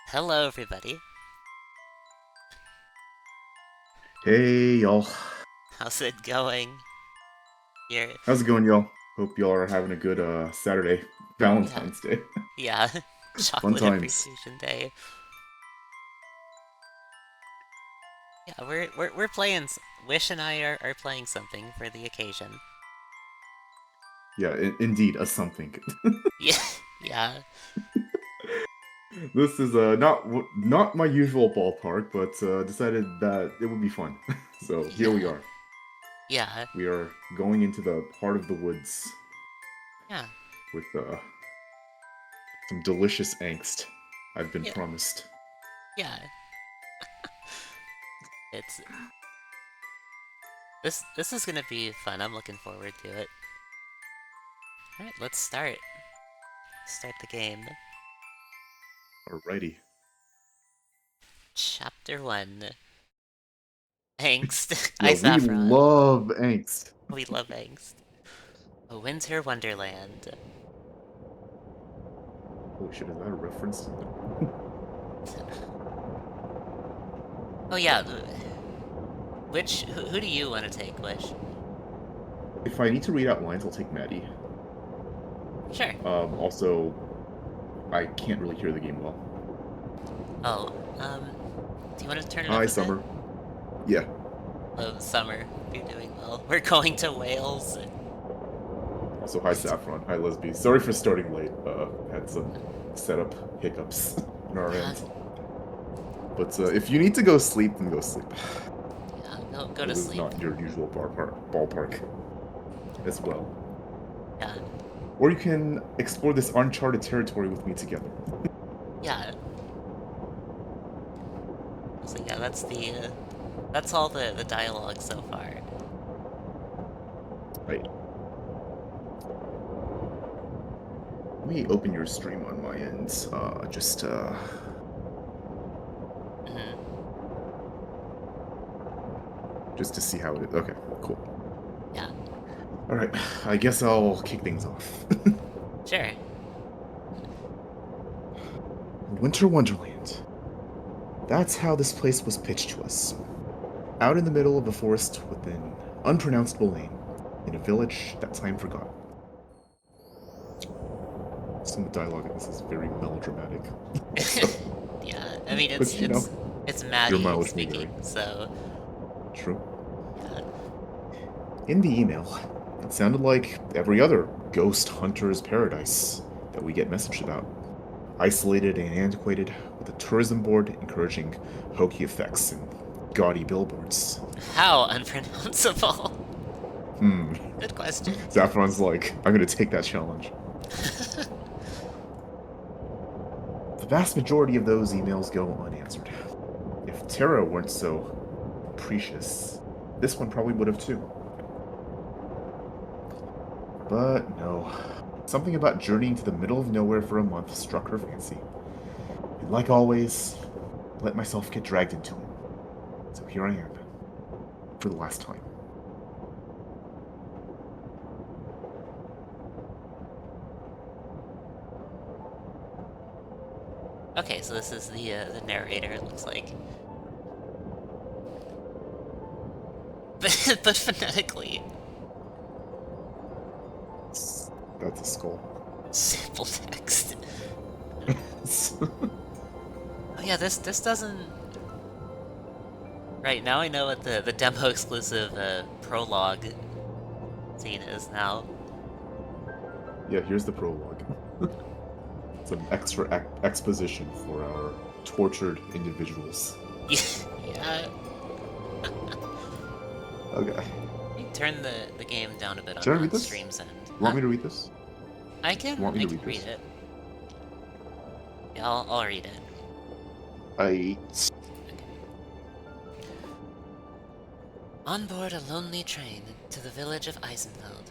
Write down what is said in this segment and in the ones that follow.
Hello, everybody. Hey y'all, How's it going? You're, how's it going, y'all? Hope y'all are having a good Saturday, yeah, Valentine's Day. yeah, Fun Chocolate times. Appreciation Day. Yeah, we're playing. Wish and I are playing something for the occasion. Yeah, indeed, a something. Yeah, yeah, This is not my usual ballpark, but decided that it would be fun. So here we yeah, are. yeah, We are going into the heart of the woods yeah, with some delicious angst. I've been yeah, promised. yeah. It's this is gonna be fun. I'm looking forward to it. All right, let's start. Start the game. Alrighty. Chapter 1. Angst. Yeah, Hi, we Saffron. love angst. We love angst. A winter wonderland. Holy shit, is that a reference? Oh yeah, who do you want to take, Wish? If I need to read out lines, I'll take Maddie. Sure. Also, I can't really hear the game well. Oh, do you want to turn it Hi, up a bit? Summer. Yeah. Oh, Summer, you're doing well. We're going to Wales. Also, hi, Saffron. Hi, Lesby. Sorry for starting late. Had some setup hiccups on our Yeah, end. But if you need to go sleep, then go sleep. yeah, go to This is sleep. not your usual ballpark as well. Yeah, Or you can explore this uncharted territory with me together. yeah. So yeah, that's all the dialogue so far. Right. Let me open your stream on my end. Hmm. Just to see how it is. Okay, cool. Yeah, All right. I guess I'll kick things off. sure. Winter Wonderland. That's how this place was pitched to us. Out in the middle of a forest with an unpronounceable name, in a village that time forgot. Some of the dialogue in this is very melodramatic. Also, Yeah, I mean but you know, it's your Maddie mileage may vary. speaking, so True. yeah, In the email, it sounded like every other ghost hunter's paradise that we get messaged about. Isolated and antiquated, with a tourism board encouraging hokey effects and gaudy billboards. how unpronounceable. Hmm. Good question. Saffron's like, I'm gonna take that challenge. The vast majority of those emails go unanswered. If Terra weren't so precious, this one probably would have too. But no. Something about journeying to the middle of nowhere for a month struck her fancy. And like always, let myself get dragged into it. So here I am, for the last time. Okay, so this is the narrator. It looks like, but phonetically, That's a skull. simple text. Oh yeah, this doesn't. Right now, I know what the demo exclusive prologue scene is now. Yeah, here's the prologue. Some extra exposition for our tortured individuals. Yeah. Okay. Turn the game down a bit Should I on read this? stream's end. You want Huh? me to read this? You want me I to can read read this? it. Yeah, I'll read it. I. On board a lonely train to the village of Eisenfeld,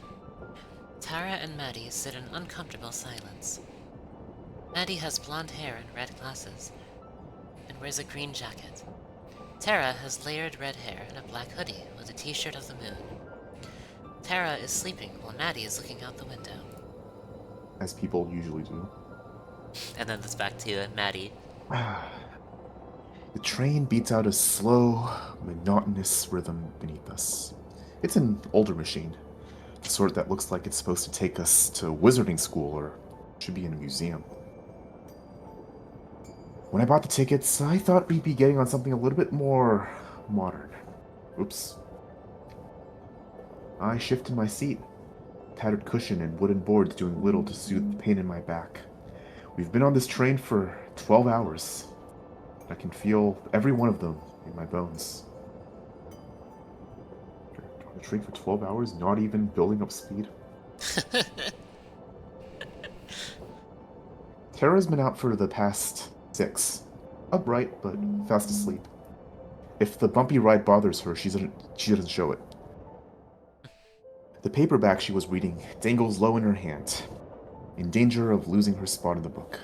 Tara and Maddie sit in uncomfortable silence. Maddie has blonde hair and red glasses, and wears a green jacket. Tara has layered red hair and a black hoodie with a t-shirt of the moon. Tara is sleeping while Maddie is looking out the window. As people usually do. And then it's back to Maddie. The train beats out a slow, monotonous rhythm beneath us. It's an older machine, the sort that looks like it's supposed to take us to wizarding school or should be in a museum. When I bought the tickets, I thought we'd be getting on something a little bit more modern. Oops. I shifted my seat, tattered cushion and wooden boards doing little to soothe the pain in my back. We've been on this train for 12 hours. I can feel every one of them in my bones. On the train for 12 hours, not even building up speed. Tara's been out for the past 6. Upright, but fast asleep. If the bumpy ride bothers her, she doesn't show it. The paperback she was reading dangles low in her hand, in danger of losing her spot in the book.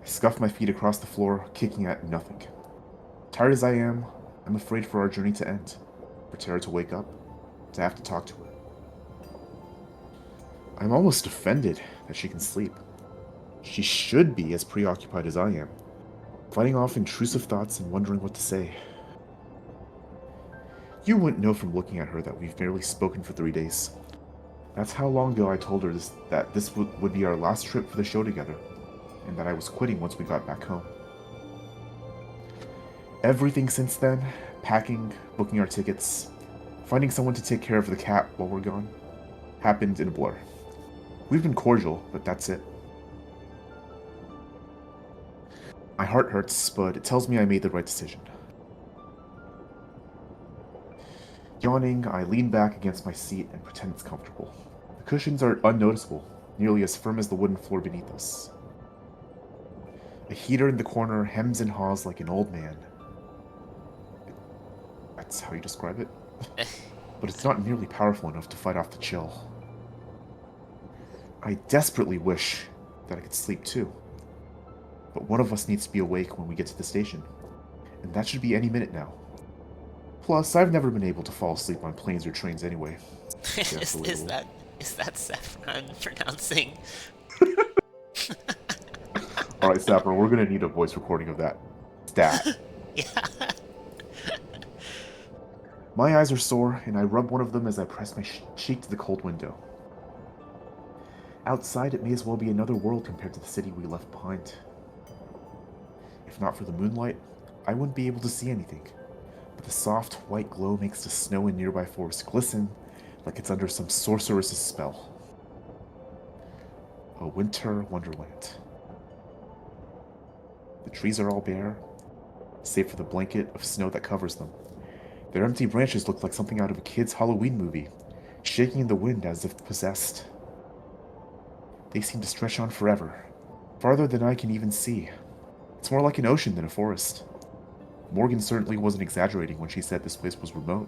I scuff my feet across the floor, kicking at nothing. Tired as I am, I'm afraid for our journey to end, for Tara to wake up, to have to talk to her. I'm almost offended that she can sleep. She should be as preoccupied as I am, fighting off intrusive thoughts and wondering what to say. You wouldn't know from looking at her that we've barely spoken for 3 days. That's how long ago I told her that this would be our last trip for the show together, and that I was quitting once we got back home. Everything since then, packing, booking our tickets, finding someone to take care of the cat while we're gone, happened in a blur. We've been cordial, but that's it. My heart hurts, but it tells me I made the right decision. Yawning, I lean back against my seat and pretend it's comfortable. The cushions are unnoticeable, nearly as firm as the wooden floor beneath us. A heater in the corner hems and haws like an old man. That's how you describe it? But it's not nearly powerful enough to fight off the chill. I desperately wish that I could sleep too. But one of us needs to be awake when we get to the station, and that should be any minute now. Plus, I've never been able to fall asleep on planes or trains anyway. Is that Saffron pronouncing? Alright, Sapper, we're gonna need a voice recording of that. Stat. Yeah. My eyes are sore, and I rub one of them as I press my cheek to the cold window. Outside, it may as well be another world compared to the city we left behind. If not for the moonlight, I wouldn't be able to see anything. But the soft, white glow makes the snow in nearby forests glisten like it's under some sorceress's spell. A winter wonderland. The trees are all bare, save for the blanket of snow that covers them. Their empty branches look like something out of a kid's Halloween movie, shaking in the wind as if possessed. They seem to stretch on forever, farther than I can even see. It's more like an ocean than a forest. Morgan certainly wasn't exaggerating when she said this place was remote.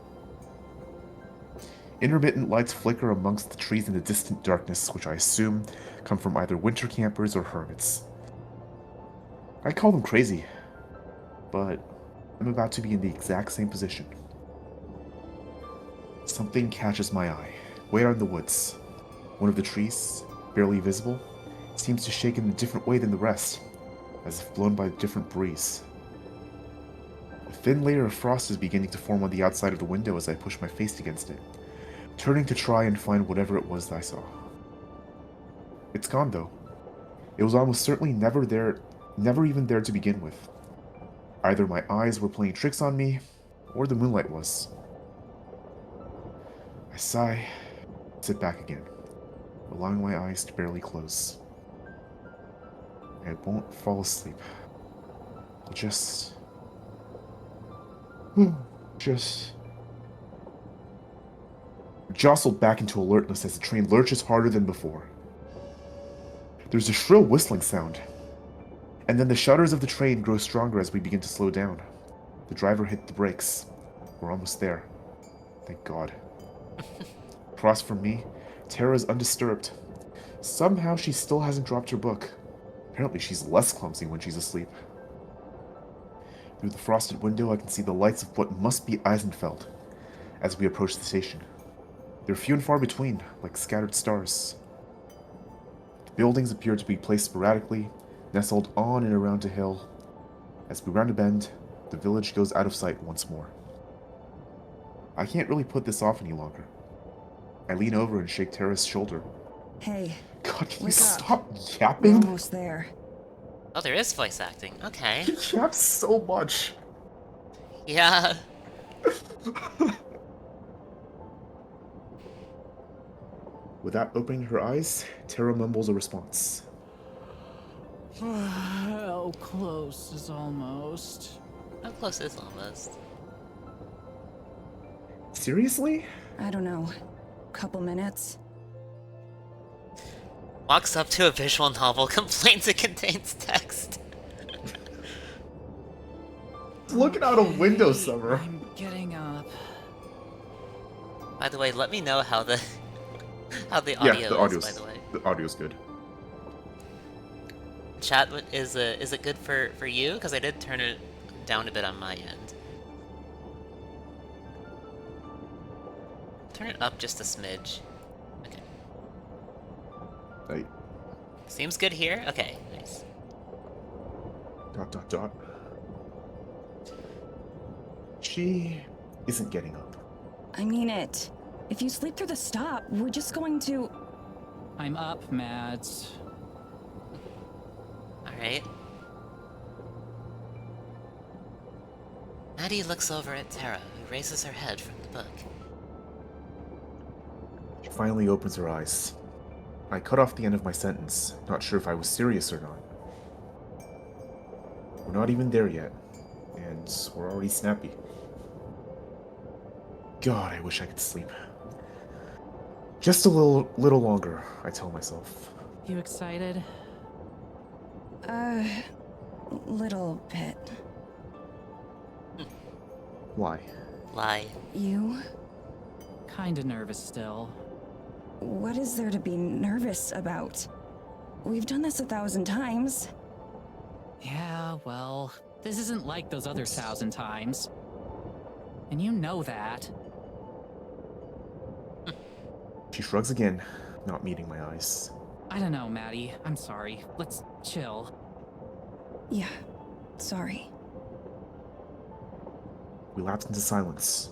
Intermittent lights flicker amongst the trees in the distant darkness, which I assume come from either winter campers or hermits. I call them crazy, but I'm about to be in the exact same position. Something catches my eye, way out in the woods. One of the trees, barely visible, seems to shake in a different way than the rest, as if blown by a different breeze. A thin layer of frost is beginning to form on the outside of the window as I push my face against it, turning to try and find whatever it was that I saw. It's gone, though. It was almost certainly never even there to begin with. Either my eyes were playing tricks on me, or the moonlight was. I sigh, sit back again, allowing my eyes to barely close. I won't fall asleep. I'll just jostled back into alertness as the train lurches harder than before. There's a shrill whistling sound, and then the shudders of the train grow stronger as we begin to slow down. The driver hit the brakes. We're almost there. Thank God. Across from me, Tara is undisturbed. Somehow she still hasn't dropped her book. Apparently she's less clumsy when she's asleep. Through the frosted window, I can see the lights of what must be Eisenfeld as we approach the station. They're few and far between, like scattered stars. The buildings appear to be placed sporadically, nestled on and around a hill. As we round a bend, the village goes out of sight once more. I can't really put this off any longer. I lean over and shake Tara's shoulder. Hey, God, can you wake up. stop We're yapping? almost there. Oh, there is voice acting. Okay. He yaps so much. Yeah. Without opening her eyes, Tara mumbles a response. How close is almost? How close is almost? Seriously? I don't know. Couple minutes. Walks up to a visual novel, complains it contains text. Looking out a window, Summer. I'm getting up. By the way, let me know how the audio Yeah, the is, audio's, by the way. the audio's good. Chat, is it good for you? Because I did turn it down a bit on my end. Turn it up just a smidge. Okay. Right. Seems good here? Okay, nice. ... She isn't getting up. I mean it. If you sleep through the stop, we're just going to... I'm up, Mads. Alright. Maddie looks over at Tara, who raises her head from the book. She finally opens her eyes. I cut off the end of my sentence, not sure if I was serious or not. We're not even there yet, and we're already snappy. God, I wish I could sleep. Just a little longer, I tell myself. You excited? Little bit. Why? Lie. You? Kinda nervous still. What is there to be nervous about? We've done this 1,000 times. Yeah, well, this isn't like those other 1,000 times. And you know that. She shrugs again, not meeting my eyes. I don't know, Maddie. I'm sorry. Let's chill. Yeah, sorry. We lapsed into silence.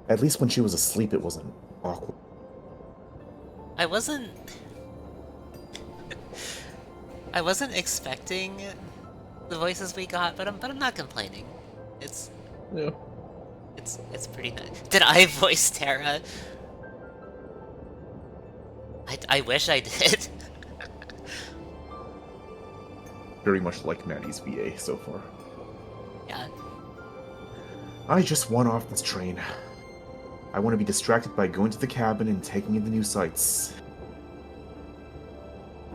At least when she was asleep, it wasn't awkward. I wasn't expecting the voices we got, but I'm not complaining. It's pretty nice. Did I voice Tara? I wish I did. Very much like Maddie's VA so far. Yeah. I just want off this train. I want to be distracted by going to the cabin and taking in the new sights.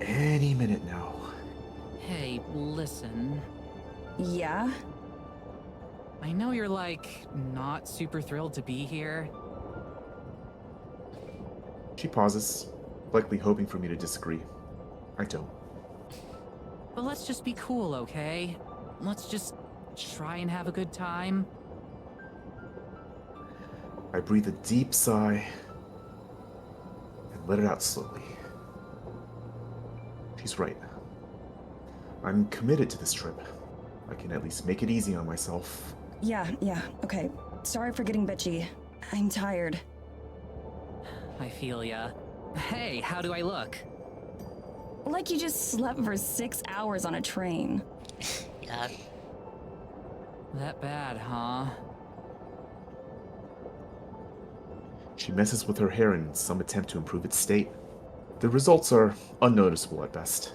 Any minute now. Hey, listen. Yeah? I know you're, like, not super thrilled to be here. She pauses, likely hoping for me to disagree. I don't. But let's just be cool, okay? Let's just try and have a good time. I breathe a deep sigh and let it out slowly. She's right. I'm committed to this trip. I can at least make it easy on myself. Yeah, okay. Sorry for getting bitchy. I'm tired. I feel ya. Hey, how do I look? Like you just slept for 6 hours on a train. Yeah. That bad, huh? She messes with her hair in some attempt to improve its state. The results are unnoticeable at best.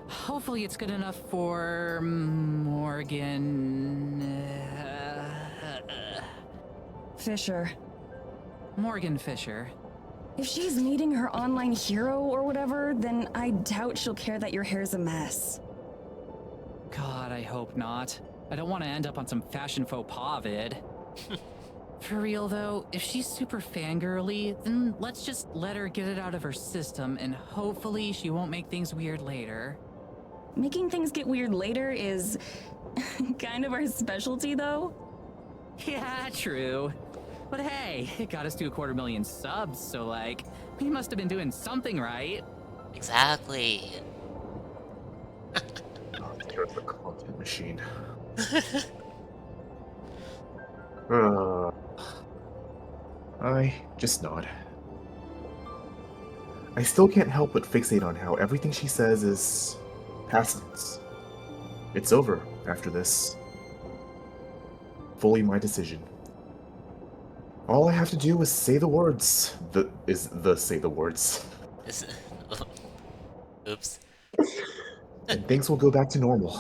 Hopefully it's good enough for Morgan... Fisher. Morgan Fisher. If she's meeting her online hero or whatever, then I doubt she'll care that your hair's a mess. God, I hope not. I don't want to end up on some fashion faux pas vid. For real though, if she's super fangirly, then let's just let her get it out of her system and hopefully she won't make things weird later. Making things get weird later is kind of our specialty though. Yeah, true. But hey, it got us to 250,000 subs, so like, we must have been doing something right. Exactly. Tara's the content machine. Uh, I just nod. I still can't help but fixate on how everything she says is past tense. It's over after this. Fully my decision. All I have to do is say the words. Say the words. Is it... Oops. And things will go back to normal.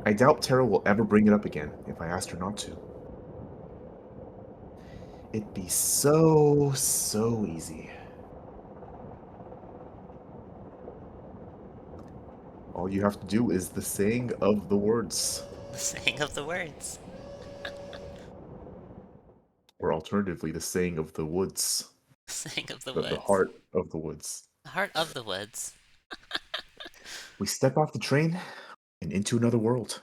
I doubt Tara will ever bring it up again if I asked her not to. It'd be so easy. All you have to do is the saying of the words. The saying of the words. Or alternatively, the saying of the woods. The saying of the The woods. heart of the woods. The heart of the woods. We step off the train and into another world.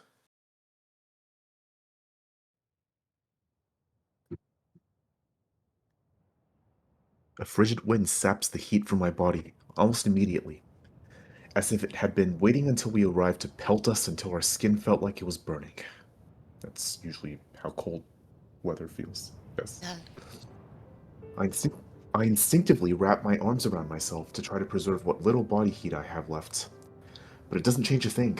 A frigid wind saps the heat from my body almost immediately, as if it had been waiting until we arrived to pelt us until our skin felt like it was burning. That's usually how cold weather feels. Yes. Yeah. I instinctively wrap my arms around myself to try to preserve what little body heat I have left. But it doesn't change a thing.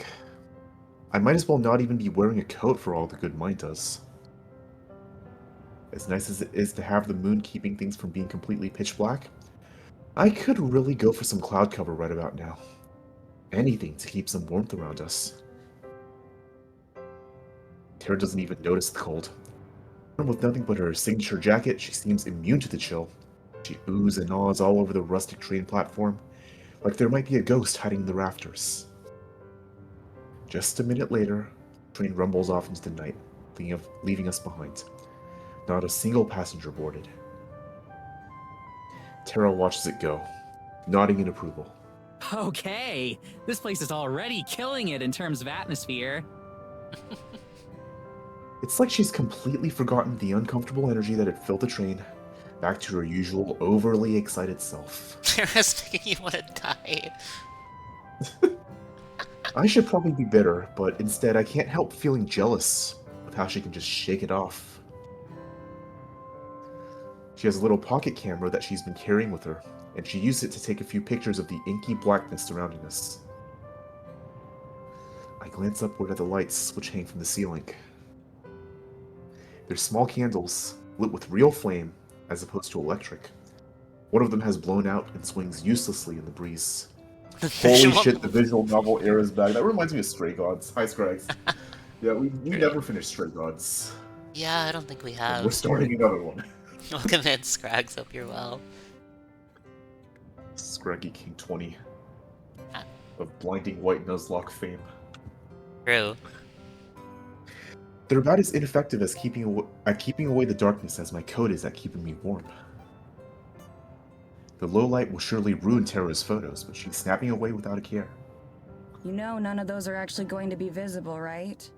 I might as well not even be wearing a coat for all the good mine does. As nice as it is to have the moon keeping things from being completely pitch black, I could really go for some cloud cover right about now. Anything to keep some warmth around us. Tara doesn't even notice the cold. With nothing but her signature jacket, she seems immune to the chill. She oohs and ahs all over the rustic train platform, like there might be a ghost hiding in the rafters. Just a minute later, the train rumbles off into the night, leaving us behind. Not a single passenger boarded. Tara watches it go, nodding in approval. Okay, this place is already killing it in terms of atmosphere. It's like she's completely forgotten the uncomfortable energy that had filled the train, back to her usual overly excited self. Tara's making you want to die. I should probably be bitter, but instead I can't help feeling jealous of how she can just shake it off. She has a little pocket camera that she's been carrying with her, and she used it to take a few pictures of the inky blackness surrounding us. I glance upward at the lights which hang from the ceiling. They're small candles, lit with real flame, as opposed to electric. One of them has blown out and swings uselessly in the breeze. Holy shit, the visual novel era is back. That reminds me of Stray Gods. Hi, Scrags. Yeah, we never finished Stray Gods. Yeah, I don't think we And have. we're starting another one. Welcome in, Scrags. Hope you're well. Scraggy King 20 Ah. of blinding white Nuzlocke fame. True. They're about as ineffective as keeping away the darkness as my coat is at keeping me warm. The low light will surely ruin Tara's photos, but she's snapping away without a care. You know none of those are actually going to be visible, right?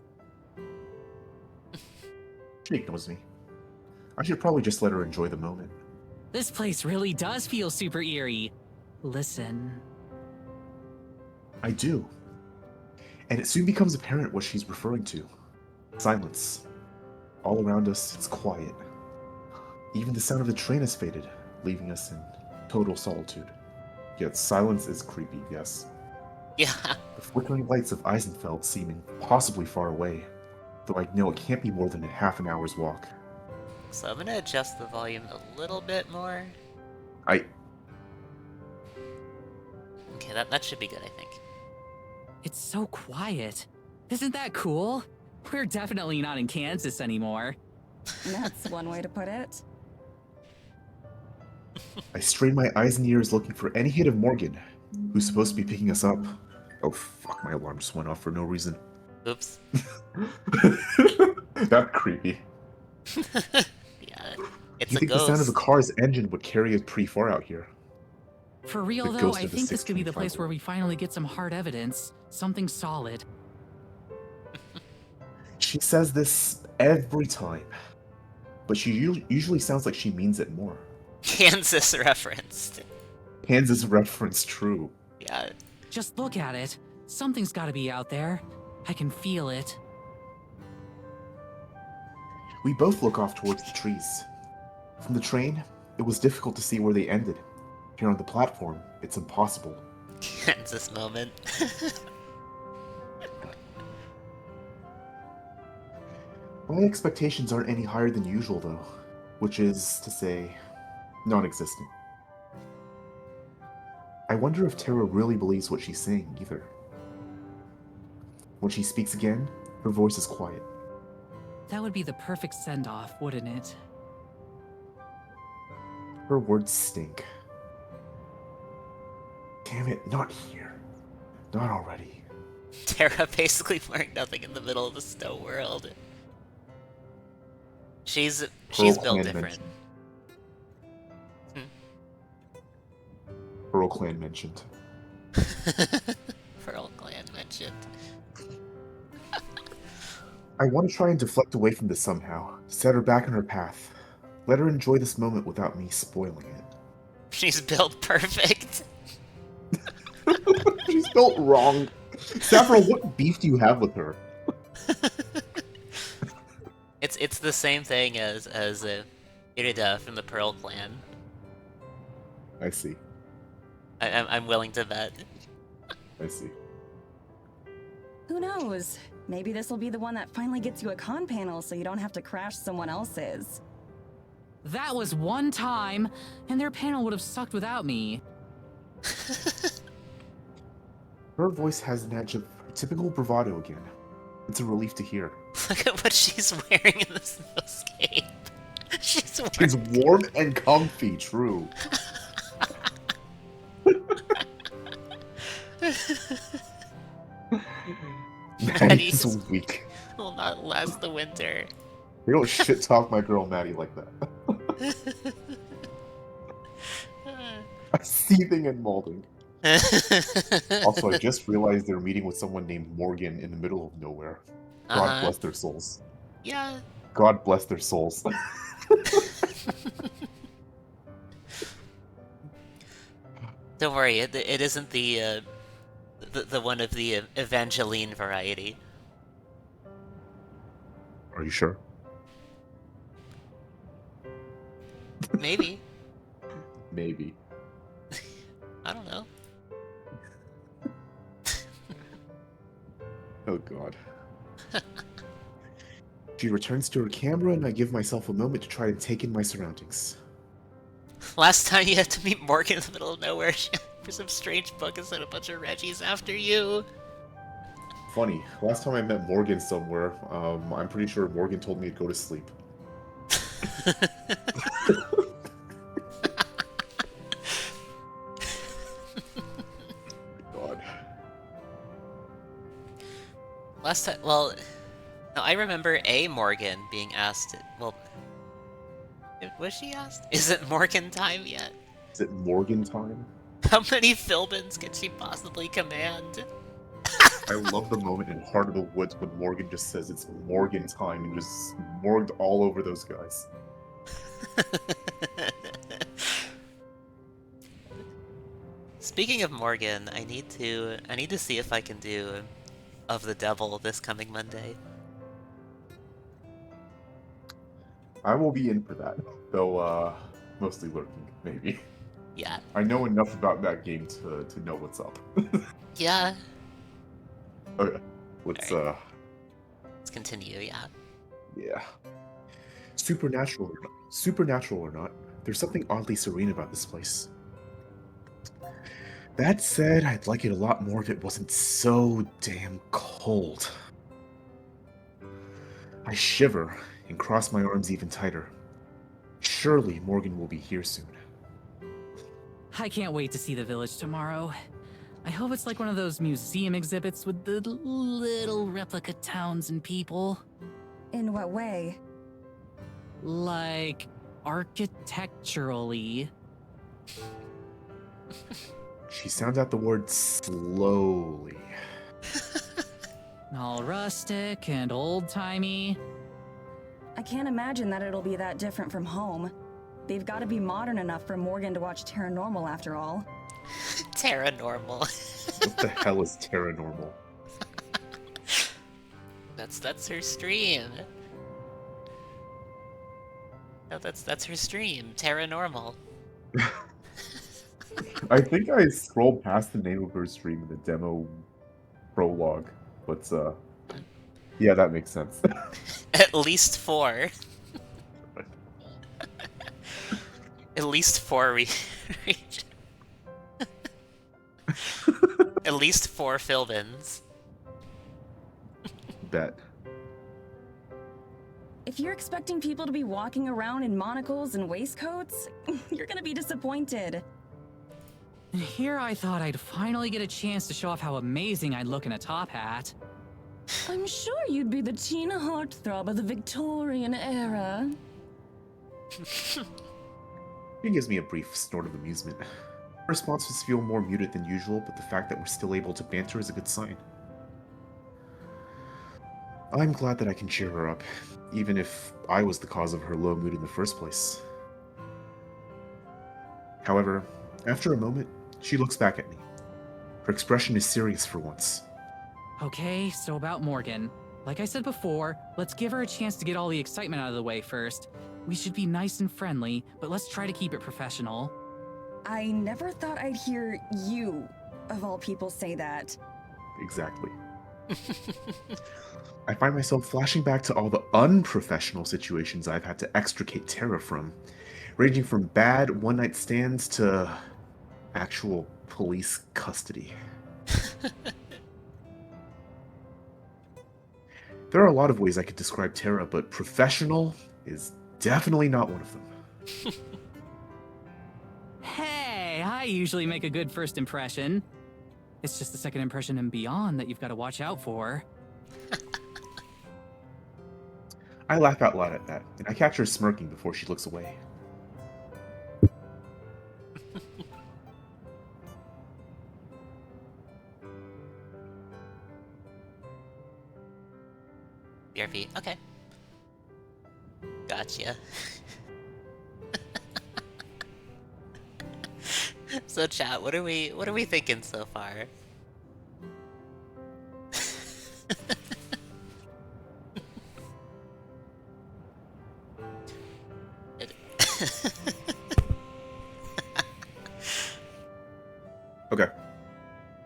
She ignores me. I should probably just let her enjoy the moment. This place really does feel super eerie. Listen. I do. And it soon becomes apparent what she's referring to. Silence. All around us, it's quiet. Even the sound of the train has faded, leaving us in total solitude. Yet silence is creepy, yes. Yeah. The flickering lights of Eisenfeld seem impossibly far away, though I know it can't be more than a half an hour's walk. So I'm gonna adjust the volume a little bit more. I... Okay, that should be good, I think. It's so quiet. Isn't that cool? We're definitely not in Kansas anymore. That's one way to put it. I strain my eyes and ears looking for any hint of Morgan, who's supposed to be picking us up. Oh fuck, my alarm just went off for no reason. Oops. That's creepy. Yeah, it's You a think the sound of ghost. a car's engine would carry us pretty far out here? For real The though, ghost I of the think this could be the 625 place where we finally get some hard evidence. Something solid. She says this every time, but she usually sounds like she means it more. Kansas referenced. Kansas reference true. Yeah. Just look at it. Something's gotta be out there. I can feel it. We both look off towards the trees. From the train, it was difficult to see where they ended. Here on the platform, it's impossible. Kansas moment. My expectations aren't any higher than usual, though, which is to say, non-existent. I wonder if Tara really believes what she's saying, either. When she speaks again, her voice is quiet. That would be the perfect send-off, wouldn't it? Her words stink. Damn it, not here. Not already. Tara basically wearing nothing in the middle of the snow world. She's built Clan different. Pearl Clan mentioned. Pearl Clan mentioned. I want to try and deflect away from this somehow, set her back on her path. Let her enjoy this moment without me spoiling it. She's built perfect. She's built wrong. Saffron, what beef do you have with her? It's the same thing as Irida from the Pearl Clan. I see. I'm willing to bet. I see. Who knows? Maybe this will be the one that finally gets you a con panel so you don't have to crash someone else's. That was one time, and their panel would have sucked without me. Her voice has an edge of typical bravado again. It's a relief to hear. Look at what she's wearing in this snowscape. She's She's warm and comfy, true. Maddie's Maddie's- weak. will not last the winter. You don't shit talk my girl Maddie like that. I'm seething and molding. Also, I just realized they're meeting with someone named Morgan in the middle of nowhere. God bless their souls. Yeah. God bless their souls. Don't worry, it isn't the one of the Evangeline variety. Are you sure? Maybe. Maybe. I don't know. Oh god. She returns to her camera and I give myself a moment to try to take in my surroundings. Last time you had to meet Morgan in the middle of nowhere for some strange book and sent a bunch of Reggies after you. Funny, last time I met Morgan somewhere, I'm pretty sure Morgan told me to go to sleep. God. Last time, well, no, I remember a Morgan being asked, well, was she asked? Is it Morgan time yet? Is it Morgan time? How many Philbins can she possibly command? I love the moment in Heart of the Woods when Morgan just says it's Morgan time and just morged all over those guys. Speaking of Morgan, I need to see if I can do Of the Devil this coming Monday. I will be in for that, though mostly lurking, maybe. Yeah. I know enough about that game to know what's up. Yeah. Okay, let's Let's continue, yeah. yeah. Supernatural or not, there's something oddly serene about this place. That said, I'd like it a lot more if it wasn't so damn cold. I shiver and cross my arms even tighter. Surely Morgan will be here soon. I can't wait to see the village tomorrow. I hope it's like one of those museum exhibits with the little replica towns and people. In what way? Like, architecturally. She sounds out the word slowly. All rustic and old-timey. I can't imagine that it'll be that different from home. They've got to be modern enough for Morgan to watch Terranormal after all. Terranormal. What the hell is Terranormal? That's her stream. No, that's her stream. Terra Normal. I think I scrolled past the name of her stream in the demo prologue, but yeah, that makes sense. At least 4. At least 4 reach. At least 4 Philbins. Bet. If you're expecting people to be walking around in monocles and waistcoats, you're gonna be disappointed. Here I thought I'd finally get a chance to show off how amazing I'd look in a top hat. I'm sure you'd be the Tina heartthrob of the Victorian era. She gives me a brief snort of amusement. Her responses feel more muted than usual, but the fact that we're still able to banter is a good sign. I'm glad that I can cheer her up, even if I was the cause of her low mood in the first place. However, after a moment, she looks back at me. Her expression is serious for once. Okay, so about Morgan. Like I said before, let's give her a chance to get all the excitement out of the way first. We should be nice and friendly, but let's try to keep it professional. I never thought I'd hear you, of all people, say that. Exactly. I find myself flashing back to all the unprofessional situations I've had to extricate Tara from, ranging from bad one-night stands to actual police custody. There are a lot of ways I could describe Tara, but professional is definitely not one of them. Hey, I usually make a good first impression. It's just the second impression and beyond that you've got to watch out for. I laugh out loud at that, and I catch her smirking before she looks away. BRP. Okay. Gotcha. So chat, what are we thinking so far? Okay.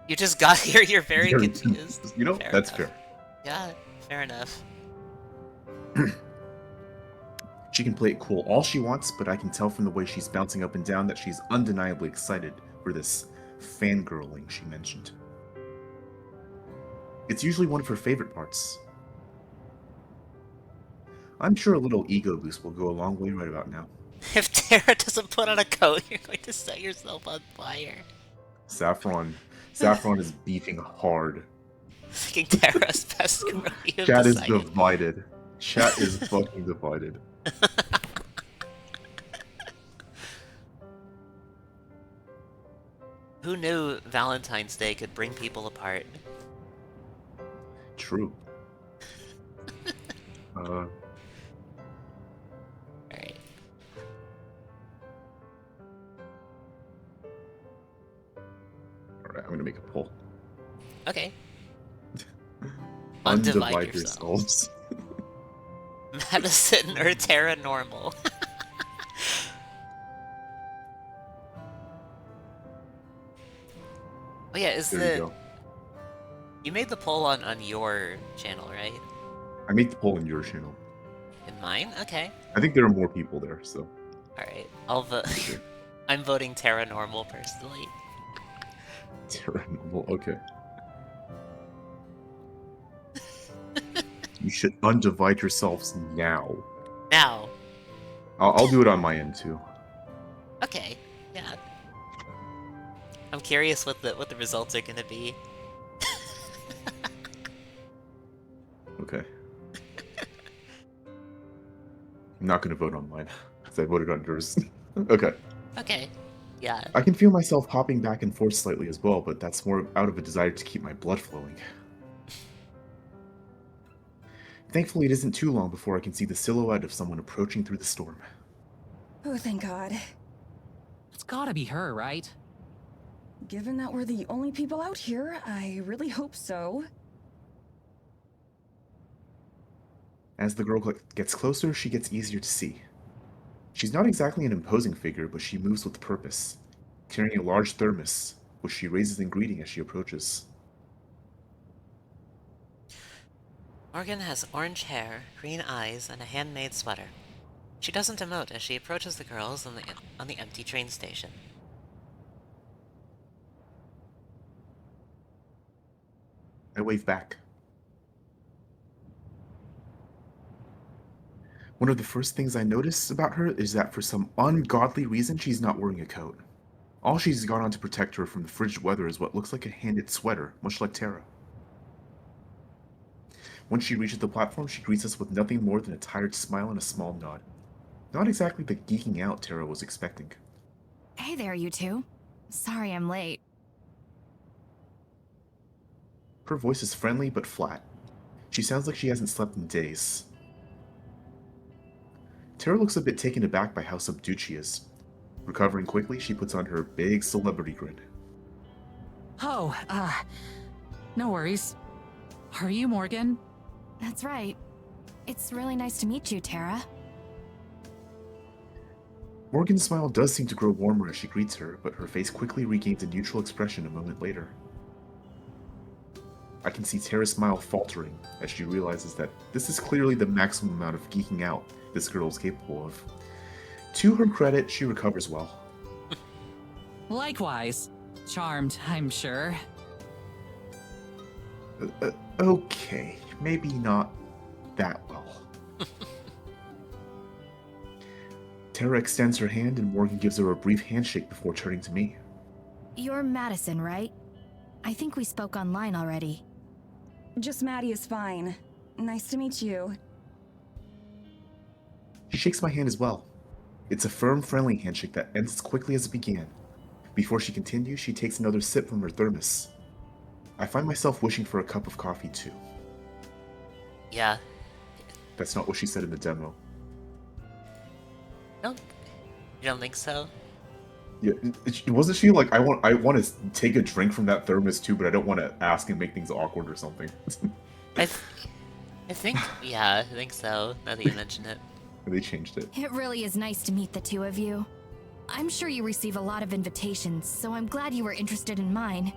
You just got here, you're very confused. You know, Fair that's enough. fair. Yeah, fair enough. She can play it cool all she wants, but I can tell from the way she's bouncing up and down that she's undeniably excited for this fangirling she mentioned. It's usually one of her favorite parts. I'm sure a little ego boost will go a long way right about now. If Tara doesn't put on a coat, you're going to set yourself on fire. Saffron is beefing hard. Thinking Tara's best girl. Chat is divided. Chat is fucking divided. Who knew Valentine's Day could bring people apart? True. Alright. Alright, I'm gonna make a poll. Okay. Undivide yourselves. Madison or Terra Normal? Oh yeah, There you go. You made the poll on your channel, right? I made the poll in your channel. In mine? Okay. I think there are more people there, so. Alright, I'll vote. I'm voting Terra Normal personally. Terrible. Okay. You should undivide yourselves now. Now. I'll do it on my end too. Okay. Yeah. I'm curious what the results are gonna be. Okay. I'm not gonna vote on mine, because I voted on yours. Okay. Okay. Yeah. I can feel myself hopping back and forth slightly as well, but that's more out of a desire to keep my blood flowing. Thankfully, it isn't too long before I can see the silhouette of someone approaching through the storm. Oh, thank God. It's gotta be her, right? Given that we're the only people out here, I really hope so. As the girl gets closer, she gets easier to see. She's not exactly an imposing figure, but she moves with purpose, carrying a large thermos, which she raises in greeting as she approaches. Morgan has orange hair, green eyes, and a handmade sweater. She doesn't emote as she approaches the girls on the empty train station. I wave back. One of the first things I notice about her is that for some ungodly reason, she's not wearing a coat. All she's got on to protect her from the frigid weather is what looks like a handed sweater, much like Tara. Once she reaches the platform, she greets us with nothing more than a tired smile and a small nod. Not exactly the geeking out Tara was expecting. Hey there, you two. Sorry I'm late. Her voice is friendly but flat. She sounds like she hasn't slept in days. Tara looks a bit taken aback by how subdued she is. Recovering quickly, she puts on her big celebrity grin. Oh, no worries. Are you Morgan? That's right. It's really nice to meet you, Tara. Morgan's smile does seem to grow warmer as she greets her, but her face quickly regains a neutral expression a moment later. I can see Tara's smile faltering as she realizes that this is clearly the maximum amount of geeking out this girl is capable of. To her credit, she recovers well. Likewise. Charmed, I'm sure. Okay, maybe not that well. Tara extends her hand and Morgan gives her a brief handshake before turning to me. You're Madison, right? I think we spoke online already. Just Maddie is fine. Nice to meet you. She shakes my hand as well. It's a firm, friendly handshake that ends as quickly as it began. Before she continues, she takes another sip from her thermos. I find myself wishing for a cup of coffee too. Yeah. That's not what she said in the demo. No? You don't think so? Yeah, wasn't she like, I want to take a drink from that thermos too, but I don't want to ask and make things awkward or something. I think, yeah, I think so, now that you mention it. They changed it. It really is nice to meet the two of you. I'm sure you receive a lot of invitations, so I'm glad you were interested in mine.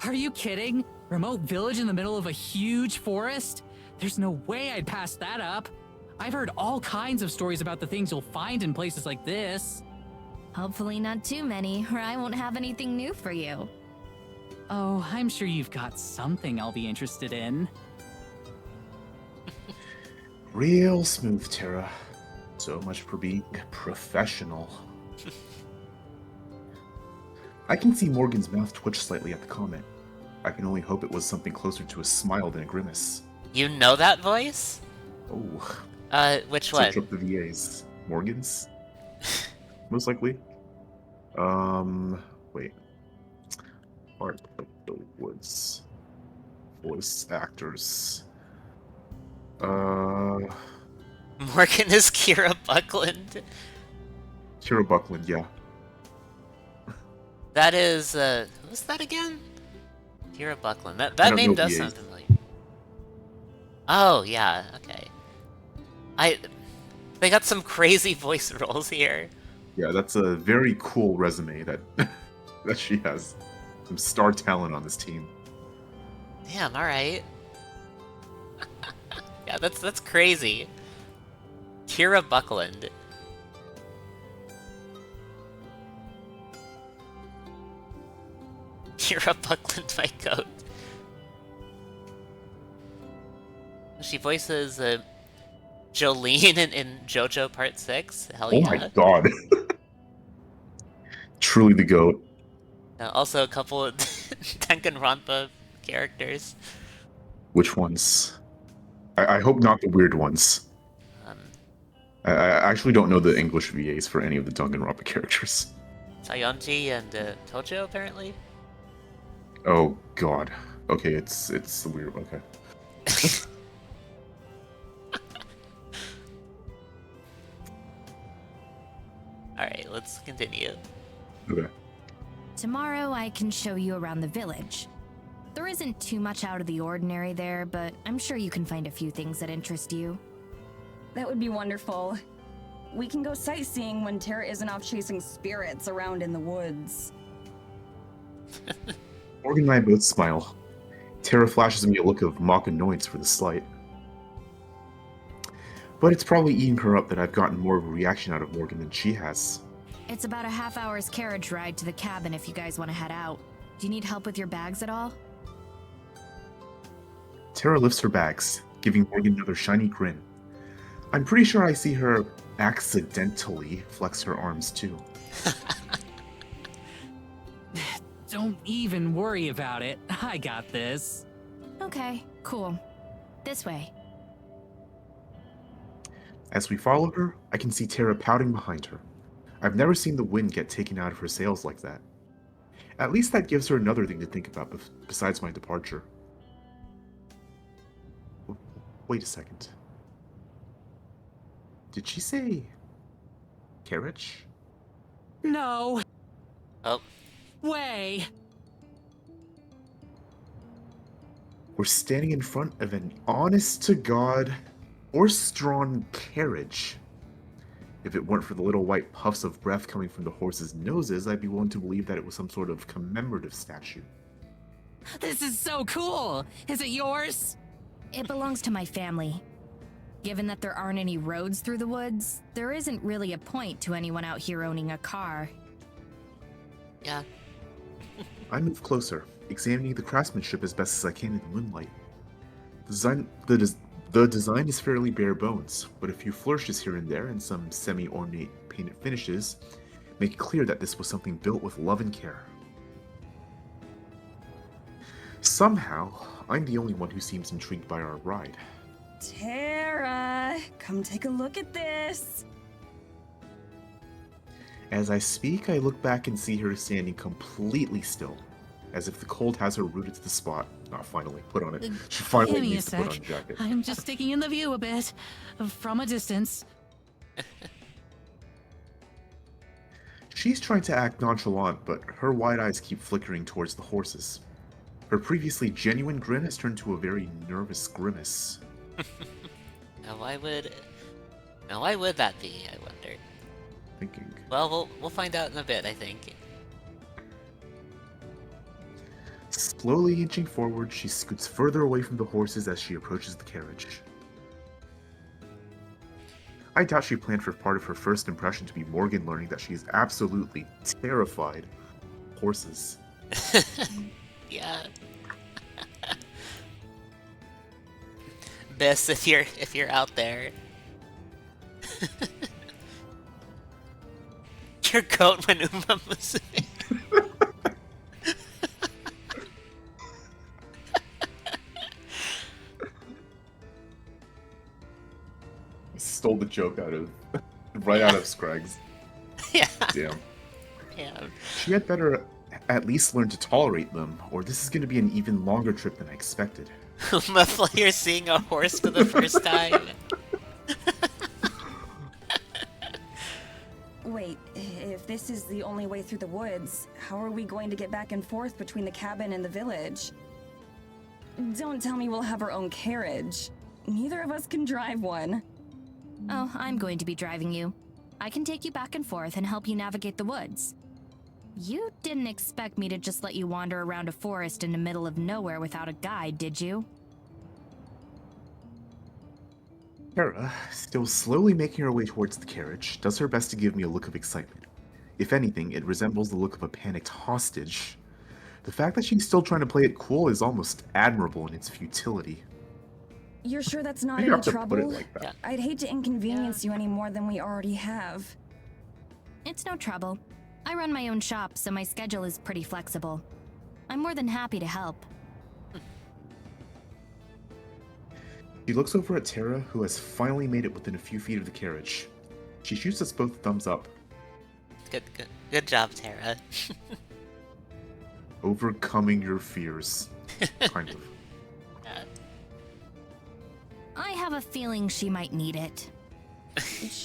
Are you kidding? Remote village in the middle of a huge forest? There's no way I'd pass that up. I've heard all kinds of stories about the things you'll find in places like this. Hopefully not too many, or I won't have anything new for you. Oh, I'm sure you've got something I'll be interested in. Real smooth, Tara. So much for being professional. I can see Morgan's mouth twitch slightly at the comment. I can only hope it was something closer to a smile than a grimace. You know that voice? Oh. Which one? Search up the VAs. Morgan's? Most likely. Wait. Heart of the Woods. Voice actors. Morgan is Kira Buckland. Kira Buckland, yeah. That is, who's that again? Kira Buckland. That don't name know does VAs. sound familiar. Oh, yeah, okay. They got some crazy voice roles here. Yeah, that's a very cool resume that that she has. Some star talent on this team. Damn, alright. Yeah, that's crazy. Kira Buckland. Kira Buckland, my goat. She voices Jolene in JoJo Part 6. Hell Oh yeah. my god. Truly the GOAT. Also a couple of Danganronpa characters. Which ones? I hope not the weird ones. I actually don't know the English VAs for any of the Danganronpa characters. Sayonji and Tojo, apparently. Oh god. Okay, it's weird. Okay. Alright, let's continue. Okay. Tomorrow I can show you around the village. There isn't too much out of the ordinary there, but I'm sure you can find a few things that interest you. That would be wonderful. We can go sightseeing when Tara isn't off chasing spirits around in the woods. Morgan and I both smile. Tara flashes me a look of mock annoyance for the slight. But it's probably eating her up that I've gotten more of a reaction out of Morgan than she has. It's about a half-hour's carriage ride to the cabin if you guys want to head out. Do you need help with your bags at all? Tara lifts her bags, giving Morgan another shiny grin. I'm pretty sure I see her accidentally flex her arms too. Don't even worry about it. I got this. Okay, cool. This way. As we follow her, I can see Tara pouting behind her. I've never seen the wind get taken out of her sails like that. At least that gives her another thing to think about besides my departure. Wait a second. Did she say carriage? No Oh, way. We're standing in front of an honest-to-God horse-drawn carriage. If it weren't for the little white puffs of breath coming from the horses' noses, I'd be willing to believe that it was some sort of commemorative statue. This is so cool. Is it yours? It belongs to my family. Given that there aren't any roads through the woods, there isn't really a point to anyone out here owning a car. yeah. I move closer, examining the craftsmanship as best as I can in the moonlight. The design is fairly bare bones, but a few flourishes here and there and some semi-ornate painted finishes make it clear that this was something built with love and care. Somehow, I'm the only one who seems intrigued by our ride. Tara, come take a look at this. As I speak, I look back and see her standing completely still, as if the cold has her rooted to the spot. Finally, put on it. She finally Give me a needs to put on sec. a jacket. I'm just taking in the view a bit from a distance. She's trying to act nonchalant, but her wide eyes keep flickering towards the horses. Her previously genuine grin has turned to a very nervous grimace. Now why would that be, I wonder? Thinking, Well, we'll find out in a bit, I think. slowly inching forward, she scoots further away from the horses as she approaches the carriage. I doubt she planned for part of her first impression to be Morgan learning that she is absolutely terrified of horses. Yeah. Biss, if you're out there. Your goat when Uma Musume. Stole the joke out of Scragg's. Yeah. Damn. Yeah. She had better at least learn to tolerate them, or this is going to be an even longer trip than I expected. Uma, you're seeing a horse for the first time. Wait, if this is the only way through the woods, how are we going to get back and forth between the cabin and the village? Don't tell me we'll have our own carriage. Neither of us can drive one. Oh, I'm going to be driving you. I can take you back and forth and help you navigate the woods. You didn't expect me to just let you wander around a forest in the middle of nowhere without a guide, did you? Tara, still slowly making her way towards the carriage, does her best to give me a look of excitement. If anything, it resembles the look of a panicked hostage. The fact that she's still trying to play it cool is almost admirable in its futility. You're sure that's not You any have to trouble? put it like that. Yeah. I'd hate to inconvenience you any more than we already have. It's no trouble. I run my own shop, so my schedule is pretty flexible. I'm more than happy to help. She looks over at Tara, who has finally made it within a few feet of the carriage. She shoots us both thumbs up. Good job, Tara. Overcoming your fears. Kind of. I have a feeling she might need it.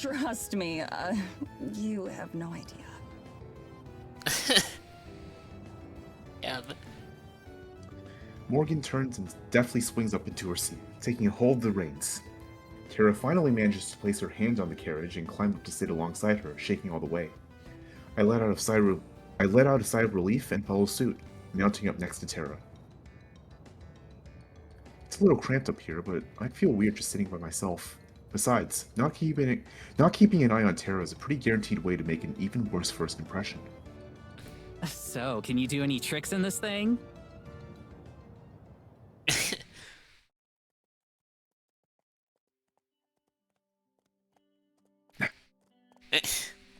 Trust me, you have no idea. Yeah, but Morgan turns and deftly swings up into her seat, taking a hold of the reins. Tara finally manages to place her hand on the carriage and climb up to sit alongside her, shaking all the way. I let out a sigh of relief and follow suit, mounting up next to Tara. It's a little cramped up here, but I'd feel weird just sitting by myself. Besides, not keeping an eye on Tara is a pretty guaranteed way to make an even worse first impression. So, can you do any tricks in this thing?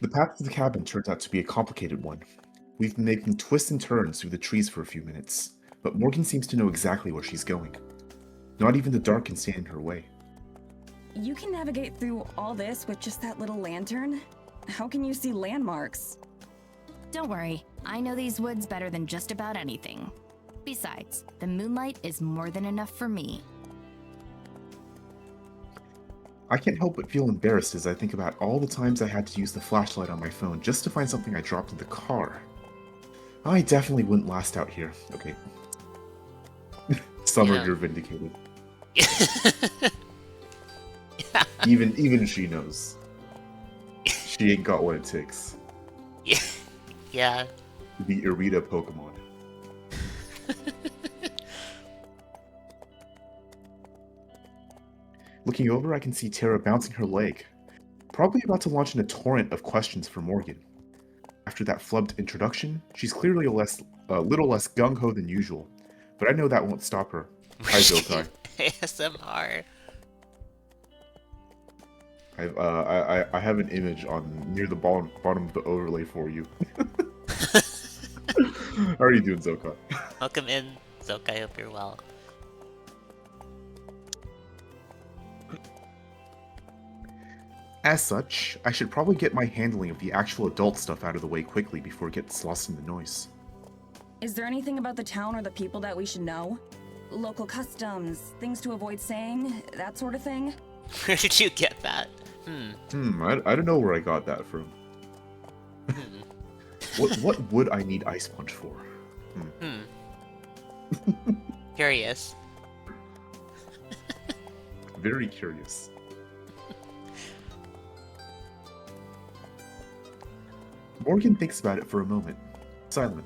The path to the cabin turns out to be a complicated one. We've been making twists and turns through the trees for a few minutes, but Morgan seems to know exactly where she's going. Not even the dark can stand in her way. You can navigate through all this with just that little lantern? How can you see landmarks? Don't worry, I know these woods better than just about anything. Besides, the moonlight is more than enough for me. I can't help but feel embarrassed as I think about all the times I had to use the flashlight on my phone just to find something I dropped in the car. I definitely wouldn't last out here. Okay. Summer, Yeah. you're vindicated. Even she knows. She ain't got what it takes Yeah. to be Irida Pokemon. Looking over, I can see Tara bouncing her leg, probably about to launch in a torrent of questions for Morgan. After that flubbed introduction, she's clearly a little less gung-ho than usual, but I know that won't stop her. Hi, Zokai. ASMR. I have an image on near the bottom of the overlay for you. How are you doing, Zokai? Welcome in, Zoka. I hope you're well. As such, I should probably get my handling of the actual adult stuff out of the way quickly before it gets lost in the noise. Is there anything about the town or the people that we should know? Local customs, things to avoid saying, that sort of thing? Where did you get that? I don't know where I got that from. What would I need Ice Punch for? Curious. Very curious. Morgan thinks about it for a moment, silent,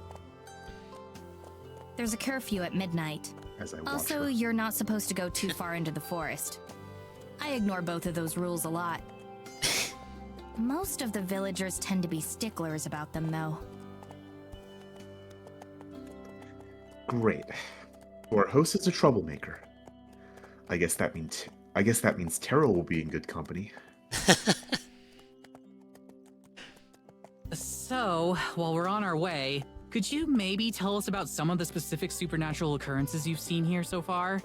There's a curfew at midnight. as I watch Also, her. you're not supposed to go too far into the forest. I ignore both of those rules a lot. Most of the villagers tend to be sticklers about them, though. Great. So our host is a troublemaker. I guess that means Tara will be in good company. So, while we're on our way, could you maybe tell us about some of the specific supernatural occurrences you've seen here so far?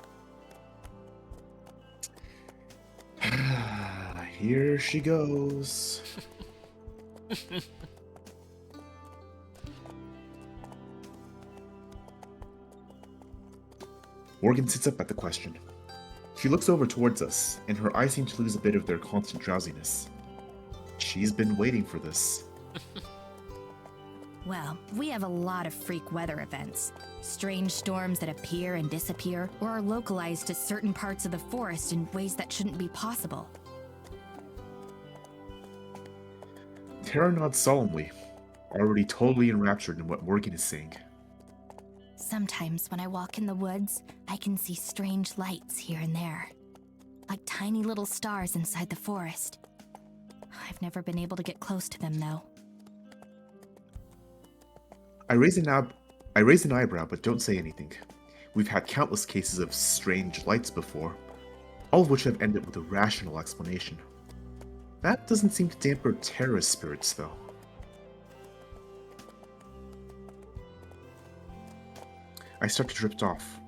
Here she goes. Morgan sits up at the question. She looks over towards us, and her eyes seem to lose a bit of their constant drowsiness. She's been waiting for this. Well, we have a lot of freak weather events. Strange storms that appear and disappear, or are localized to certain parts of the forest in ways that shouldn't be possible. Tara nods solemnly, already totally enraptured in what Morgan is saying. Sometimes when I walk in the woods, I can see strange lights here and there, like tiny little stars inside the forest. I've never been able to get close to them, though. I raise an eyebrow, but don't say anything. We've had countless cases of strange lights before, all of which have ended with a rational explanation. That doesn't seem to dampen Tara's spirits, though. I start to drift off.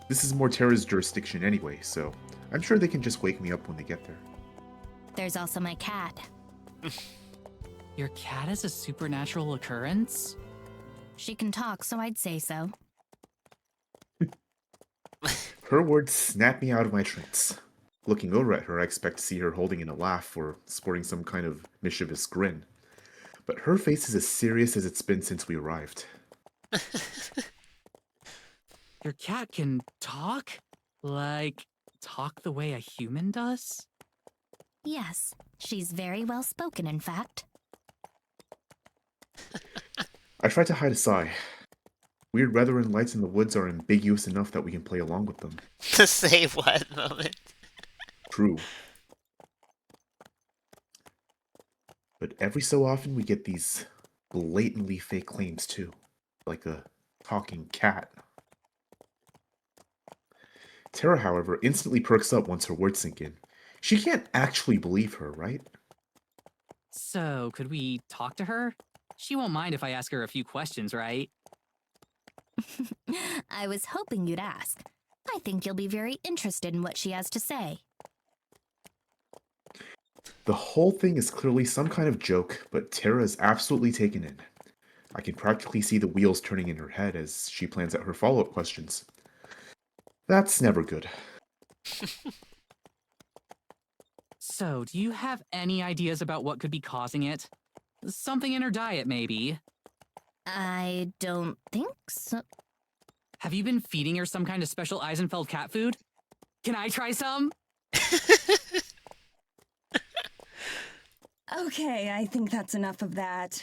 This is more Tara's jurisdiction anyway, so I'm sure they can just wake me up when they get there. There's also my cat. Your cat is a supernatural occurrence? She can talk, so I'd say so. Her words snap me out of my trance. Looking over at her, I expect to see her holding in a laugh or sporting some kind of mischievous grin. But her face is as serious as it's been since we arrived. Your cat can talk? Like, talk the way a human does? Yes, she's very well spoken, in fact. I try to hide a sigh. Weird weather and lights in the woods are ambiguous enough that we can play along with them. The say what moment. True. But every so often we get these blatantly fake claims too. Like a talking cat. Tara, however, instantly perks up once her words sink in. She can't actually believe her, right? So, could we talk to her? She won't mind if I ask her a few questions, right? I was hoping you'd ask. I think you'll be very interested in what she has to say. The whole thing is clearly some kind of joke, but Tara is absolutely taken in. I can practically see the wheels turning in her head as she plans out her follow-up questions. That's never good. So, do you have any ideas about what could be causing it? Something in her diet, maybe. I don't think so. Have you been feeding her some kind of special Eisenfeld cat food? Can I try some? Okay, I think that's enough of that.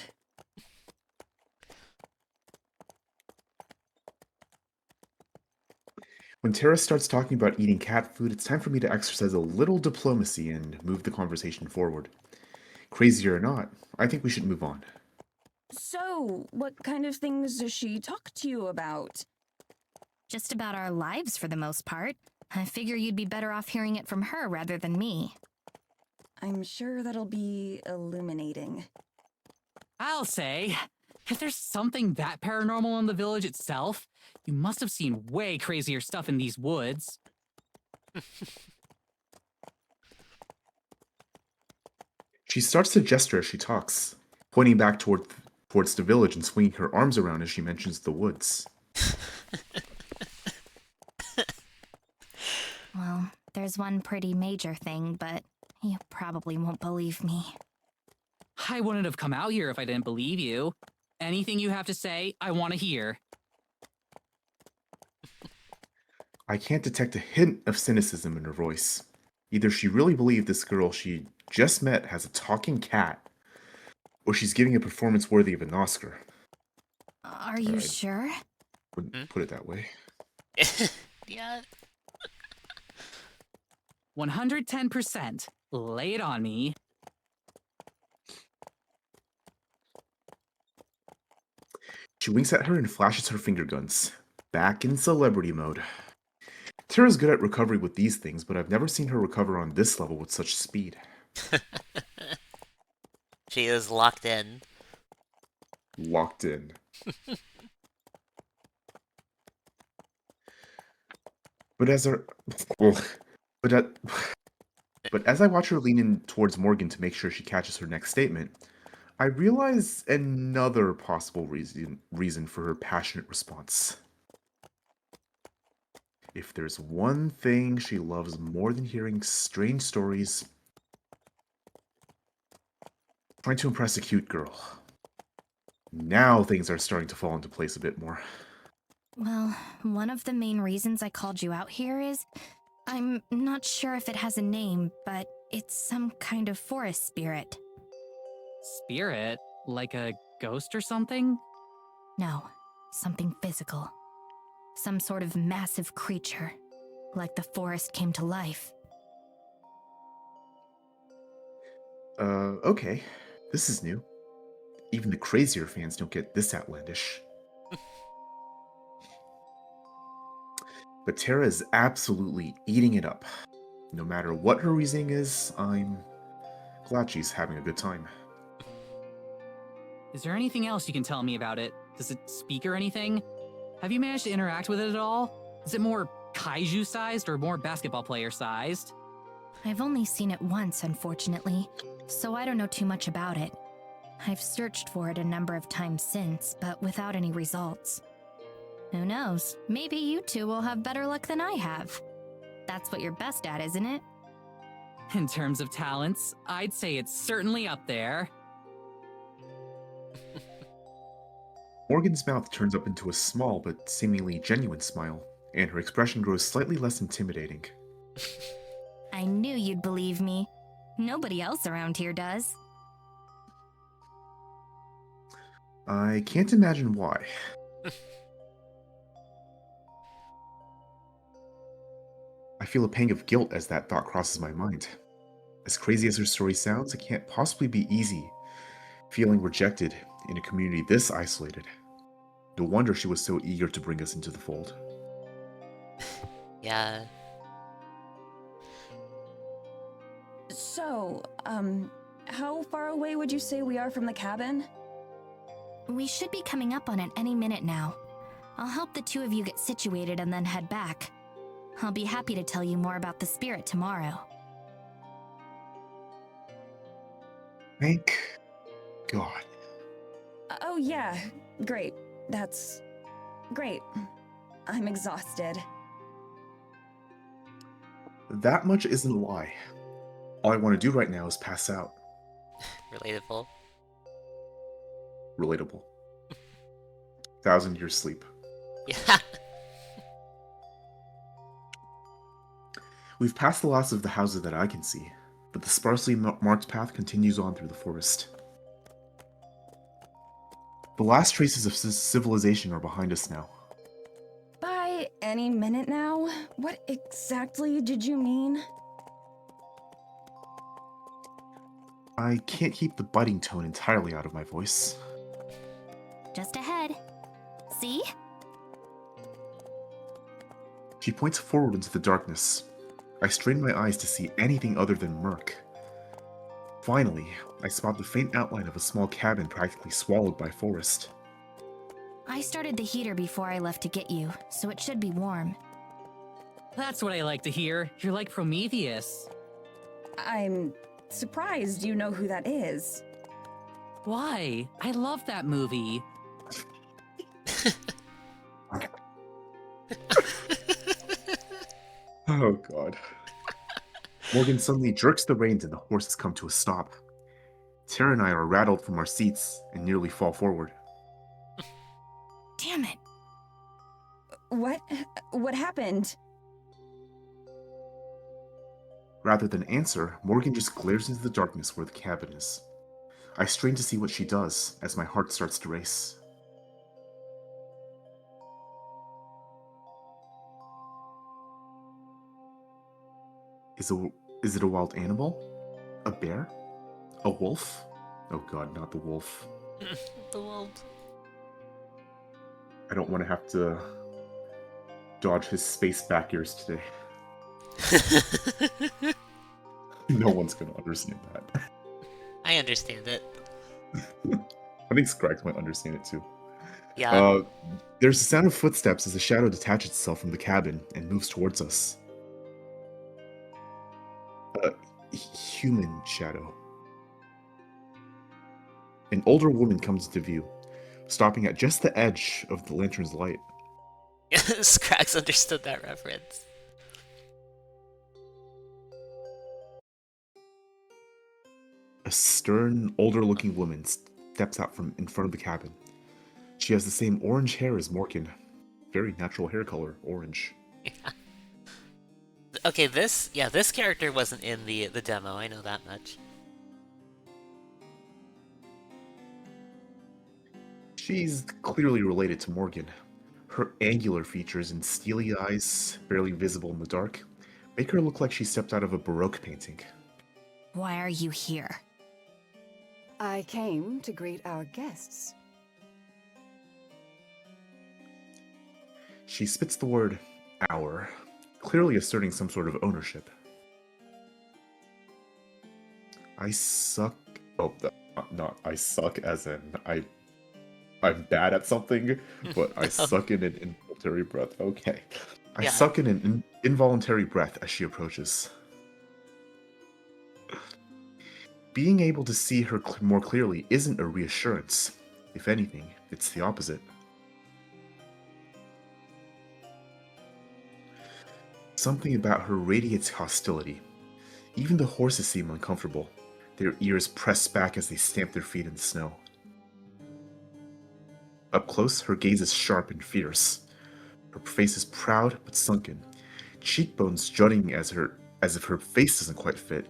When Tara starts talking about eating cat food, it's time for me to exercise a little diplomacy and move the conversation forward. Crazy or not, I think we should move on. So, what kind of things does she talk to you about? Just about our lives for the most part. I figure you'd be better off hearing it from her rather than me. I'm sure that'll be illuminating. I'll say, if there's something that paranormal in the village itself, you must have seen way crazier stuff in these woods. She starts to gesture as she talks, pointing back towards the village and swinging her arms around as she mentions the woods. Well, there's one pretty major thing, but you probably won't believe me. I wouldn't have come out here if I didn't believe you. Anything you have to say, I want to hear. I can't detect a hint of cynicism in her voice. Either she really believed this girl she just met has a talking cat, or she's giving a performance worthy of an Oscar. Are you Alright. sure? Wouldn't put it that way. Yeah. 110%. Lay it on me. She winks at her and flashes her finger guns. Back in celebrity mode. Tara's good at recovery with these things, but I've never seen her recover on this level with such speed. She is locked in. Locked in. But as her, ugh. but as I watch her lean in towards Morgan to make sure she catches her next statement, I realize another possible reason for her passionate response. If there's one thing she loves more than hearing strange stories, trying to impress a cute girl. Now things are starting to fall into place a bit more. Well, one of the main reasons I called you out here is I'm not sure if it has a name, but it's some kind of forest spirit. Spirit? Like a ghost or something? No, something physical. Some sort of massive creature. Like the forest came to life. Okay. This is new. Even the crazier fans don't get this outlandish. But Tara is absolutely eating it up. No matter what her reasoning is, I'm glad she's having a good time. Is there anything else you can tell me about it? Does it speak or anything? Have you managed to interact with it at all? Is it more kaiju-sized or more basketball player-sized? I've only seen it once, unfortunately, so I don't know too much about it. I've searched for it a number of times since, but without any results. Who knows? Maybe you two will have better luck than I have. That's what you're best at, isn't it? In terms of talents, I'd say it's certainly up there. Morgan's mouth turns up into a small but seemingly genuine smile. and her expression grows slightly less intimidating. I knew you'd believe me. Nobody else around here does. I can't imagine why. I feel a pang of guilt as that thought crosses my mind. As crazy as her story sounds, it can't possibly be easy feeling rejected in a community this isolated. No wonder she was so eager to bring us into the fold. Yeah. So, how far away would you say we are from the cabin? We should be coming up on it any minute now. I'll help the two of you get situated and then head back. I'll be happy to tell you more about the spirit tomorrow. Thank God. Oh, yeah. Great. That's great. I'm exhausted. That much isn't a lie. All I want to do right now is pass out. Relatable. Relatable. 1,000-year sleep. Yeah. We've passed the last of the houses that I can see, but the sparsely marked path continues on through the forest. The last traces of civilization are behind us now. By any minute now? What exactly did you mean? I can't keep the biting tone entirely out of my voice. Just ahead. See? She points forward into the darkness. I strain my eyes to see anything other than murk. Finally, I spot the faint outline of a small cabin practically swallowed by forest. I started the heater before I left to get you, so it should be warm. That's what I like to hear. You're like Prometheus. I'm surprised you know who that is. Why? I love that movie. Oh god. Morgan suddenly jerks the reins and the horses come to a stop. Tara and I are rattled from our seats and nearly fall forward. Damn it. What? What happened? Rather than answer, Morgan just glares into the darkness where the cabin is. I strain to see what she does as my heart starts to race. Is it a wild animal? A bear? A wolf? Oh god, not the wolf. The wolf. I don't want to have to dodge his space back ears today. No one's going to understand that. I understand it. I think Scrags might understand it too. Yeah. There's the sound of footsteps as a shadow detaches itself from the cabin and moves towards us. A human shadow. An older woman comes into view, stopping at just the edge of the lantern's light. Scrags understood that reference. A stern, older-looking woman steps out from in front of the cabin. She has the same orange hair as Morgan. Very natural hair color, orange. Yeah. Okay, this character wasn't in the demo, I know that much. She's clearly related to Morgan. Her angular features and steely eyes, barely visible in the dark, make her look like she stepped out of a Baroque painting. Why are you here? I came to greet our guests. She spits the word our, clearly asserting some sort of ownership. I suck. Oh, not I suck as in I'm bad at something, but I suck in an involuntary breath. Okay. I Yeah. suck in an involuntary breath as she approaches. Being able to see her more clearly isn't a reassurance. If anything, it's the opposite. Something about her radiates hostility. Even the horses seem uncomfortable, their ears pressed back as they stamp their feet in the snow. Up close, her gaze is sharp and fierce. Her face is proud but sunken, cheekbones jutting as if her face doesn't quite fit.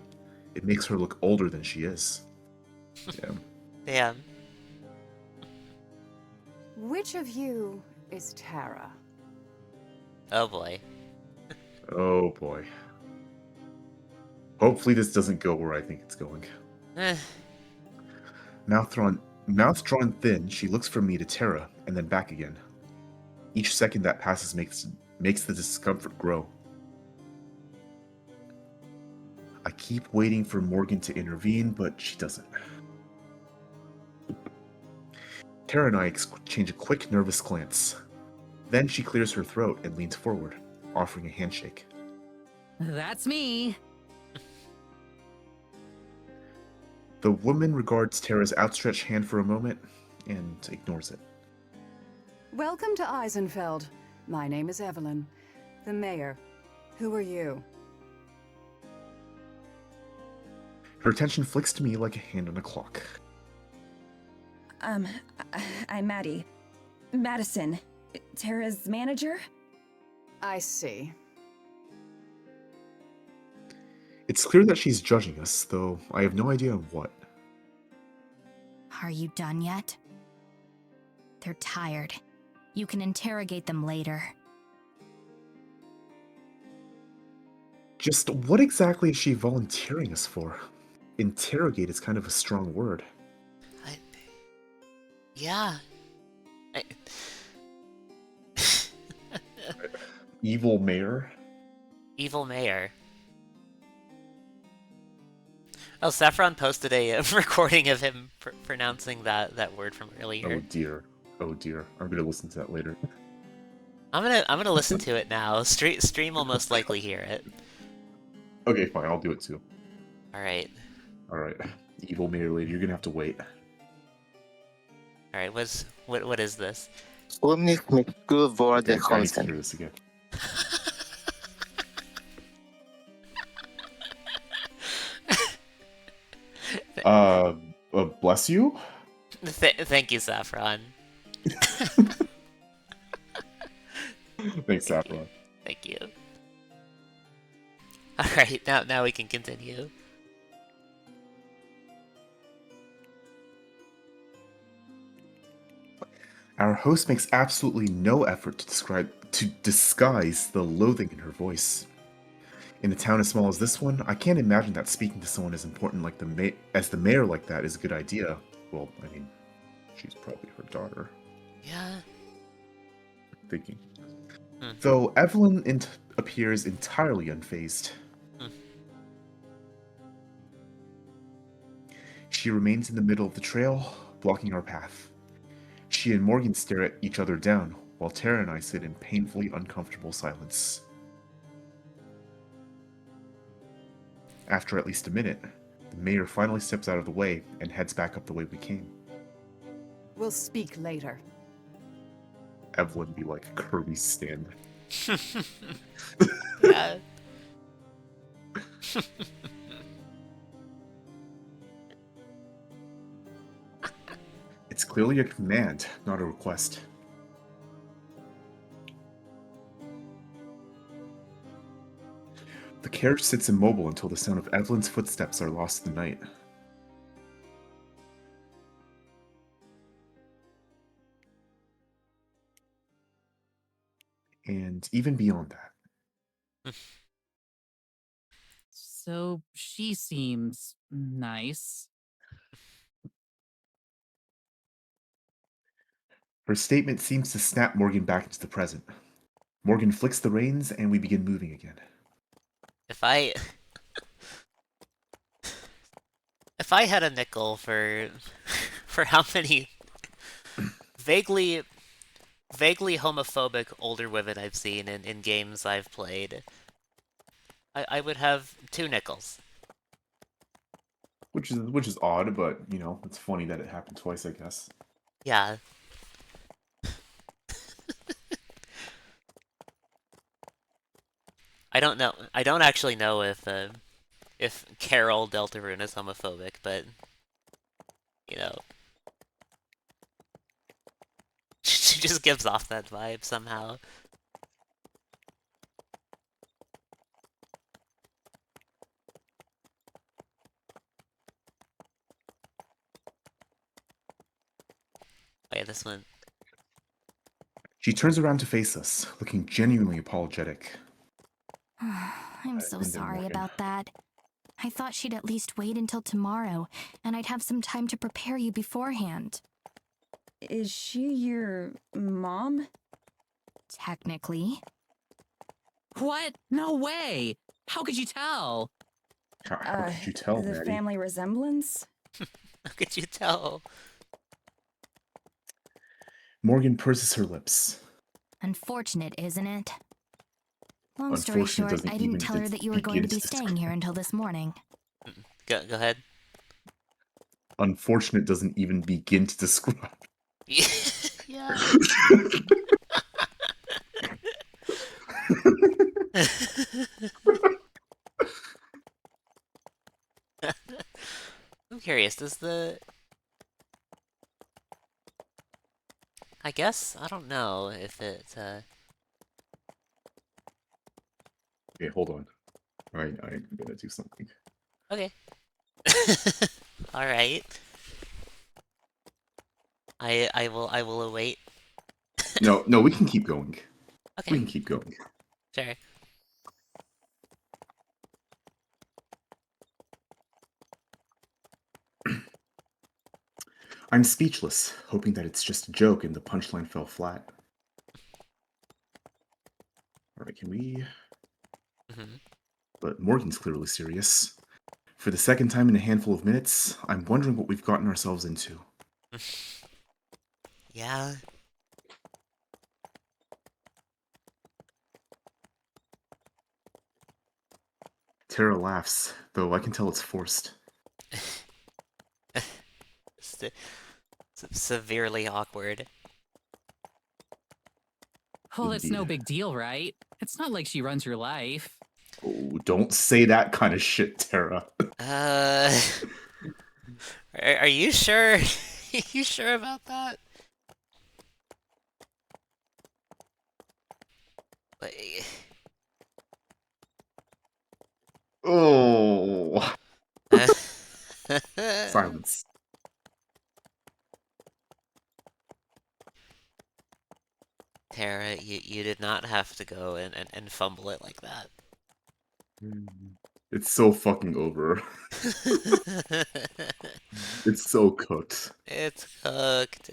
It makes her look older than she is. Damn. Damn. Which of you is Tara? Oh boy. Oh boy. Hopefully this doesn't go where I think it's going. Eh. Mouth drawn thin, she looks from me to Tara, and then back again. Each second that passes makes the discomfort grow. I keep waiting for Morgan to intervene, but she doesn't. Tara and I exchange a quick, nervous glance. Then she clears her throat and leans forward, offering a handshake. That's me. The woman regards Tara's outstretched hand for a moment and ignores it. Welcome to Eisenfeld. My name is Evelyn, the mayor. Who are you? Her attention flicks to me like a hand on a clock. I'm Maddie. Madison. Tara's manager? I see. It's clear that she's judging us, though I have no idea of what. Are you done yet? They're tired. You can interrogate them later. Just what exactly is she volunteering us for? Interrogate is kind of a strong word. Yeah. Evil mayor? Evil mayor. Oh, Saffron posted a recording of him pronouncing that word from earlier. Oh dear. Oh dear. I'm gonna listen to that later. I'm gonna listen to it now. Stream will most likely hear it. Okay, fine. I'll do it too. All right. Alright. Evil mayor lady, you're gonna have to wait. All right. What is this? Omnis mycket var det Okay, I need to chansen. hear this again. Bless you? Thank you, Saffron. Thanks, Saffron. Thank you. All right. Now we can continue. Our host makes absolutely no effort to disguise the loathing in her voice. In a town as small as this one, I can't imagine that speaking to someone as important like as the mayor like that is a good idea. Well, I mean, she's probably her daughter. Yeah. Thinking. Hmm. Though Evelyn appears entirely unfazed. Hmm. She remains in the middle of the trail, blocking our path. She and Morgan stare at each other down, while Tara and I sit in painfully uncomfortable silence. After at least a minute, the mayor finally steps out of the way and heads back up the way we came. We'll speak later. Evelyn be like Kirby's stand. Yeah. It's clearly a command, not a request. The carriage sits immobile until the sound of Evelyn's footsteps are lost in the night. And even beyond that. So she seems nice. Her statement seems to snap Morgan back into the present. Morgan flicks the reins and we begin moving again. If I had a nickel for how many vaguely homophobic older women I've seen in games I've played, I would have 2 nickels. Which is odd, but you know, it's funny that it happened twice, I guess. Yeah. I don't know. I don't actually know if Carol Deltarune is homophobic, but you know, she just gives off that vibe somehow. way this went. She turns around to face us, looking genuinely apologetic. I'm so And then sorry Morgan. about that. I thought she'd at least wait until tomorrow, and I'd have some time to prepare you beforehand. Is she your mom? Technically. What? No way! How could you tell? How could you tell, The Maddie? family resemblance? How could you tell? Morgan purses her lips. Unfortunate, isn't it? Long story Unfortunate short, doesn't I didn't even tell her that you were going to begin be to staying here until this morning. Go ahead. Unfortunate doesn't even begin to describe. Yeah. I'm curious, I guess, I don't know if it, Okay, hold on. I'm gonna do something. Okay. Alright. I will await. No, we can keep going. Okay, We can keep going. sure. I'm speechless, hoping that it's just a joke and the punchline fell flat. Alright, can we... Mhm. But Morgan's clearly serious. For the second time in a handful of minutes, I'm wondering what we've gotten ourselves into. Yeah. Tara laughs, though I can tell it's forced. Severely awkward. Well, it's no Indeed. big deal, right? It's not like she runs your life. Oh, don't say that kind of shit, Tara. Are you sure? Are you sure about that? Like... Oh. Silence. Tara, you did not have to go and fumble it like that. It's so fucking over. It's so cooked. It's cooked.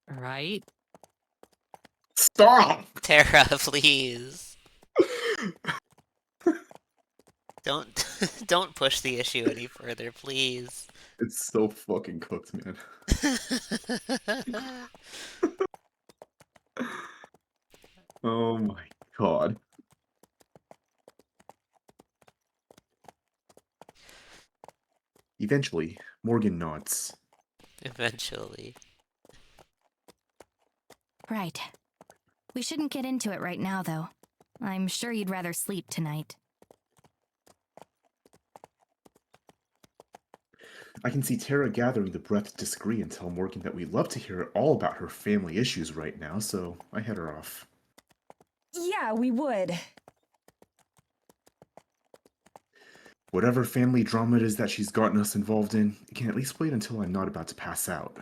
Right? Stop! Tara, please. Don't push the issue any further, please. It's so fucking cooked, man. Oh my god. Eventually, Morgan nods. Eventually. Right. We shouldn't get into it right now, though. I'm sure you'd rather sleep tonight. I can see Tara gathering the breath to disagree and tell Morgan that we'd love to hear all about her family issues right now, so I head her off. Yeah, we would. Whatever family drama it is that she's gotten us involved in, it can at least wait until I'm not about to pass out.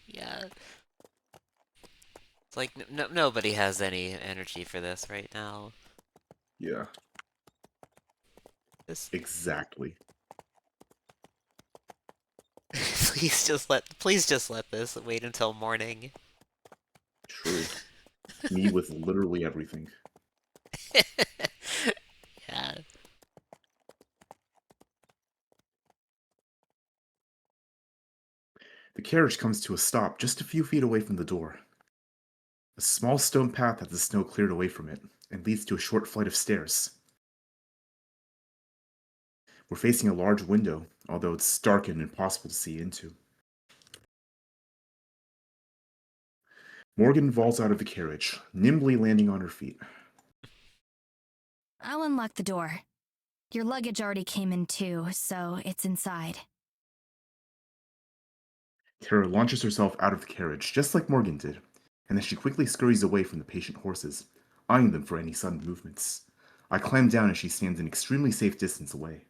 Yeah. It's like nobody has any energy for this right now. Yeah, This exactly. please just let this wait until morning. True. Me with literally everything. Yeah. The carriage comes to a stop just a few feet away from the door. A small stone path has the snow cleared away from it and leads to a short flight of stairs. We're facing a large window, although it's dark and impossible to see into. Morgan vaults out of the carriage, nimbly landing on her feet. I'll unlock the door. Your luggage already came in too, so it's inside. Tara launches herself out of the carriage, just like Morgan did, and then she quickly scurries away from the patient horses, eyeing them for any sudden movements. I climb down as she stands an extremely safe distance away.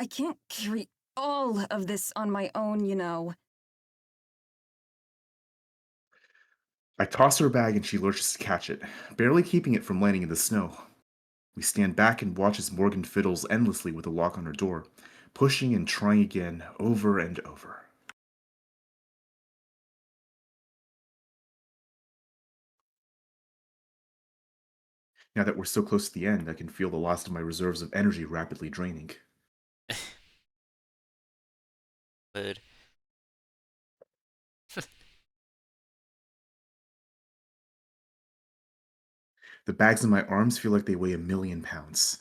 I can't carry all of this on my own, you know. I toss her bag and she lurches to catch it, barely keeping it from landing in the snow. We stand back and watch as Morgan fiddles endlessly with the lock on her door, pushing and trying again over and over. Now that we're so close to the end, I can feel the last of my reserves of energy rapidly draining. Mood. The bags in my arms feel like they weigh 1,000,000 pounds.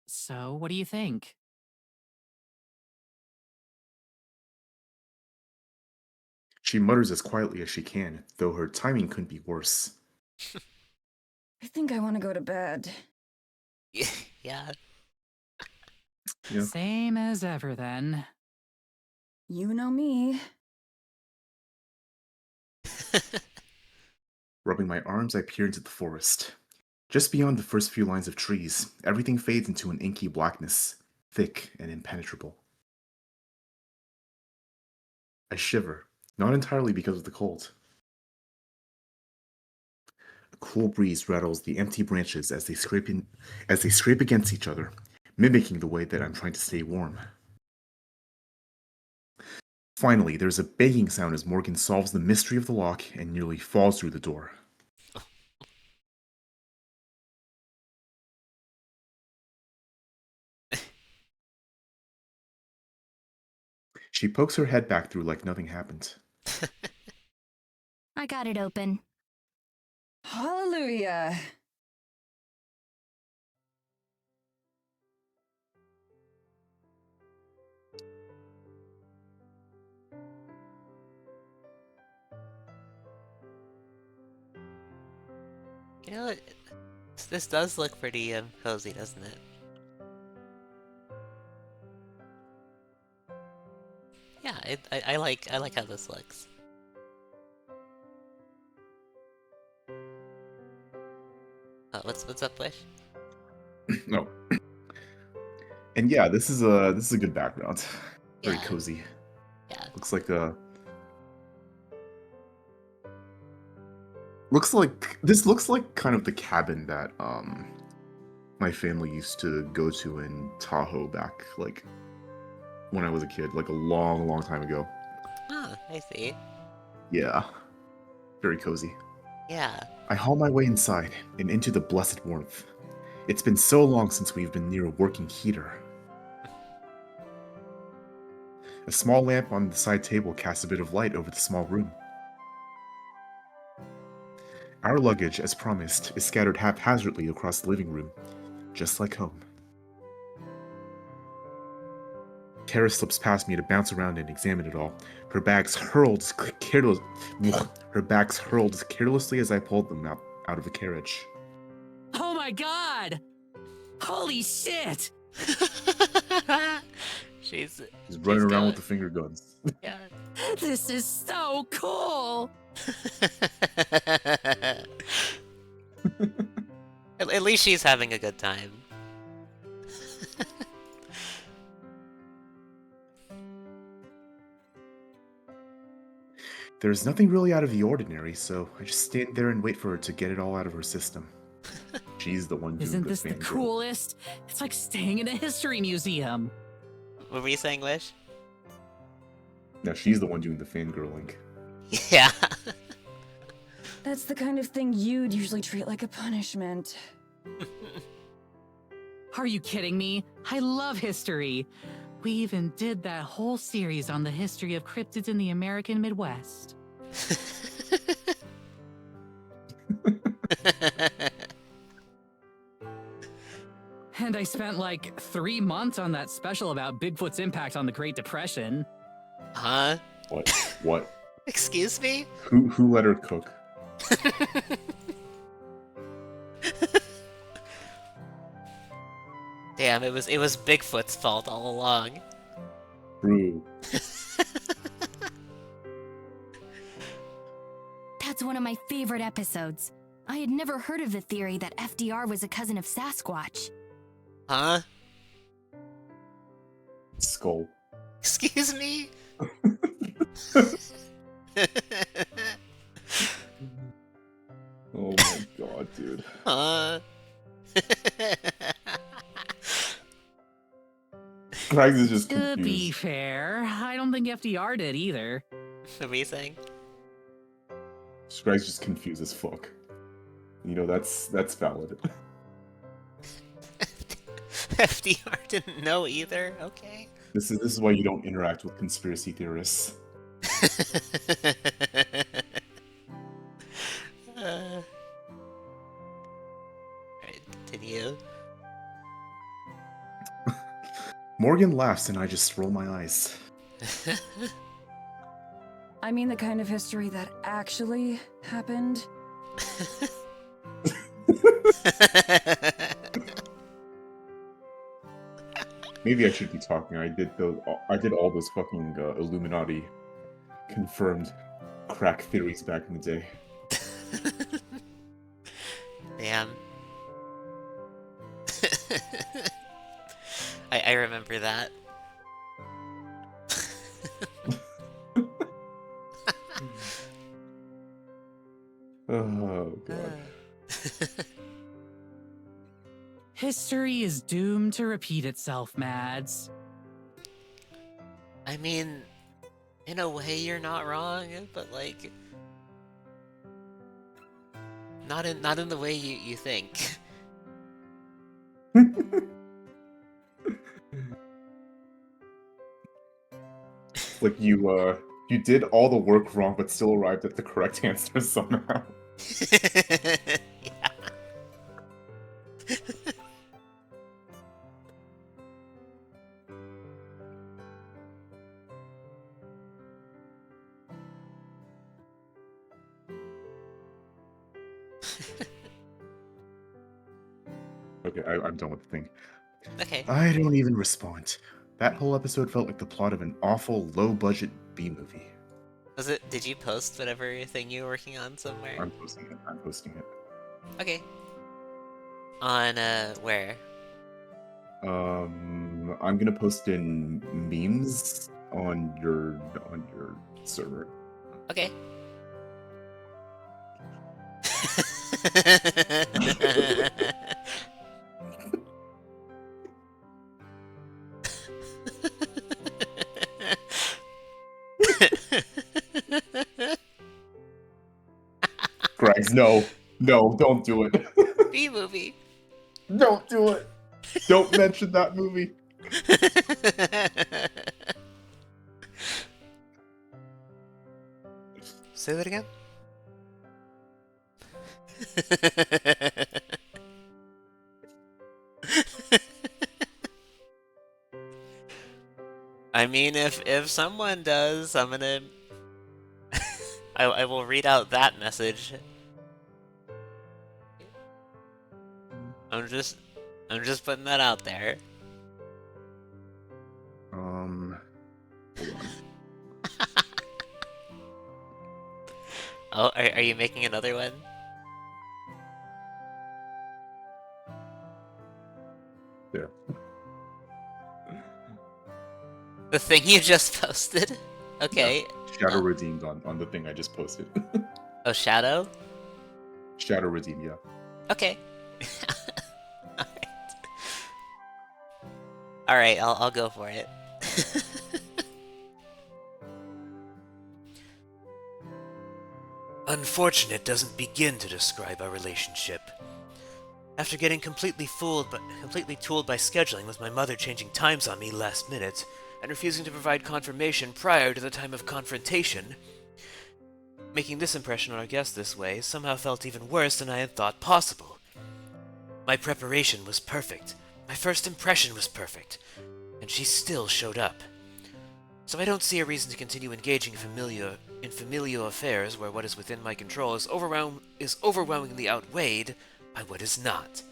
So, what do you think? She mutters as quietly as she can, though her timing couldn't be worse. I think I want to go to bed. Yeah. Yeah. Same as ever, then. You know me. Rubbing my arms, I peer into the forest. Just beyond the first few lines of trees, everything fades into an inky blackness, thick and impenetrable. I shiver, not entirely because of the cold. A cool breeze rattles the empty branches as they scrape against each other, mimicking the way that I'm trying to stay warm. Finally, there's a banging sound as Morgan solves the mystery of the lock and nearly falls through the door. She pokes her head back through like nothing happened. I got it open. Hallelujah. You know, this does look pretty cozy, doesn't it? Yeah, I like how this looks. What's up, Wish? No. And yeah, this is a good background. Very Yeah. cozy. Yeah. Looks like this looks like kind of the cabin that my family used to go to in Tahoe back like when I was a kid, like a long, long time ago. Ah, I see. Yeah. Very cozy. Yeah. I haul my way inside and into the blessed warmth. It's been so long since we've been near a working heater. A small lamp on the side table casts a bit of light over the small room. Our luggage, as promised, is scattered haphazardly across the living room, just like home. Kara slips past me to bounce around and examine it all. Her bags hurled as carelessly as I pulled them out of the carriage. Oh my god! Holy shit! She's Running around going. with the finger guns. Yeah. This is so cool! At least she's having a good time. There's nothing really out of the ordinary, so I just stand there and wait for her to get it all out of her system. She's the one doing Isn't the this the fangirl. coolest? It's like staying in a history museum. What were you saying, Wish? No, she's the one doing the fangirling. Yeah. That's the kind of thing you'd usually treat like a punishment. Are you kidding me? I love history. We even did that whole series on the history of cryptids in the American Midwest. And I spent like 3 months on that special about Bigfoot's impact on the Great Depression. Huh? What? Excuse me? Who let her cook? Damn, it was Bigfoot's fault all along. True. That's one of my favorite episodes. I had never heard of the theory that FDR was a cousin of Sasquatch. Huh? skull. Excuse me? Oh my god, dude. Huh? Crags is just To be confused. fair, I don't think FDR did either. What were you saying? Crags just confused as fuck. You know, that's valid. FDR didn't know either? Okay. This is why you don't interact with conspiracy theorists. Alright, continue. Morgan laughs and I just roll my eyes. I mean the kind of history that actually happened. Maybe I should be talking. I did all those fucking Illuminati confirmed crack theories back in the day. Damn. I remember that. Oh god. History is doomed to repeat itself, Mads. I mean, in a way you're not wrong, but like not in the way you think. Like you did all the work wrong but still arrived at the correct answer somehow. Yeah. Okay, I'm done with the thing. Okay. I don't even respond. That whole episode felt like the plot of an awful, low-budget B-movie. Was it? Did you post whatever thing you were working on somewhere? I'm posting it. Okay. On where? I'm gonna post in memes on your server. Okay. Grags, no, don't do it. B movie. Don't do it. Don't mention that movie. Say that again. I mean, if someone does, I'm gonna I will read out that message. I'm just putting that out there. Hold on. Oh, are you making another one? There. The thing you just posted? Okay. Shadow redeemed on the thing I just posted. Oh, Shadow? Shadow redeemed, yeah. Okay. Alright, I'll go for it. Unfortunate doesn't begin to describe our relationship. After getting completely tooled by scheduling, with my mother changing times on me last minute, and refusing to provide confirmation prior to the time of confrontation, making this impression on our guest this way somehow felt even worse than I had thought possible. My preparation was perfect, my first impression was perfect, and she still showed up. So I don't see a reason to continue engaging in familial affairs where what is within my control is overwhelmingly outweighed by what is not.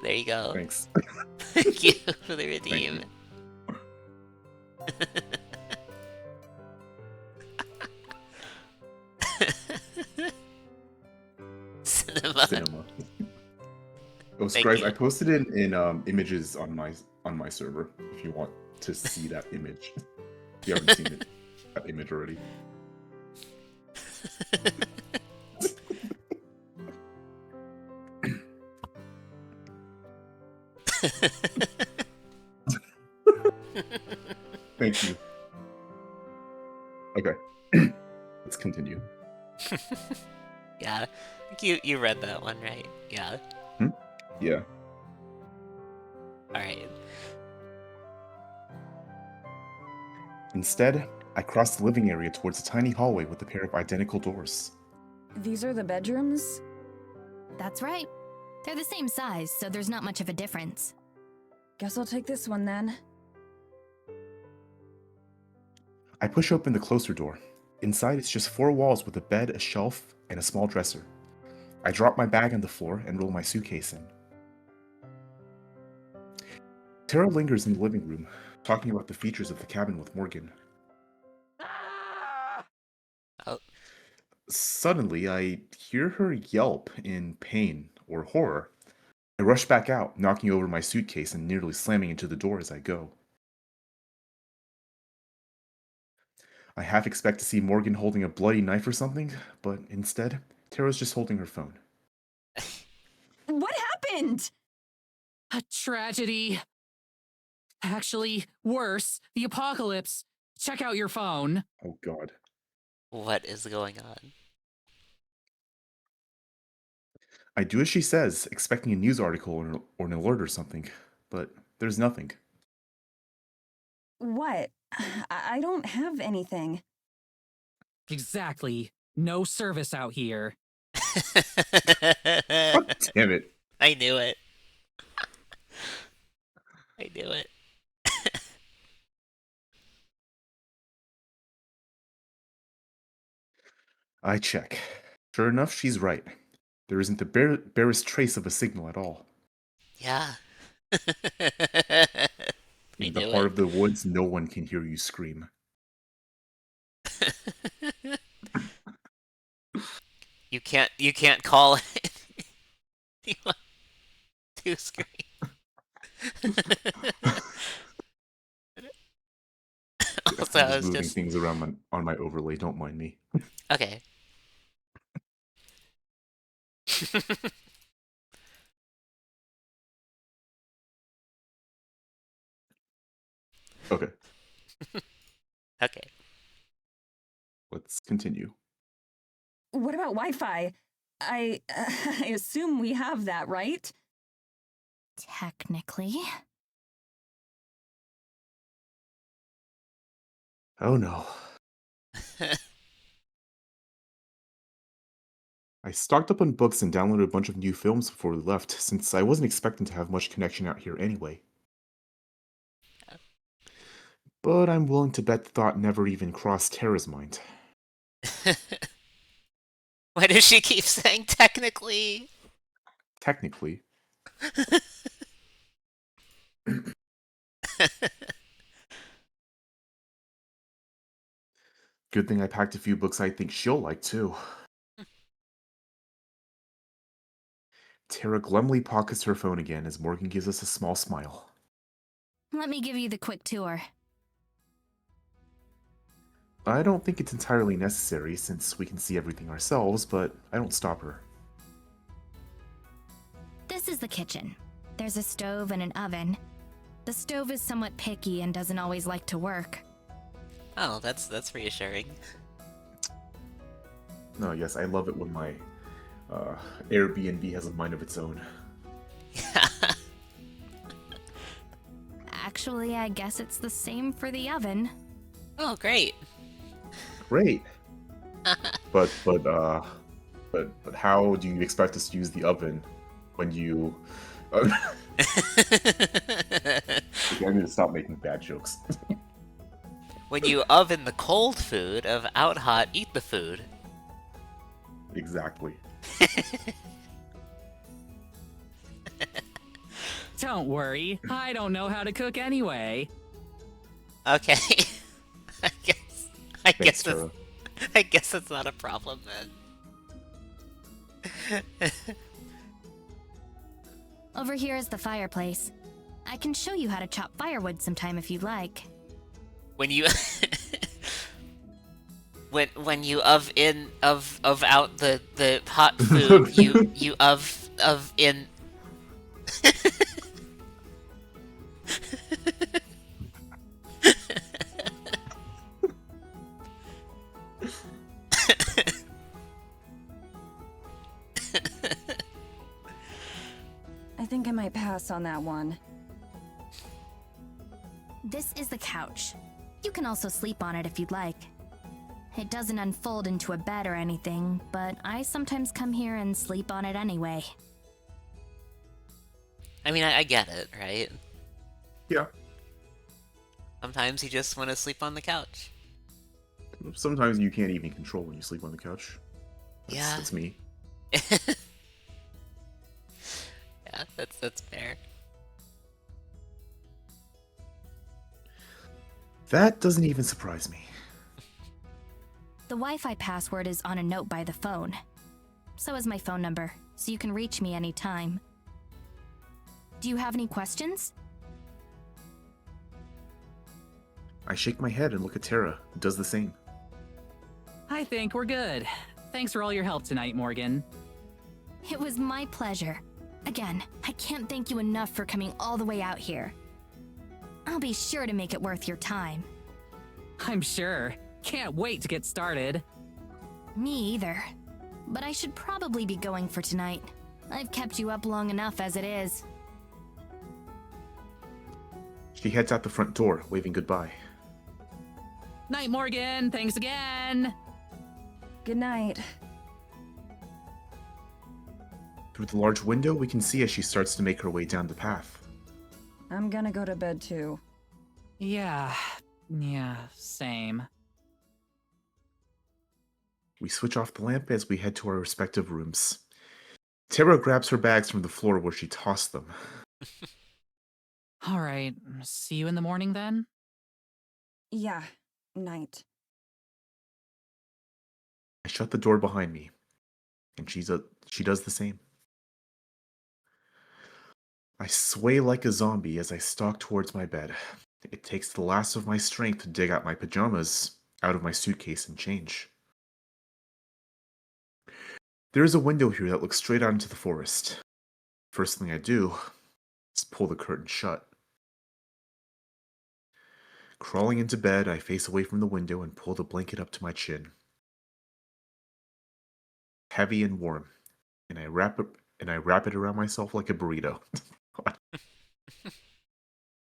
There you go. Thanks. Thank you for the redeem. Cinema. Cinema. Oh, Thank Scribes, you. I posted it in images on my server if you want to see that image. If you haven't seen it, that image already. Thank you. Okay. Let's continue. Yeah, I think you read that one, right? Yeah. Yeah. Alright. Instead, I crossed the living area towards a tiny hallway with a pair of identical doors. These are the bedrooms? That's right. They're the same size, so there's not much of a difference. Guess I'll take this one then. I push open the closer door. Inside, it's just 4 walls with a bed, a shelf, and a small dresser. I drop my bag on the floor and roll my suitcase in. Tara lingers in the living room, talking about the features of the cabin with Morgan. Oh. Suddenly, I hear her yelp in pain or horror. I rush back out, knocking over my suitcase and nearly slamming into the door as I go. I half expect to see Morgan holding a bloody knife or something, but instead, Tara's just holding her phone. What happened? A tragedy. Actually, worse, the apocalypse. Check out your phone. Oh god. What is going on? I do as she says, expecting a news article or an alert or something, but there's nothing. What? I don't have anything. Exactly. No service out here. God damn it. I knew it. I knew it. I check. Sure enough, she's right. There isn't the barest trace of a signal at all. Yeah. In I the knew heart it. of the woods, no one can hear you scream. You can't call it. You want to scream. Also, I'm I just was moving just things around on my overlay, don't mind me. okay. Okay, Okay. let's continue. What about Wi-Fi? I assume we have that, right? Technically. Oh no. I stocked up on books and downloaded a bunch of new films before we left, since I wasn't expecting to have much connection out here anyway. But I'm willing to bet the thought never even crossed Tara's mind. Why does she keep saying technically? Technically. Good thing I packed a few books I think she'll like, too. Tara glumly pockets her phone again as Morgan gives us a small smile. Let me give you the quick tour. I don't think it's entirely necessary since we can see everything ourselves, but I don't stop her. This is the kitchen. There's a stove and an oven. The stove is somewhat picky and doesn't always like to work. Oh, that's reassuring. No, yes, I love it when my Airbnb has a mind of its own. Actually, I guess it's the same for the oven. Oh, great. Great. But how do you expect us to use the oven when you? I need to stop making bad jokes. When you oven the cold food of out hot, eat the food. Exactly. Don't worry, I don't know how to cook anyway. Okay. I Thanks, guess that's not a problem then. Over here is the fireplace. I can show you how to chop firewood sometime if you'd like. When you when you of out the hot food, you of in. I think I might pass on that one. This is the couch. You can also sleep on it if you'd like. It doesn't unfold into a bed or anything, but I sometimes come here and sleep on it anyway. I mean, I get it, right? Yeah. Sometimes you just want to sleep on the couch. Sometimes you can't even control when you sleep on the couch. Yeah. That's me. Yeah, that's fair. That doesn't even surprise me. The Wi-Fi password is on a note by the phone. So is my phone number, so you can reach me anytime. Do you have any questions? I shake my head and look at Tara, who does the same. I think we're good. Thanks for all your help tonight, Morgan. It was my pleasure. Again, I can't thank you enough for coming all the way out here. I'll be sure to make it worth your time. I'm sure. Can't wait to get started. Me either. But I should probably be going for tonight. I've kept you up long enough as it is. She heads out the front door, waving goodbye. Night, Morgan. Thanks again. Good night. Through the large window, we can see as she starts to make her way down the path. I'm gonna go to bed too. Yeah, same. We switch off the lamp as we head to our respective rooms. Tara grabs her bags from the floor where she tossed them. All right, see you in the morning then? Yeah, night. I shut the door behind me, and she does the same. I sway like a zombie as I stalk towards my bed. It takes the last of my strength to dig out my pajamas out of my suitcase and change. There is a window here that looks straight out into the forest. First thing I do is pull the curtain shut. Crawling into bed, I face away from the window and pull the blanket up to my chin. Heavy and warm, and I wrap it around myself like a burrito.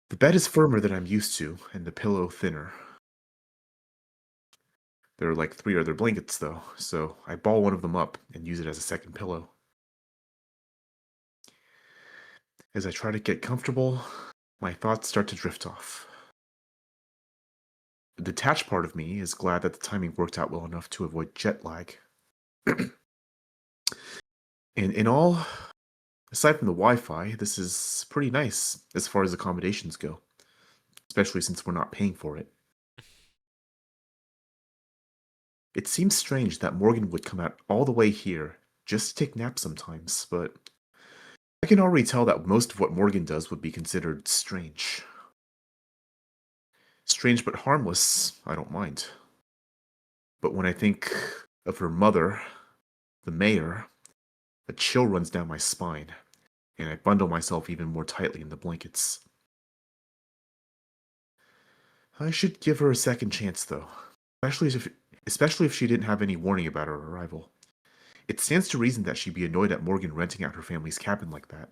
The bed is firmer than I'm used to, and the pillow thinner. There are like 3 other blankets though, so I ball one of them up and use it as a second pillow. As I try to get comfortable, my thoughts start to drift off. The detached part of me is glad that the timing worked out well enough to avoid jet lag. And in all, aside from the Wi-Fi, this is pretty nice as far as accommodations go, especially since we're not paying for it. It seems strange that Morgan would come out all the way here just to take naps sometimes, but I can already tell that most of what Morgan does would be considered strange. Strange but harmless, I don't mind. But when I think of her mother, the mayor, a chill runs down my spine, and I bundle myself even more tightly in the blankets. I should give her a second chance, though, especially if she didn't have any warning about her arrival. It stands to reason that she'd be annoyed at Morgan renting out her family's cabin like that.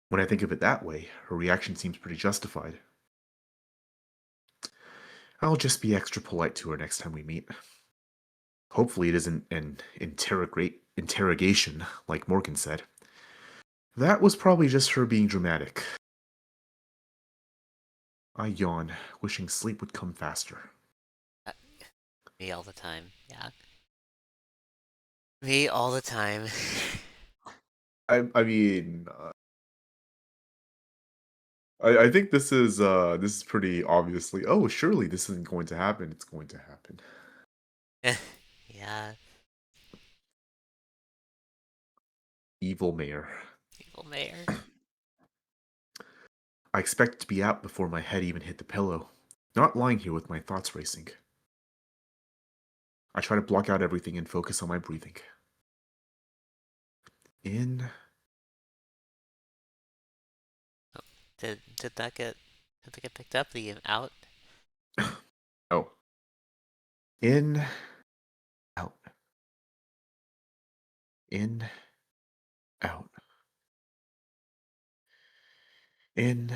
When I think of it that way, her reaction seems pretty justified. I'll just be extra polite to her next time we meet. Hopefully it isn't an interrogation, like Morgan said. That was probably just her being dramatic. I yawn, wishing sleep would come faster. Me all the time, yeah. Me all the time. I mean, I think this is pretty obviously. Oh, surely this isn't going to happen. It's going to happen. Yeah. Evil mayor. Evil mayor. I expect to be out before my head even hit the pillow, not lying here with my thoughts racing. I try to block out everything and focus on my breathing. In, Did that get picked up? The out? oh. In, out. In, out. In.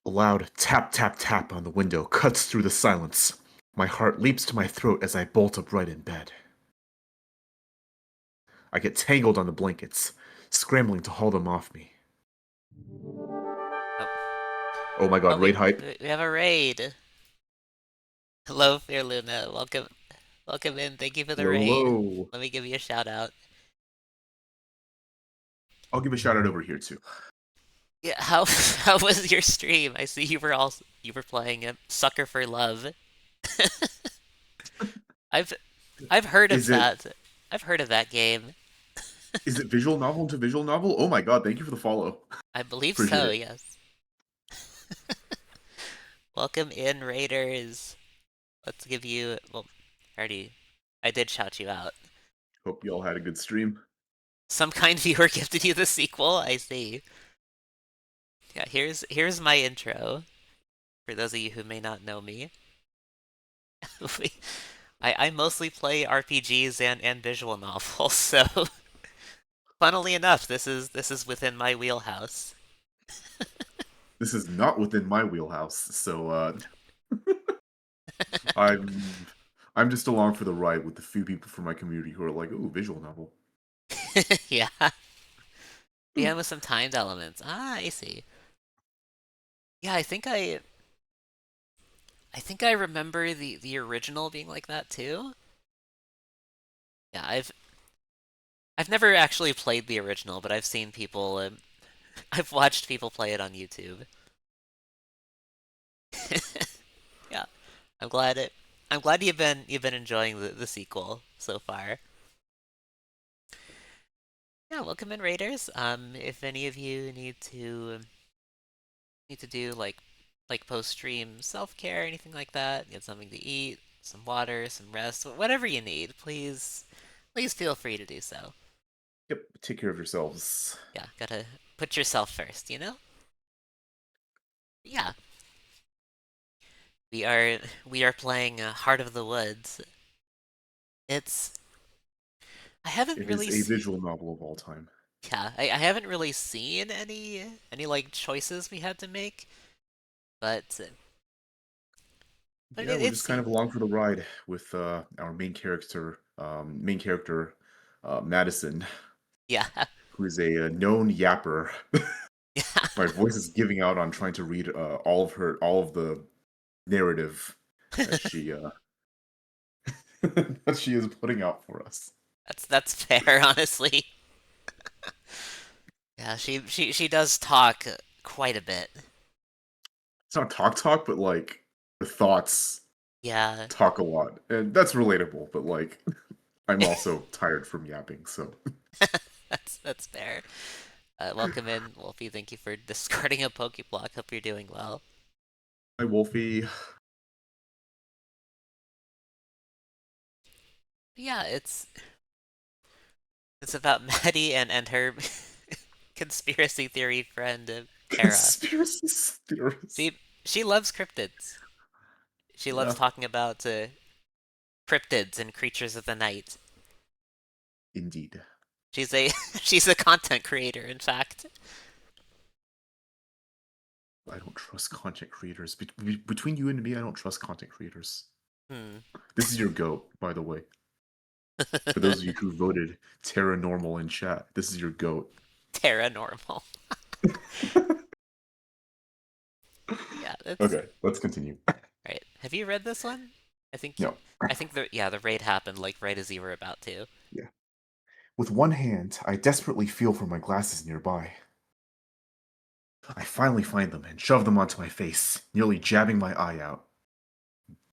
A loud tap, tap, tap on the window cuts through the silence. My heart leaps to my throat as I bolt upright in bed. I get tangled on the blankets, scrambling to haul them off me. Oh, Oh my god, oh, raid hype. we have a raid. Hello, Fair Luna. Welcome in. Thank you for the raid. Hello. Let me give you a shout out. I'll give a shout out over here too. Yeah, how how was your stream? I see you were playing a Sucker for Love. I've I've heard of Is it that. I've heard of that game. is it visual novel into visual novel? Oh my god, thank you for the follow. I believe Appreciate so, it. yes. Welcome in, Raiders. Let's give you well, I did shout you out. Hope you all had a good stream. Some kind viewer gifted you the sequel, I see. Yeah, here's my intro. For those of you who may not know me. I mostly play RPGs and visual novels, so funnily enough, this is within my wheelhouse. This is not within my wheelhouse, so I'm just along for the ride with the few people from my community who are like, ooh, visual novel. Yeah. Yeah, with some timed elements. Ah, I see. Yeah, I think I remember the original being like that too. Yeah, I've never actually played the original, but I've seen people I've watched people play it on YouTube. Yeah. I'm glad it I'm glad you've been enjoying the sequel so far. Yeah, welcome in Raiders. If any of you need to do like post-stream self-care, anything like that, get something to eat, some water, some rest, whatever you need, please feel free to do so. Yep, take care of yourselves. Yeah, gotta put yourself first, you know? Yeah. We are playing Heart of the Woods. It's I haven't It is really a visual novel of all time. yeah, I haven't really seen any like choices we had to make, but Yeah, we're it just kind of seemed along for the ride with our main character, Madison, yeah. who is a known yapper. Yeah. My voice is giving out on trying to read all of the narrative that she that she is putting out for us. That's fair, honestly. Yeah, she does talk quite a bit. It's not talk, but like the thoughts Yeah. talk a lot, and that's relatable. But like, I'm also tired from yapping, so That's fair. Welcome in, Wolfie. Thank you for discarding a Pokeblock. Hope you're doing well. hi Wolfie. Yeah, it's about Maddie and her conspiracy theory friend Tara. Conspiracy theorists. She loves cryptids. She loves Yeah, talking about cryptids and creatures of the night. indeed. She's a she's a content creator, in fact. I don't trust content creators. Between you and me, I don't trust content creators. Hmm. This is your goat, by the way. For those of you who voted Terra Normal in chat, this is your goat. Terra normal. Yeah, that's Okay, let's continue. right. Have you read this one? I think No. I think the raid happened like right as you were about to. Yeah. With one hand, I desperately feel for my glasses nearby. I finally find them and shove them onto my face, nearly jabbing my eye out.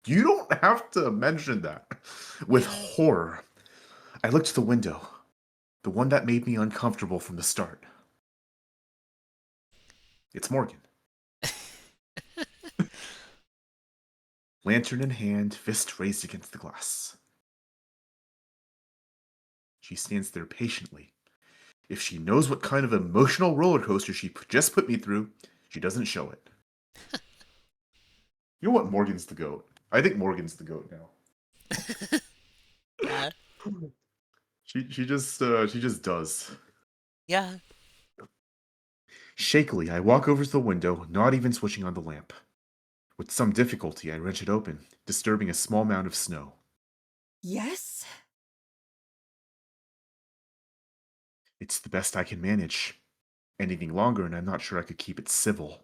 You don't have to mention that. With horror, I looked to the window, the one that made me uncomfortable from the start. It's Morgan. Lantern in hand, fist raised against the glass. She stands there patiently. If she knows what kind of emotional roller coaster she just put me through, she doesn't show it. You know what? Morgan's the goat. I think Morgan's the goat now. Yeah. She just does. Yeah. Shakily, I walk over to the window, not even switching on the lamp. With some difficulty, I wrench it open, disturbing a small mound of snow. Yes? It's the best I can manage. Anything longer, and I'm not sure I could keep it civil.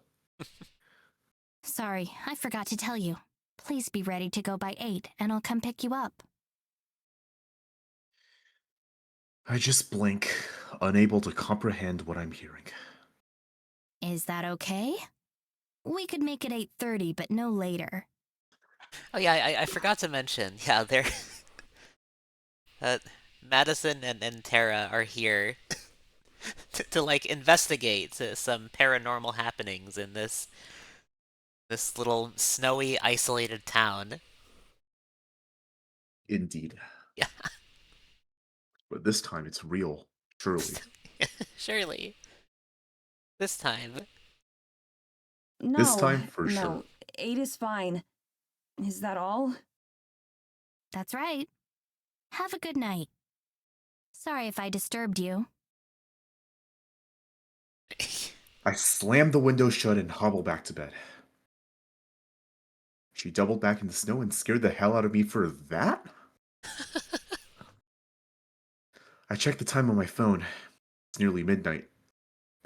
Sorry, I forgot to tell you. Please be ready to go by 8, and I'll come pick you up. I just blink, unable to comprehend what I'm hearing. Is that okay? We could make it 8:30, but no later. Oh yeah, I forgot to mention. Yeah, they're uh, Madison and Tara are here to like investigate some paranormal happenings in this little snowy, isolated town. Indeed. Yeah, But this time it's real, surely. surely. This time. This No, time for no. sure. 8 is fine. Is that all? That's right. Have a good night. Sorry if I disturbed you. I slam the window shut and hobble back to bed. She doubled back in the snow and scared the hell out of me for that? I check the time on my phone. It's nearly midnight.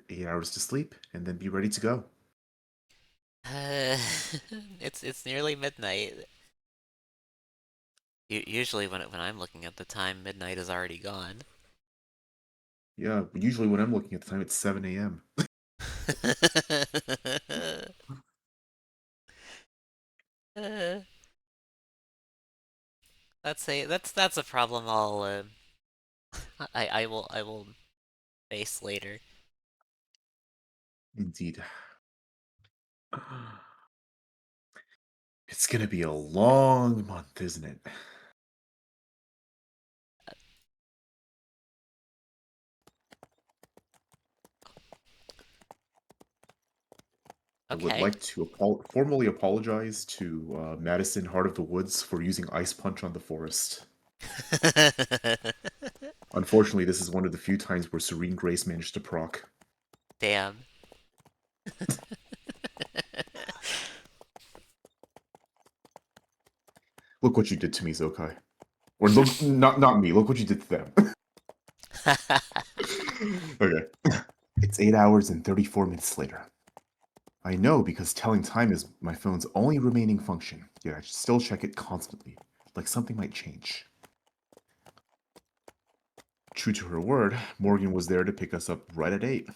8 hours to sleep, and then be ready to go. Uh, it's nearly midnight. Usually when I'm looking at the time, midnight is already gone. Yeah, but usually when I'm looking at the time, it's 7 a.m. Uh, that's a problem I will face later. Indeed. It's gonna be a long month, isn't it? I would Okay. like to formally apologize to Madison Heart of the Woods for using Ice Punch on the forest. Unfortunately, this is one of the few times where Serene Grace managed to proc. Damn. Look what you did to me, Zokai. Or look, not me. Look what you did to them. Okay. It's 8 hours and 34 minutes later. I know because telling time is my phone's only remaining function, yet I still check it constantly, like something might change. True to her word, Morgan was there to pick us up right at 8.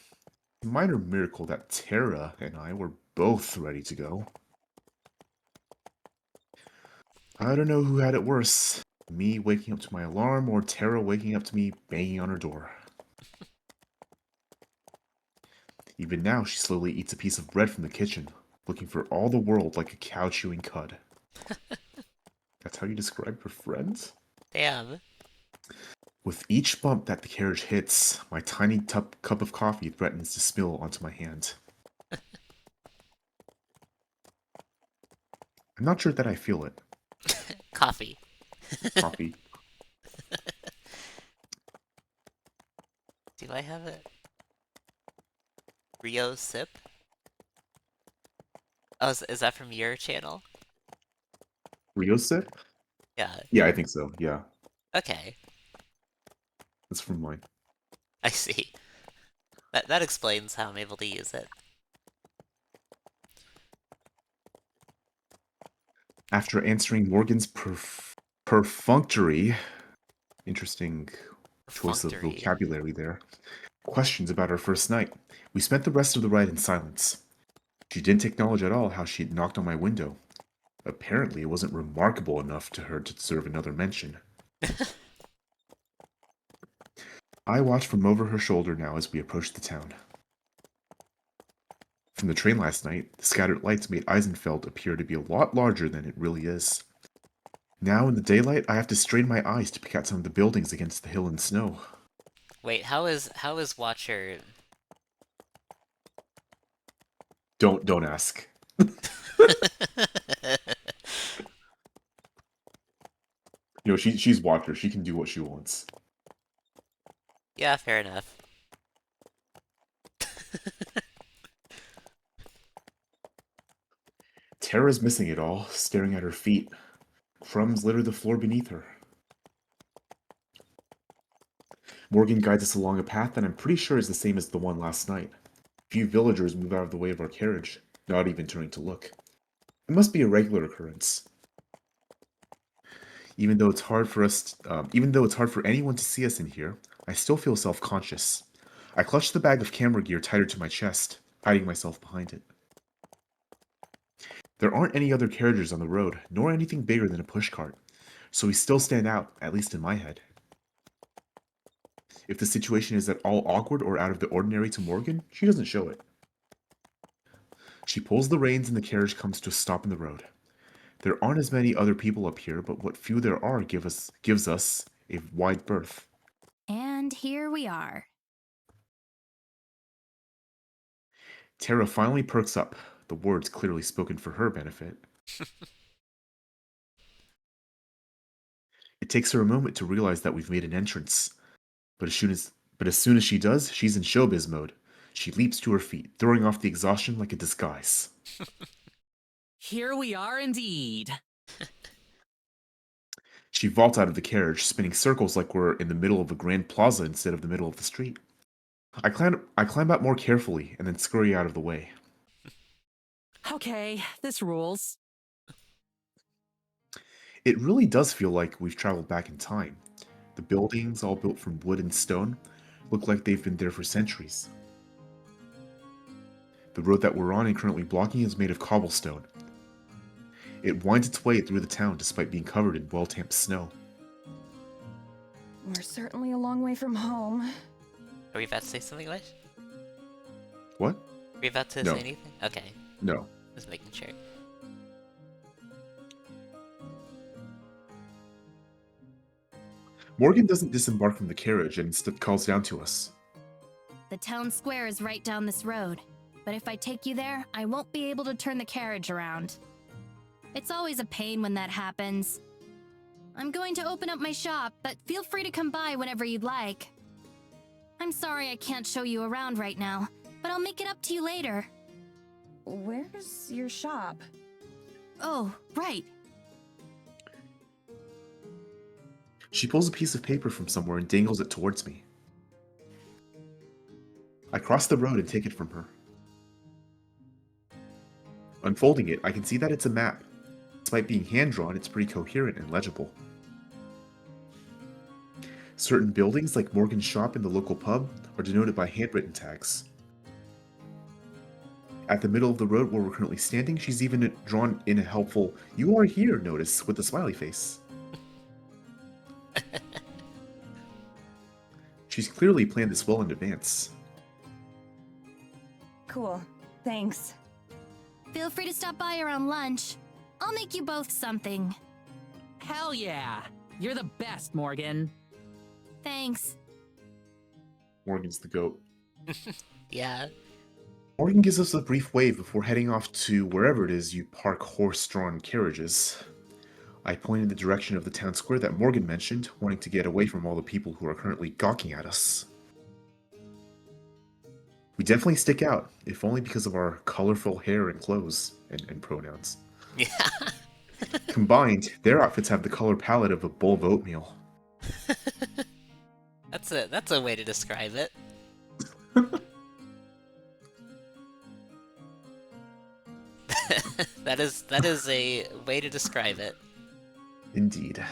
A minor miracle that Tara and I were both ready to go. I don't know who had it worse, me waking up to my alarm or Tara waking up to me banging on her door. Even now, she slowly eats a piece of bread from the kitchen, looking for all the world like a cow chewing cud. That's how you describe your friends? Damn. With each bump that the carriage hits, my tiny cup of coffee threatens to spill onto my hand. I'm not sure that I feel it. Coffee. Coffee. Do I have it? Rio Sip? Oh, is that from your channel? Rio sip? Yeah. Yeah, I think so. Yeah, Okay. that's from mine. I see. That explains how I'm able to use it. After answering Morgan's perfunctory, interesting choice of Perfunctory. vocabulary there, questions about our first night, we spent the rest of the ride in silence. She didn't acknowledge at all how she had knocked on my window. Apparently, it wasn't remarkable enough to her to deserve another mention. I watch from over her shoulder now as we approach the town. From the train last night, the scattered lights made Eisenfeld appear to be a lot larger than it really is. Now in the daylight, I have to strain my eyes to pick out some of the buildings against the hill and snow. Wait, how is Watcher? Don't ask. She's Watcher. She can do what she wants. Yeah, fair enough. Tara's missing it all, staring at her feet. Crumbs litter the floor beneath her. Morgan guides us along a path that I'm pretty sure is the same as the one last night. A few villagers move out of the way of our carriage, not even turning to look. It must be a regular occurrence. Even though it's hard for anyone to see us in here, I still feel self-conscious. I clutch the bag of camera gear tighter to my chest, hiding myself behind it. There aren't any other carriages on the road, nor anything bigger than a pushcart, so we still stand out, at least in my head. If the situation is at all awkward or out of the ordinary to Morgan, she doesn't show it. She pulls the reins and the carriage comes to a stop in the road. There aren't as many other people up here, but what few there are gives us a wide berth. And here we are. Tara finally perks up, the words clearly spoken for her benefit. It takes her a moment to realize that we've made an entrance, but as soon as she does, she's in showbiz mode. She leaps to her feet, throwing off the exhaustion like a disguise. Here we are indeed. She vaults out of the carriage, spinning circles like we're in the middle of a grand plaza instead of the middle of the street. I climb out more carefully and then scurry out of the way. Okay, this rules. It really does feel like we've traveled back in time. The buildings, all built from wood and stone, look like they've been there for centuries. The road that we're on and currently blocking is made of cobblestone. It winds its way through the town despite being covered in well-tamped snow. We're certainly a long way from home. Are we about to say something, Wish? What? Are we about to No. say anything? Okay, No. just making sure. Morgan doesn't disembark from the carriage and instead calls down to us. The town square is right down this road, but if I take you there, I won't be able to turn the carriage around. It's always a pain when that happens. I'm going to open up my shop, but feel free to come by whenever you'd like. I'm sorry I can't show you around right now, but I'll make it up to you later. Where's your shop? Oh, right. She pulls a piece of paper from somewhere and dangles it towards me. I cross the road and take it from her. Unfolding it, I can see that it's a map. Despite being hand-drawn, it's pretty coherent and legible. Certain buildings, like Morgan's shop and the local pub, are denoted by handwritten tags. At the middle of the road where we're currently standing, she's even drawn in a helpful "You are here" notice with a smiley face. She's clearly planned this well in advance. Cool. Thanks. Feel free to stop by around lunch. I'll make you both something. Hell yeah! You're the best, Morgan. Thanks. Morgan's the goat. Yeah. Morgan gives us a brief wave before heading off to wherever it is you park horse-drawn carriages. I point in the direction of the town square that Morgan mentioned, wanting to get away from all the people who are currently gawking at us. We definitely stick out, if only because of our colorful hair and clothes, and pronouns. Yeah. Combined, their outfits have the color palette of a bowl of oatmeal. That's a way to describe it. That is a way to describe it. Indeed.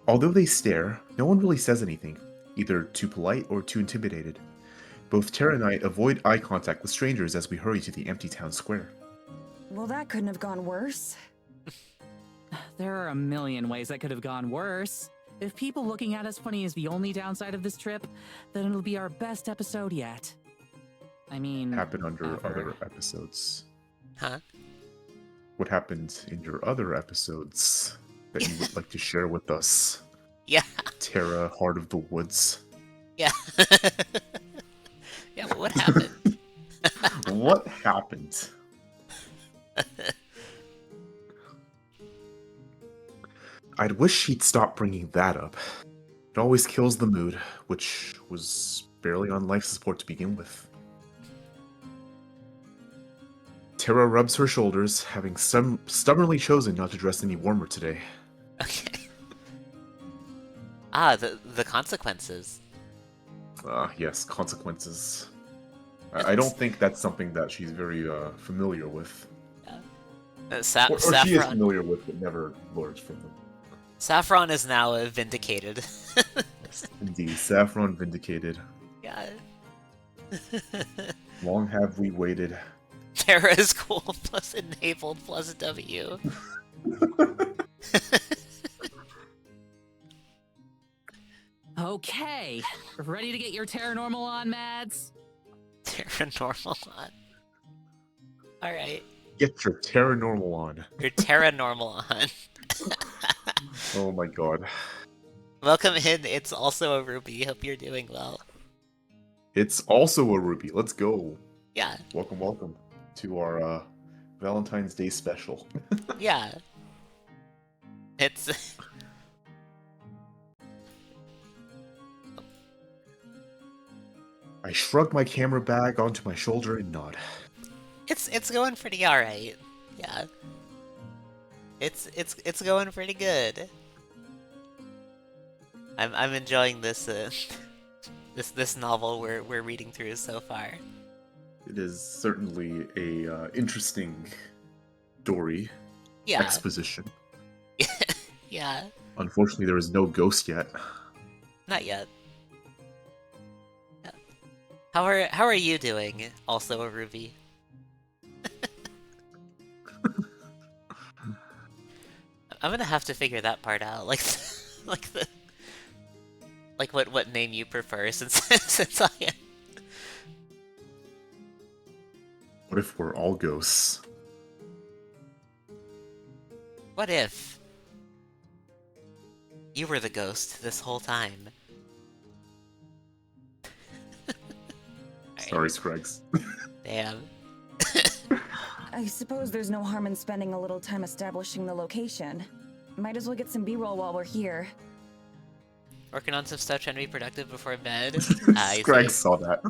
Although they stare, no one really says anything, either too polite or too intimidated. Both Tara and I avoid eye contact with strangers as we hurry to the empty town square. Well, that couldn't have gone worse. There are a million ways that could have gone worse. If people looking at us funny is the only downside of this trip, then it'll be our best episode yet. I mean, Happened under ever. other episodes. Huh? What happened in your other episodes that you would like to share with us? Yeah. Terra, Heart of the Woods. Yeah. Yeah, but what happened? What happened? I'd wish she'd stop bringing that up. It always kills the mood, which was barely on life support to begin with. Terra rubs her shoulders, having stubbornly chosen not to dress any warmer today. Okay. Ah, the consequences. Yes, consequences. I don't think that's something that she's very familiar with. Or she is Saffron. familiar with, but never learns from them. Saffron is now vindicated. Indeed, Saffron vindicated. Yeah. Long have we waited. Terra is cool plus enabled plus W. Okay, ready to get your Terranormal on, Mads? Terra normal on. Alright. Get your Terra normal on. Your Terra normal on. Oh my god. Welcome in, it's also a Ruby. Hope you're doing well. It's also a Ruby. Let's go. Yeah. Welcome, welcome to our Valentine's Day special. Yeah. It's... I shrug my camera bag onto my shoulder and nod. It's going pretty alright. Yeah. It's going pretty good. I'm enjoying this this novel we're reading through so far. It is certainly a interesting story. Yeah. Exposition. Yeah. Unfortunately, there is no ghost yet. Not yet. Yeah. How are you doing? Also a Ruby. I'm gonna have to figure that part out, like what name you prefer, since since I am. What if we're all ghosts? What if you were the ghost this whole time? Sorry, Scruggs. Damn. I suppose there's no harm in spending a little time establishing the location. Might as well get some B-roll while we're here. Working on some stuff, trying to be productive before bed. I Scruggs see. saw that.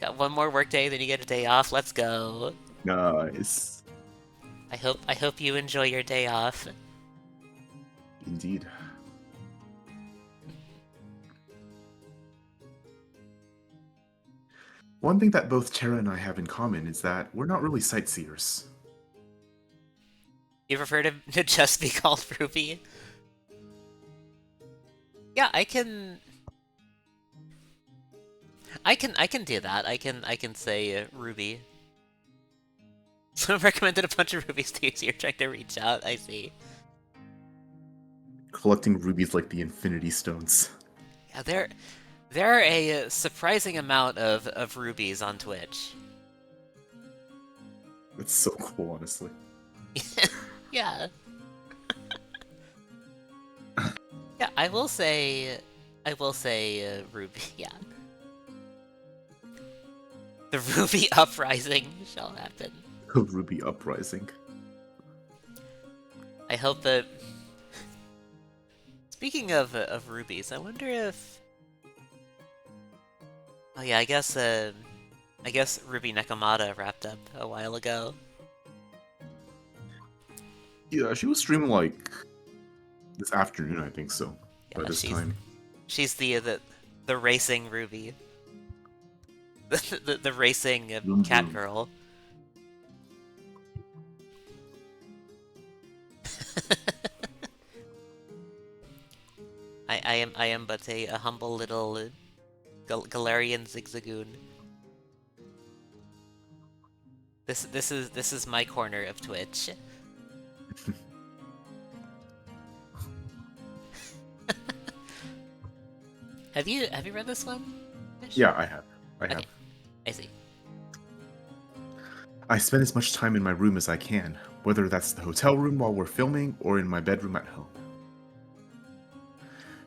Got one more workday, then you get a day off. Let's go. Nice. I hope you enjoy your day off. Indeed. One thing that both Terra and I have in common is that we're not really sightseers. You prefer to just be called Ruby? Yeah, I can do that. I can say Ruby. Someone recommended a bunch of rubies to you, so you're trying to reach out. I see. Collecting rubies like the Infinity Stones. Yeah, there are a surprising amount of rubies on Twitch. That's so cool, honestly. Yeah. Yeah, I will say Ruby. Yeah. The Ruby uprising shall happen. Ruby Uprising. I hope that. Speaking of rubies, I wonder if. Oh yeah, I guess Ruby Nekomata wrapped up a while ago. Yeah, she was streaming like this afternoon, I think so. Yeah, by this time. She's the racing Ruby. The racing cat girl. I am but a humble little Galarian zigzagoon. This is my corner of Twitch. Have you read this one? Fish? Yeah, I have. Okay, I see. I spend as much time in my room as I can, whether that's the hotel room while we're filming or in my bedroom at home.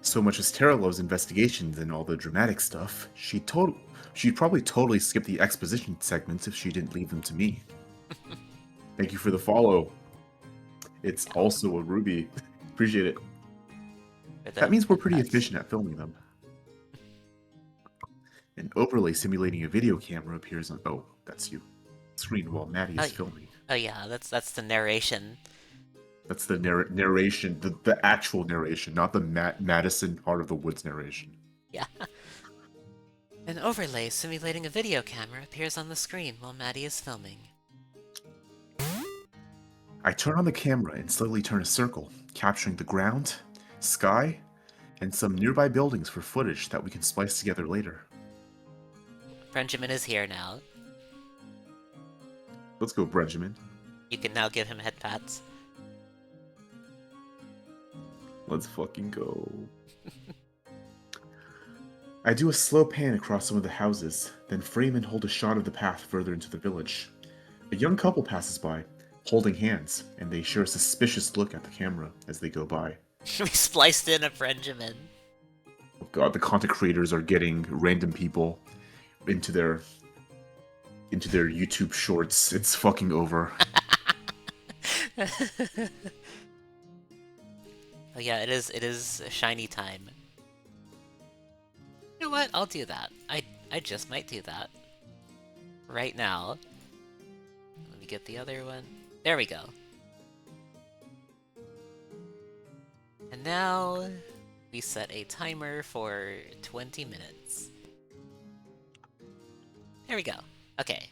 So much as Tara loves investigations and all the dramatic stuff, she'd probably totally skip the exposition segments if she didn't leave them to me. Thank you for the follow. It's also a Ruby. Appreciate it. That means we're pretty efficient at filming them. An overlay simulating a video camera appears on... Oh, that's you. Screen while Maddie is filming. Oh yeah, that's the narration. That's the narration, the actual narration, not the Madison part of the woods narration. Yeah. An overlay simulating a video camera appears on the screen while Maddie is filming. I turn on the camera and slowly turn a circle, capturing the ground, sky, and some nearby buildings for footage that we can splice together later. Benjamin is here now. Let's go, Benjamin. You can now give him head pats. Let's fucking go. I do a slow pan across some of the houses, then frame and hold a shot of the path further into the village. A young couple passes by, holding hands, and they share a suspicious look at the camera as they go by. We spliced in a Benjamin. Oh god, the content creators are getting random people into their YouTube shorts. It's fucking over. Oh yeah, it is shiny time. You know what? I'll do that. I just might do that. Right now. Let me get the other one. There we go. And now we set a timer for 20 minutes. There we go. Okay.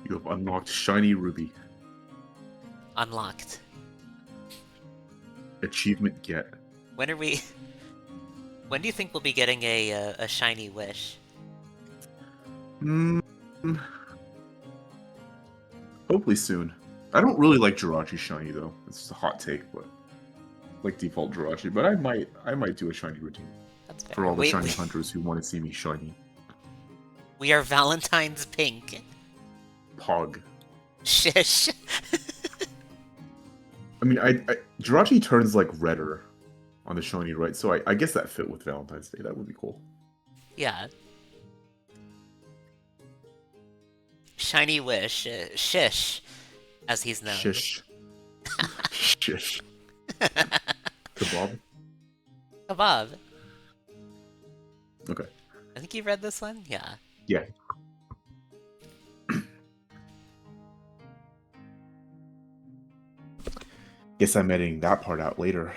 You have unlocked Shiny Ruby. Unlocked. Achievement get. When do you think we'll be getting a shiny wish? Hopefully soon. I don't really like Jirachi shiny though. It's just a hot take, but like default Jirachi. But I might do a shiny routine That's fair. for all the shiny hunters who want to see me shiny. We are Valentine's pink. Pog. Shish. I mean, Jirachi turns like redder on the shiny, right? So I guess that fit with Valentine's Day. That would be cool. Yeah. Shiny wish. Shish, as he's known. Shish. Shish. Kebab. Kebab. Okay. I think you read this one? Yeah. Yeah. Guess I'm editing that part out later.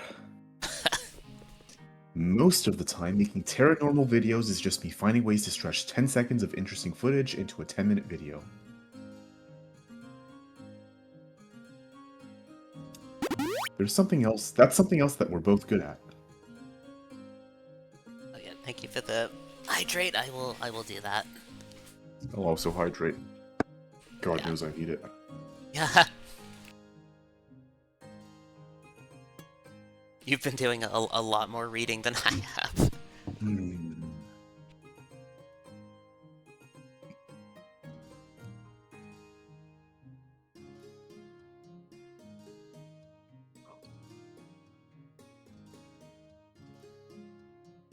Most of the time, making paranormal videos is just me finding ways to stretch 10 seconds of interesting footage into a 10-minute video. There's something else. That's something else that we're both good at. Oh yeah, thank you for the hydrate. I will do that. I'll also hydrate. God knows I need it. Yeah. You've been doing a lot more reading than I have.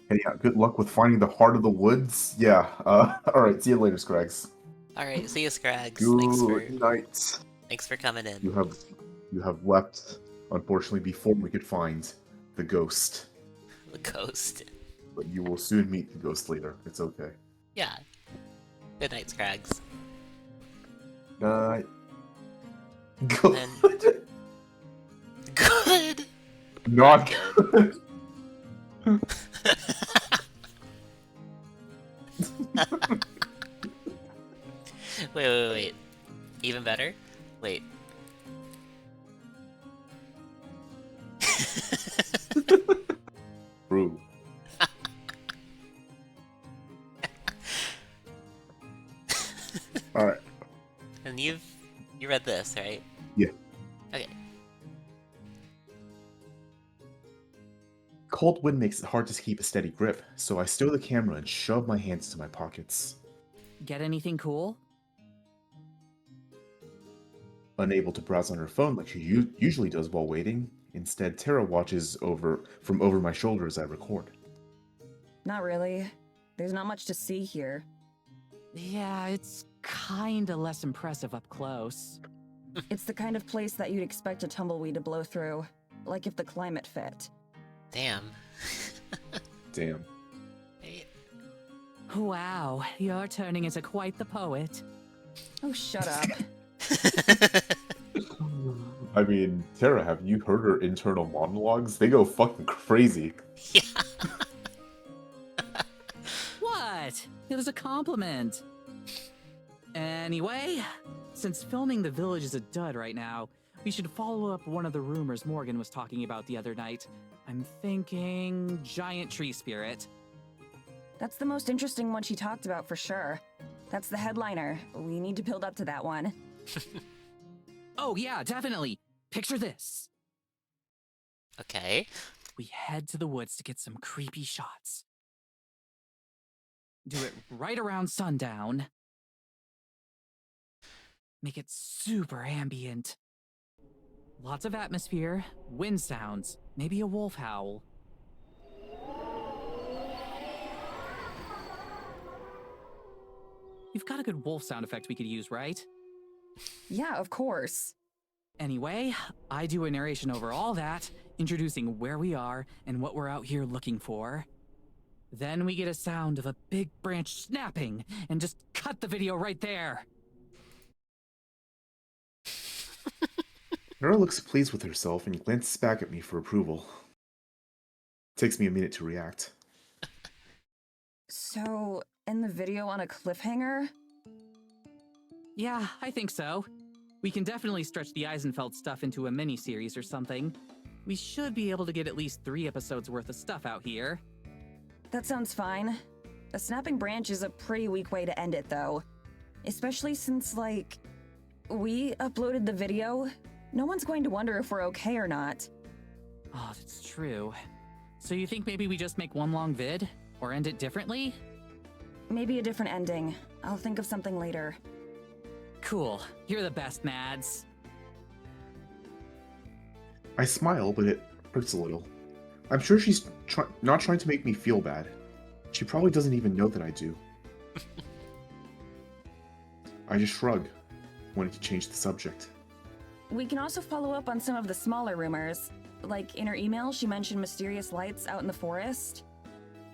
Hey, yeah, good luck with finding the heart of the woods. Yeah. Alright, see you later, Scrags. Alright, see you, Scrags. Good night. Thanks for coming in. You have left, unfortunately, before we could find the ghost. The ghost. But you will soon meet the ghost later. It's okay. Yeah. Good night, Scrags. Night. Good. Good. Not good. Wait. Even better? Wait. Bro. Alright. read this, right? Yeah. Okay. Cold wind makes it hard to keep a steady grip, so I stow the camera and shove my hands into my pockets. Get anything cool? Unable to browse on her phone like she usually does while waiting, instead Tara watches from over my shoulder as I record. Not really. There's not much to see here. Yeah, it's kinda less impressive up close. It's the kind of place that you'd expect a tumbleweed to blow through, like if the climate fit. Damn. Damn. Hey, Wow, you're turning into quite the poet. Oh, shut up. I mean, Tara, have you heard her internal monologues? They go fucking crazy. yeah. What? It was a compliment. Anyway, since filming the village is a dud right now, we should follow up one of the rumors Morgan was talking about the other night. I'm thinking giant tree spirit. That's the most interesting one she talked about for sure. That's the headliner. We need to build up to that one. Oh yeah, definitely. Picture this. Okay. We head to the woods to get some creepy shots. Do it right around sundown. Make it super ambient. Lots of atmosphere, wind sounds, maybe a wolf howl. You've got a good wolf sound effect we could use, right? Yeah, of course. Anyway, I do a narration over all that, introducing where we are and what we're out here looking for. Then we get a sound of a big branch snapping, and just cut the video right there. Tara looks pleased with herself and glances back at me for approval. Takes me a minute to react. So, end the video on a cliffhanger? Yeah, I think so. We can definitely stretch the Eisenfeld stuff into a mini-series or something. We should be able to get at least 3 episodes worth of stuff out here. That sounds fine. A snapping branch is a pretty weak way to end it, though. Especially since, like, we uploaded the video. No one's going to wonder if we're okay or not. Oh, that's true. So you think maybe we just make one long vid? Or end it differently? Maybe a different ending. I'll think of something later. Cool. You're the best, Mads. I smile, but it hurts a little. I'm sure she's not trying to make me feel bad. She probably doesn't even know that I do. I just shrug, wanting to change the subject. We can also follow up on some of the smaller rumors. Like, in her email, she mentioned mysterious lights out in the forest.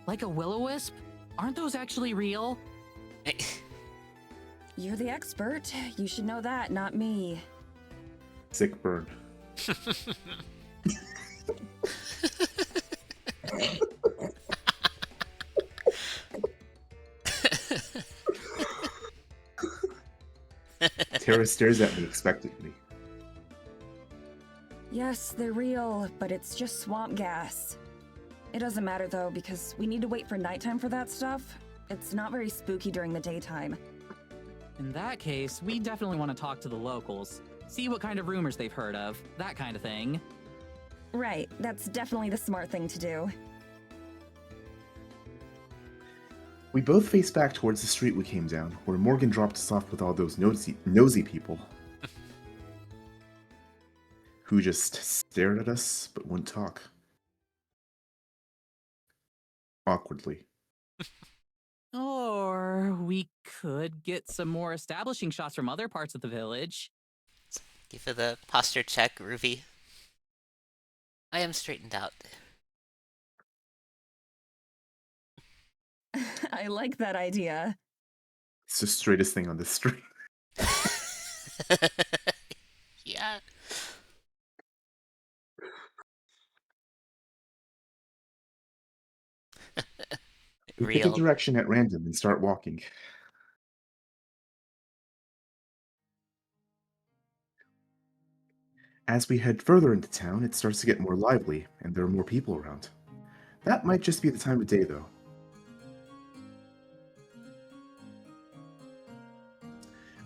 Like a will-o-wisp? Aren't those actually real? You're the expert. You should know that, not me. Sick burn. Tara stares at me expectantly. Yes, they're real, but it's just swamp gas. It doesn't matter though, because we need to wait for nighttime for that stuff. It's not very spooky during the daytime. In that case, we definitely want to talk to the locals. See what kind of rumors they've heard of, that kind of thing. Right, that's definitely the smart thing to do. We both face back towards the street we came down, where Morgan dropped us off with all those nosy people. Who just stared at us but wouldn't talk. Awkwardly. Or we could get some more establishing shots from other parts of the village. Give her the posture check, Ruby. I am straightened out. I like that idea. It's the straightest thing on the street. Yeah. We pick a Real. direction at random and start walking. As we head further into town, it starts to get more lively, and there are more people around. That might just be the time of day, though.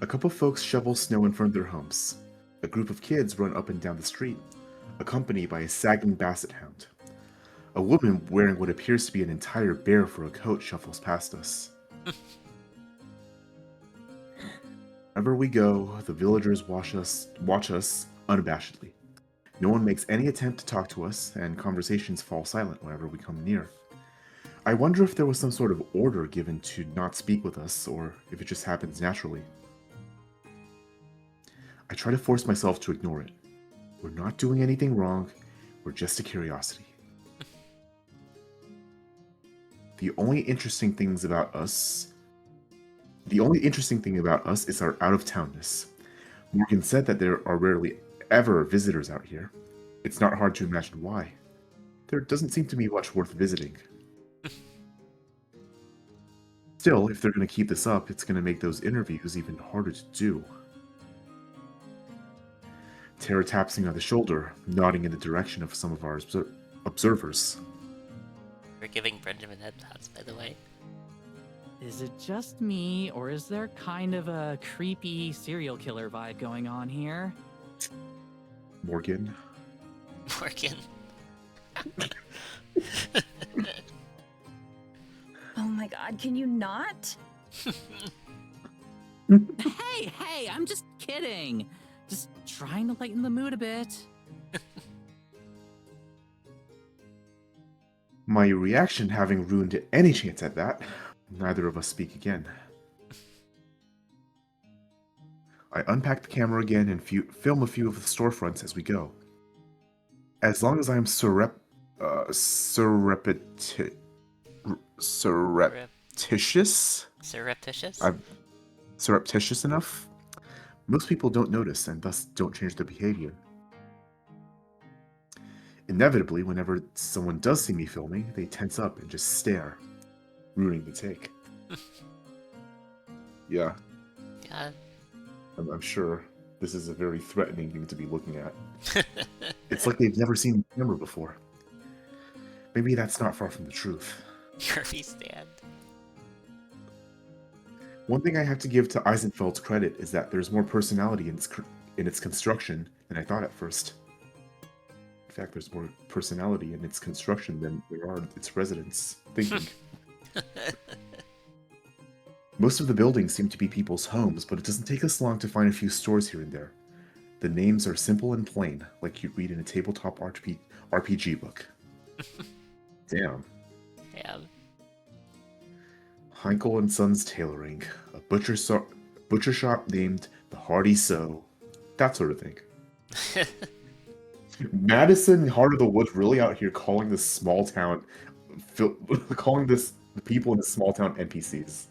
A couple folks shovel snow in front of their homes. A group of kids run up and down the street, accompanied by a sagging basset hound. A woman wearing what appears to be an entire bear for a coat shuffles past us. Wherever we go, the villagers watch us unabashedly. No one makes any attempt to talk to us, and conversations fall silent whenever we come near. I wonder if there was some sort of order given to not speak with us, or if it just happens naturally. I try to force myself to ignore it. We're not doing anything wrong, we're just a curiosity. The only interesting thing about us is our out-of-townness. Morgan said that there are rarely ever visitors out here. It's not hard to imagine why. There doesn't seem to be much worth visiting. Still, if they're going to keep this up, it's going to make those interviews even harder to do. Tara taps me on the shoulder, nodding in the direction of some of our observers. We're giving Benjamin headpats, by the way. Is it just me, or is there kind of a creepy serial killer vibe going on here? Morgan. Morgan. Oh my god, can you not? Hey, I'm just kidding. Just trying to lighten the mood a bit. My reaction having ruined any chance at that, neither of us speak again. I unpack the camera again and film a few of the storefronts as we go. As long as I'm surreptitious? Surreptitious? I'm surreptitious enough, most people don't notice and thus don't change their behavior. Inevitably, whenever someone does see me filming, they tense up and just stare, ruining the take. Yeah. Yeah. I'm sure this is a very threatening thing to be looking at. It's like they've never seen the camera before. Maybe that's not far from the truth. Kirby stand. One thing I have to give to Eisenfeld's credit is that there's more personality in its construction than I thought at first. In fact, there's more personality in its construction than there are its residents thinking. Most of the buildings seem to be people's homes, but it doesn't take us long to find a few stores here and there. The names are simple and plain, like you'd read in a tabletop RPG book. Damn. Damn. Heinkel and Sons Tailoring, a butcher shop named the Hardy Sew, that sort of thing. Madison, Heart of the Woods, really out here calling this small town, calling the people in this small town NPCs.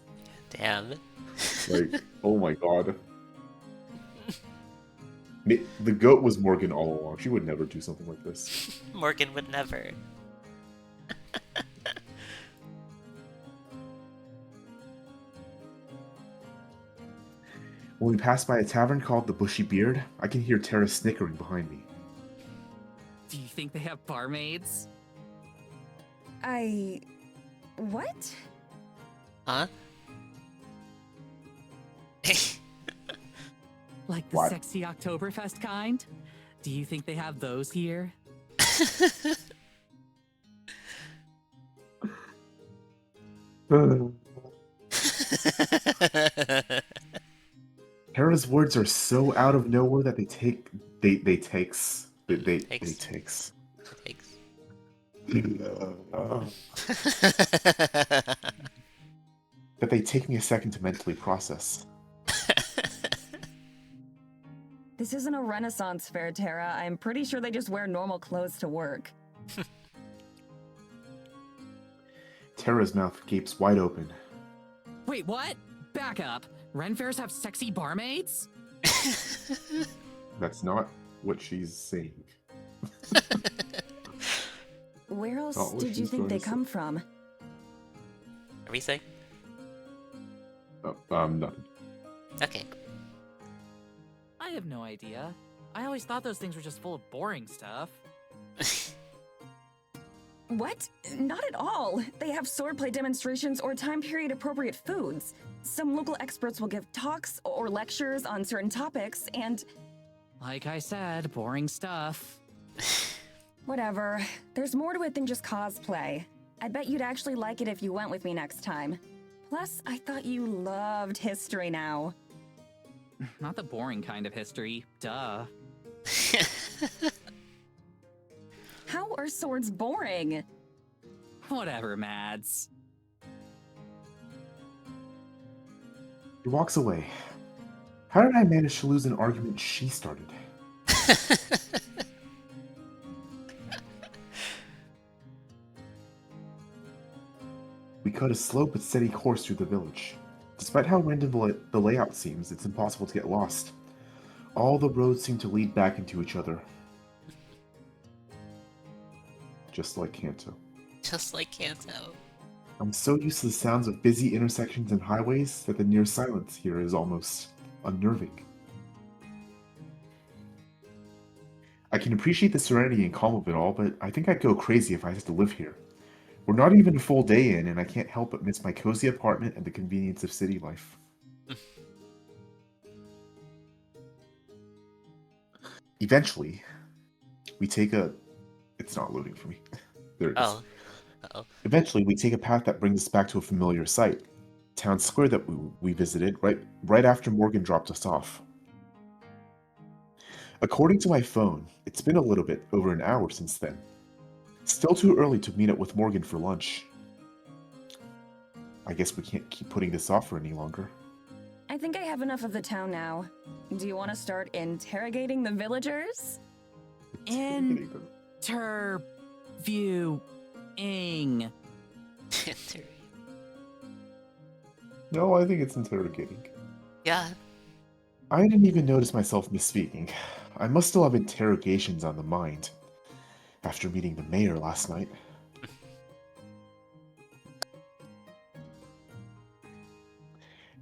Damn. Like, oh my god. The goat was Morgan all along. She would never do something like this. Morgan would never. When we pass by a tavern called the Bushy Beard, I can hear Tara snickering behind me. Do you think they have barmaids? What? Huh? Like the What? sexy Oktoberfest kind? Do you think they have those here? Tara's words are so out of nowhere that they takes. Takes. That they take me a second to mentally process. This isn't a Renaissance fair, Tara. I'm pretty sure they just wear normal clothes to work. Tara's mouth gapes wide open. Wait, what? Back up. Ren fairs have sexy barmaids? That's not what she's saying. Where else Not what did you she's think going they to say. come from? Everything? None. Okay. I have no idea. I always thought those things were just full of boring stuff. What? Not at all. They have swordplay demonstrations or time period appropriate foods. Some local experts will give talks or lectures on certain topics, and Like I said, boring stuff. whatever. There's more to it than just cosplay. I bet you'd actually like it if you went with me next time. Plus, I thought you loved history now. Not the boring kind of history, duh. How are swords boring? Whatever, Mads. He walks away. How did I manage to lose an argument she started? We cut a slow but steady course through the village. Despite how random the layout seems, it's impossible to get lost. All the roads seem to lead back into each other. Just like Kanto. Just like Kanto. I'm so used to the sounds of busy intersections and highways that the near silence here is almost unnerving. I can appreciate the serenity and calm of it all, but I think I'd go crazy if I had to live here. We're not even a full day in, and I can't help but miss my cozy apartment and the convenience of city life. Eventually, we take a... It's not loading for me. There it is. Oh. Uh-oh. Eventually, we take a path that brings us back to a familiar site. Town square that we visited right after Morgan dropped us off. According to my phone, it's been a little bit over an hour since then. Still too early to meet up with Morgan for lunch. I guess we can't keep putting this off for any longer. I think I have enough of the town now. Do you want to start interrogating the villagers? Interviewing. No, I think it's interrogating. Yeah. I didn't even notice myself misspeaking. I must still have interrogations on the mind. After meeting the mayor last night.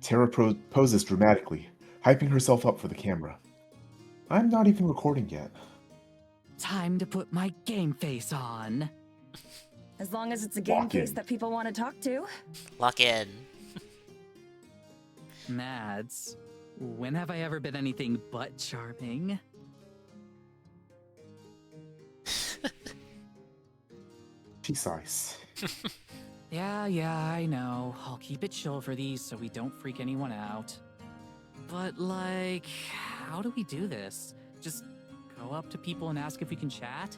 Tara poses dramatically, hyping herself up for the camera. I'm not even recording yet. Time to put my game face on. As long as it's a game Lock case in. that people want to talk to. Lock in. Mads, when have I ever been anything but charming? She sighs. Yeah, I know. I'll keep it chill for these so we don't freak anyone out. But, like, how do we do this? Just go up to people and ask if we can chat?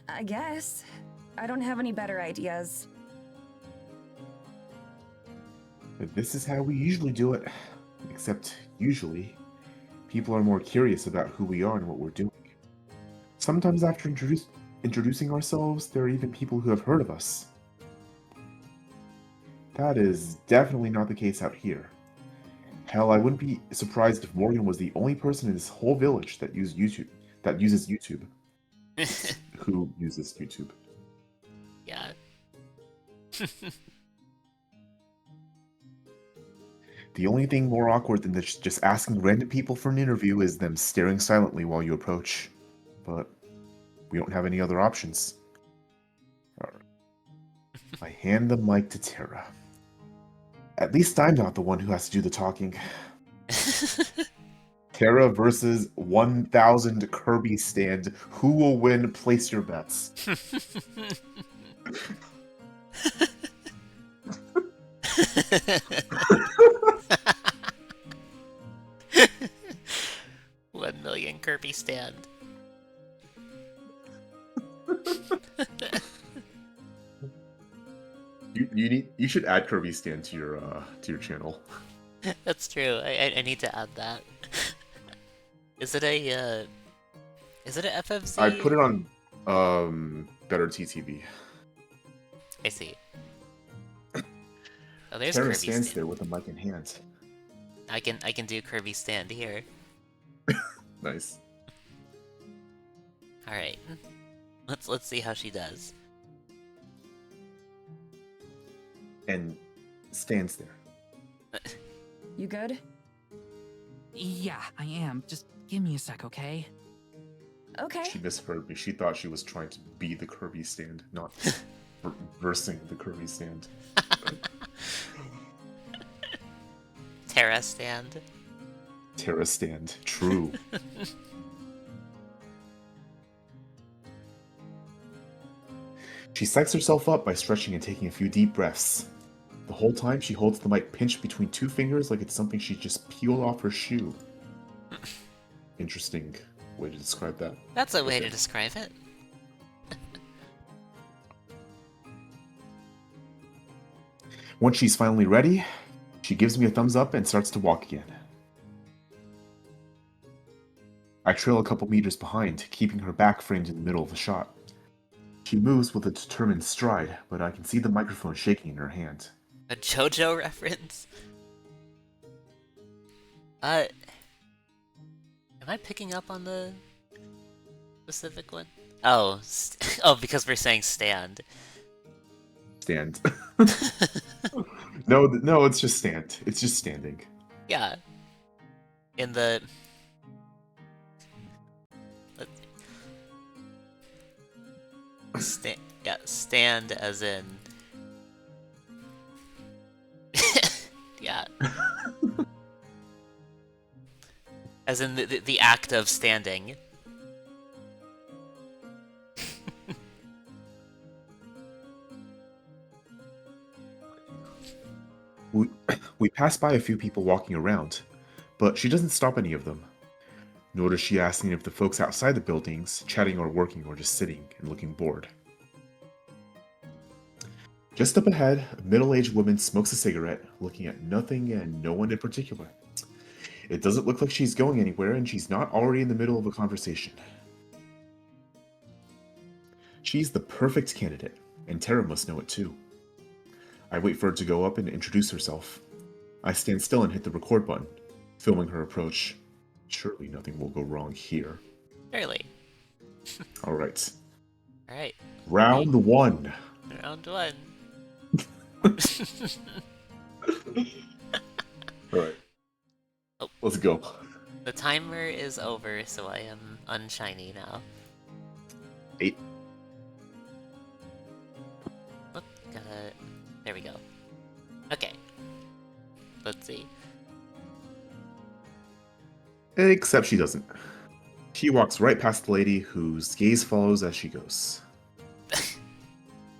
I guess. I don't have any better ideas. But this is how we usually do it. Except, usually, people are more curious about who we are and what we're doing. Sometimes after introducing ourselves, there are even people who have heard of us. That is definitely not the case out here. Hell, I wouldn't be surprised if Morgan was the only person in this whole village that uses YouTube. Who uses YouTube. Yeah. The only thing more awkward than just asking random people for an interview is them staring silently while you approach. But we don't have any other options. Alright. I hand the mic to Tara. At least I'm not the one who has to do the talking. Tara versus 1000 Kirby stand. Who will win? Place your bets. 1,000,000 Kirby stand. You should add Kirby stand to your channel. That's true. I need to add that. Is it a FFC? I put it on Better TTV. I see. Oh, there's Tara Kirby stands stand. there with a mic in hand. I can do Kirby stand here. Nice. All right. Let's see how she does. And stands there. You good? Yeah, I am. Just give me a sec, okay? Okay. She misheard me. She thought she was trying to be the Kirby stand, not versing the Kirby stand. Terra stand. Terra stand. True. She psychs herself up by stretching and taking a few deep breaths. The whole time, she holds the mic pinched between two fingers like it's something she just peeled off her shoe. Interesting way to describe that. That's a way Okay. to describe it. Once she's finally ready, she gives me a thumbs up and starts to walk again. I trail a couple meters behind, keeping her back framed in the middle of the shot. She moves with a determined stride, but I can see the microphone shaking in her hand. A JoJo reference? Am I picking up on the specific one? Oh, oh, because we're saying stand. Stand. No, it's just stand. It's just standing. Yeah. In the... yeah, stand as in... yeah. As in the act of standing. We pass by a few people walking around, but she doesn't stop any of them. Nor does she ask any of the folks outside the buildings, chatting or working or just sitting and looking bored. Just up ahead, a middle-aged woman smokes a cigarette, looking at nothing and no one in particular. It doesn't look like she's going anywhere, and she's not already in the middle of a conversation. She's the perfect candidate, and Tara must know it too. I wait for her to go up and introduce herself. I stand still and hit the record button, filming her approach. Surely nothing will go wrong here. Barely. Alright. Alright. Round one. Round one. Alright. Oh. Let's go. The timer is over, so I am unshiny now. 8. Oop, gotta... There we go. Okay. Let's see. Except she doesn't. She walks right past the lady, whose gaze follows as she goes.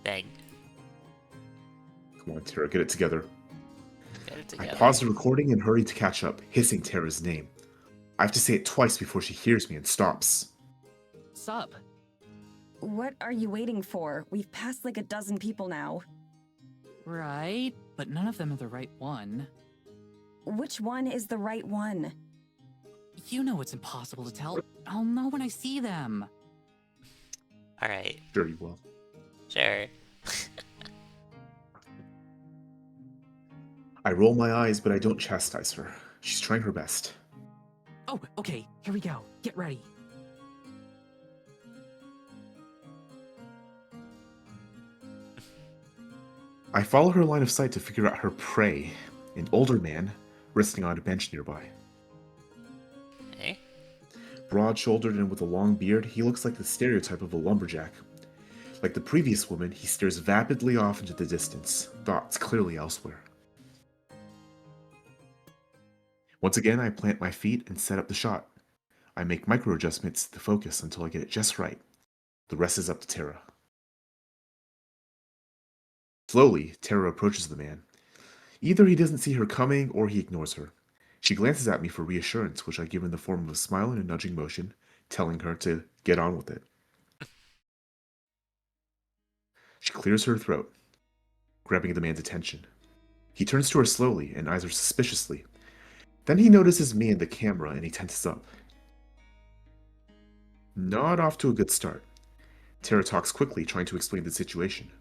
Dang. Come on, Tara, get it together. Get it I together. pause the recording and hurry to catch up, hissing Tara's name. I have to say it twice before she hears me and stops. Sup? What are you waiting for? We've passed like a dozen people now. Right, but none of them are the right one. Which one is the right one? You know it's impossible to tell. I'll know when I see them. Alright. Sure you will. Sure. I roll my eyes, but I don't chastise her. She's trying her best. Oh, okay, here we go. Get ready. I follow her line of sight to figure out her prey, an older man, resting on a bench nearby. Okay. Broad-shouldered and with a long beard, he looks like the stereotype of a lumberjack. Like the previous woman, he stares vapidly off into the distance, thoughts clearly elsewhere. Once again, I plant my feet and set up the shot. I make micro-adjustments to the focus until I get it just right. The rest is up to Tara. Slowly, Tara approaches the man. Either he doesn't see her coming or he ignores her. She glances at me for reassurance, which I give in the form of a smile and a nudging motion, telling her to get on with it. She clears her throat, grabbing the man's attention. He turns to her slowly and eyes her suspiciously. Then he notices me and the camera and he tenses up. Not off to a good start. Tara talks quickly, trying to explain the situation.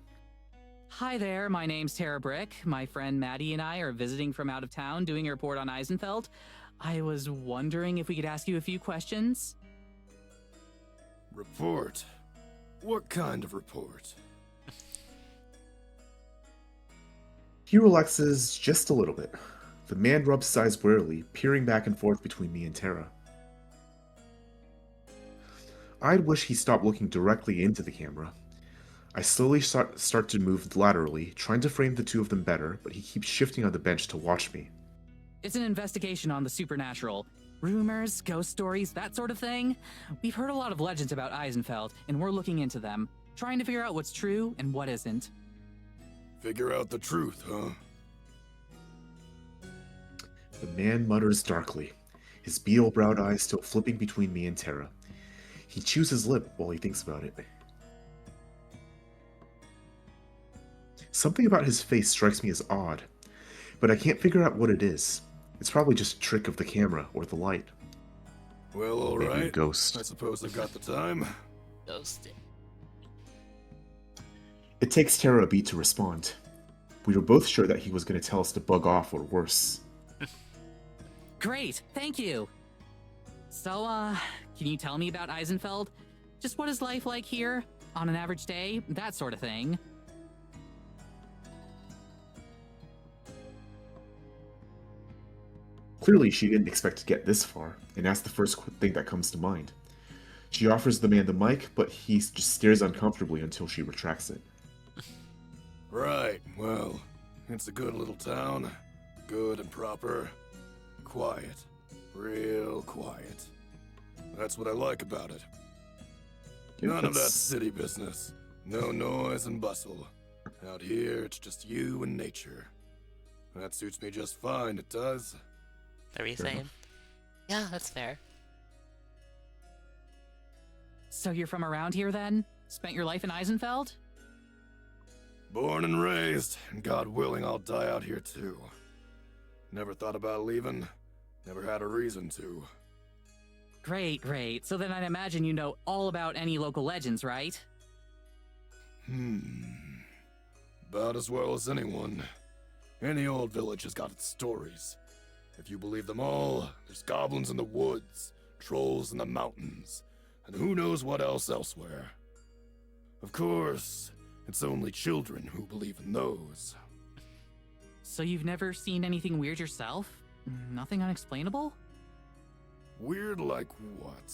Hi there, my name's Tara Brick. My friend Maddie and I are visiting from out of town doing a report on Eisenfeld. I was wondering if we could ask you a few questions. Report? What kind of report? He relaxes just a little bit. The man rubs his eyes wearily, peering back and forth between me and Tara. I'd wish he stopped looking directly into the camera. I slowly start to move laterally, trying to frame the two of them better, but he keeps shifting on the bench to watch me. It's an investigation on the supernatural. Rumors, ghost stories, that sort of thing. We've heard a lot of legends about Eisenfeld, and we're looking into them, trying to figure out what's true and what isn't. Figure out the truth, huh? The man mutters darkly, his beetle-browed eyes still flipping between me and Tara. He chews his lip while he thinks about it. Something about his face strikes me as odd, but I can't figure out what it is. It's probably just a trick of the camera or the light. Well, Maybe a alright. ghost. I suppose I've got the time. Ghosted. It takes Tara a beat to respond. We were both sure that he was going to tell us to bug off or worse. Great, thank you. So, can you tell me about Eisenfeld? Just what is life like here? On an average day? That sort of thing. Clearly, she didn't expect to get this far, and that's the first thing that comes to mind. She offers the man the mic, but he just stares uncomfortably until she retracts it. Right, well, it's a good little town. Good and proper. Quiet. Real quiet. That's what I like about it. Yeah, None of that that's- city business. No noise and bustle. Out here, it's just you and nature. That suits me just fine, it does. Are you Fair saying? enough. Yeah, that's fair. So you're from around here then? Spent your life in Eisenfeld? Born and raised, and God willing, I'll die out here too. Never thought about leaving. Never had a reason to. Great, great. So then I'd imagine you know all about any local legends, right? About as well as anyone. Any old village has got its stories. If you believe them all, there's goblins in the woods, trolls in the mountains, and who knows what else elsewhere. Of course, it's only children who believe in those. So you've never seen anything weird yourself? Nothing unexplainable? Weird like what?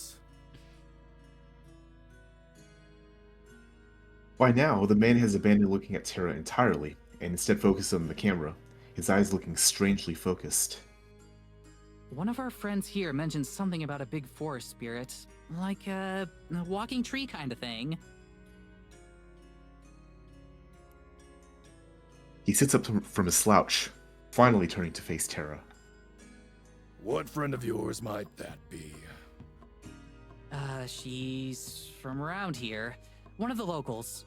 By now, the man has abandoned looking at Tara entirely, and instead focused on the camera, his eyes looking strangely focused. One of our friends here mentioned something about a big forest spirit, like a walking tree kind of thing. He sits up from his slouch, finally turning to face Tara. What friend of yours might that be? She's from around here. One of the locals.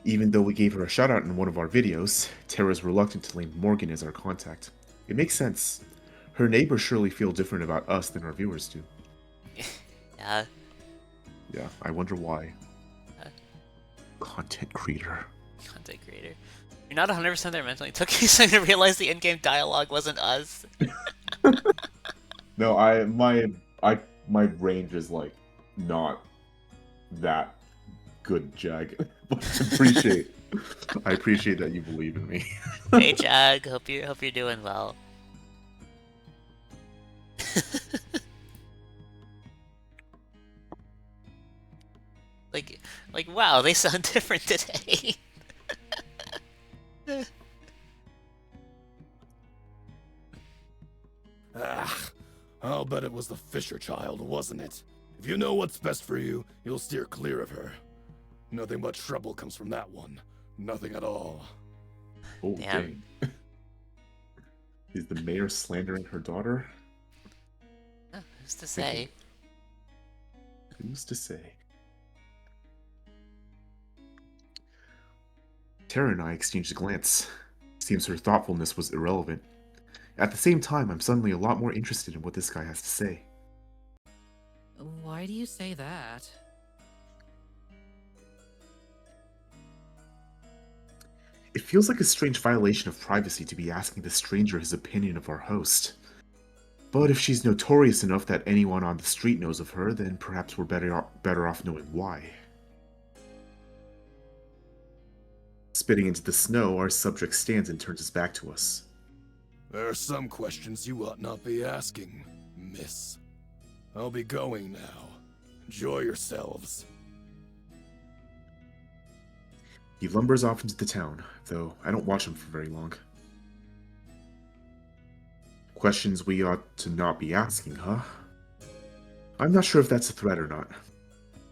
Even though we gave her a shout out in one of our videos, Tara's reluctant to name Morgan as our contact. It makes sense. Her neighbors surely feel different about us than our viewers do. Yeah. Yeah, I wonder why. Uh. Content creator. Content creator. You're not 100% there mentally. It took you a second to realize the in-game dialogue wasn't us. No, my range is like not that good, Jag. But I appreciate that you believe in me. Hey Jag, hope you're doing well. like wow, they sound different today. I'll bet it was the Fisher child, wasn't it? If you know what's best for you, you'll steer clear of her. Nothing but trouble comes from that one. Nothing at all. Oh, Damn. dang. Is the mayor slandering her daughter? Who's to say? Who's to say? Tara and I exchanged a glance. Seems her thoughtfulness was irrelevant. At the same time, I'm suddenly a lot more interested in what this guy has to say. Why do you say that? It feels like a strange violation of privacy to be asking the stranger his opinion of our host. But if she's notorious enough that anyone on the street knows of her, then perhaps we're better off knowing why. Spitting into the snow, our subject stands and turns his back to us. There are some questions you ought not be asking, miss. I'll be going now. Enjoy yourselves. He lumbers off into the town, though I don't watch him for very long. Questions we ought to not be asking, huh? I'm not sure if that's a threat or not.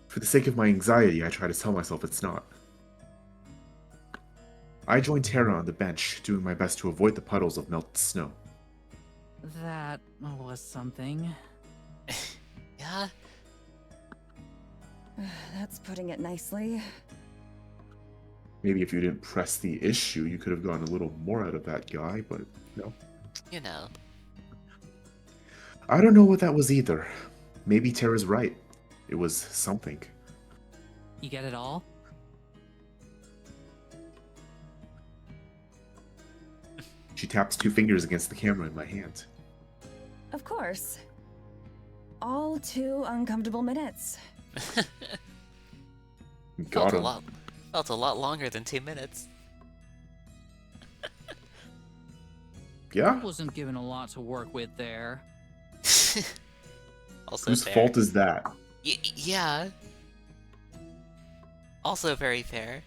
For the sake of my anxiety, I try to tell myself it's not. I joined Tara on the bench, doing my best to avoid the puddles of melted snow. That was something. Yeah? That's putting it nicely. Maybe if you didn't press the issue, you could have gotten a little more out of that guy, but no. You know. I don't know what that was either. Maybe Tara's right. It was something. You get it all? She taps 2 fingers against the camera in my hand. Of course. All 2 uncomfortable minutes. Got him. Felt a lot longer than 2 minutes. Yeah? Wasn't given a lot to work with there. Also Whose fair. fault is that? Yeah. Also very fair.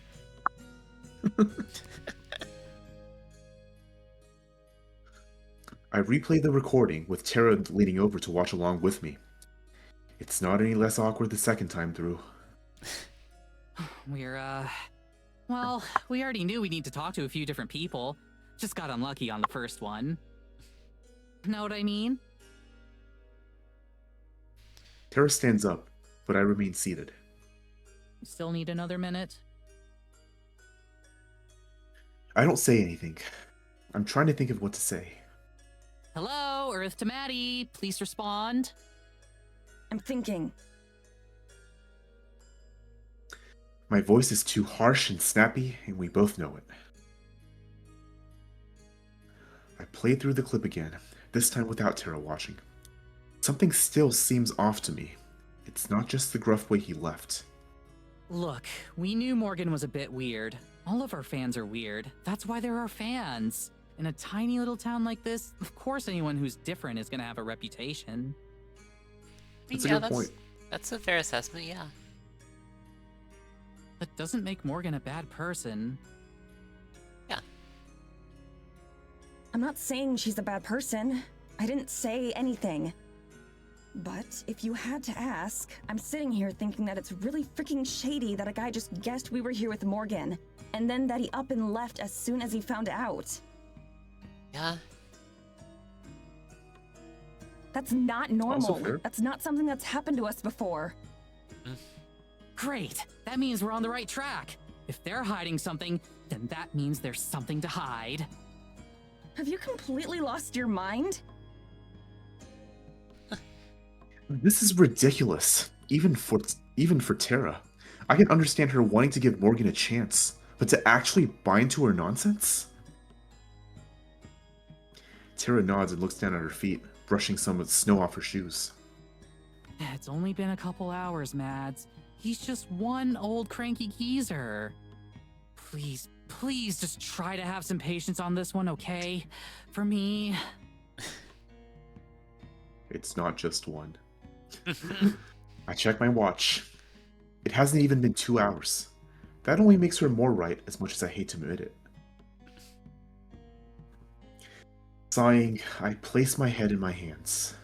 I replay the recording with Tara leaning over to watch along with me. It's not any less awkward the second time through. Well, we already knew we need to talk to a few different people. Just got unlucky on the first one. Know what I mean? Tara stands up, but I remain seated. Still need another minute? I don't say anything. I'm trying to think of what to say. Hello, Earth to Maddie. Please respond. I'm thinking. My voice is too harsh and snappy, and we both know it. I played through the clip again, this time without Tara watching. Something still seems off to me. It's not just the gruff way he left. Look, we knew Morgan was a bit weird. All of our fans are weird. That's why they're our fans. In a tiny little town like this, of course anyone who's different is gonna have a reputation. That's a good point. That's a fair assessment, yeah. That doesn't make Morgan a bad person. Yeah. I'm not saying she's a bad person. I didn't say anything. But if you had to ask, I'm sitting here thinking that it's really freaking shady that a guy just guessed we were here with Morgan, and then that he up and left as soon as he found out. Yeah. That's not normal. Also fair. That's not something that's happened to us before. Great! That means we're on the right track. If they're hiding something, then that means there's something to hide. Have you completely lost your mind? This is ridiculous, even for Tara. I can understand her wanting to give Morgan a chance, but to actually buy into her nonsense? Tara nods and looks down at her feet, brushing some of the snow off her shoes. It's only been a couple hours, Mads. He's just one old cranky geezer. Please, please just try to have some patience on this one, okay? For me. It's not just one. I check my watch. It hasn't even been 2 hours. That only makes her more right, as much as I hate to admit it. Sighing, I place my head in my hands.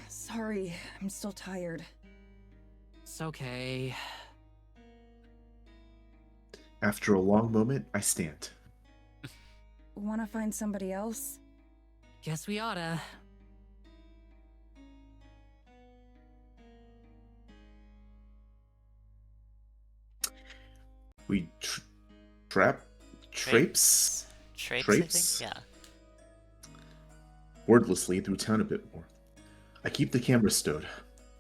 Sorry, I'm still tired. It's okay. After a long moment, I stand. Wanna find somebody else? Guess we oughta. We traipse Traipse, I think? Yeah. wordlessly through town a bit more. I keep the camera stowed.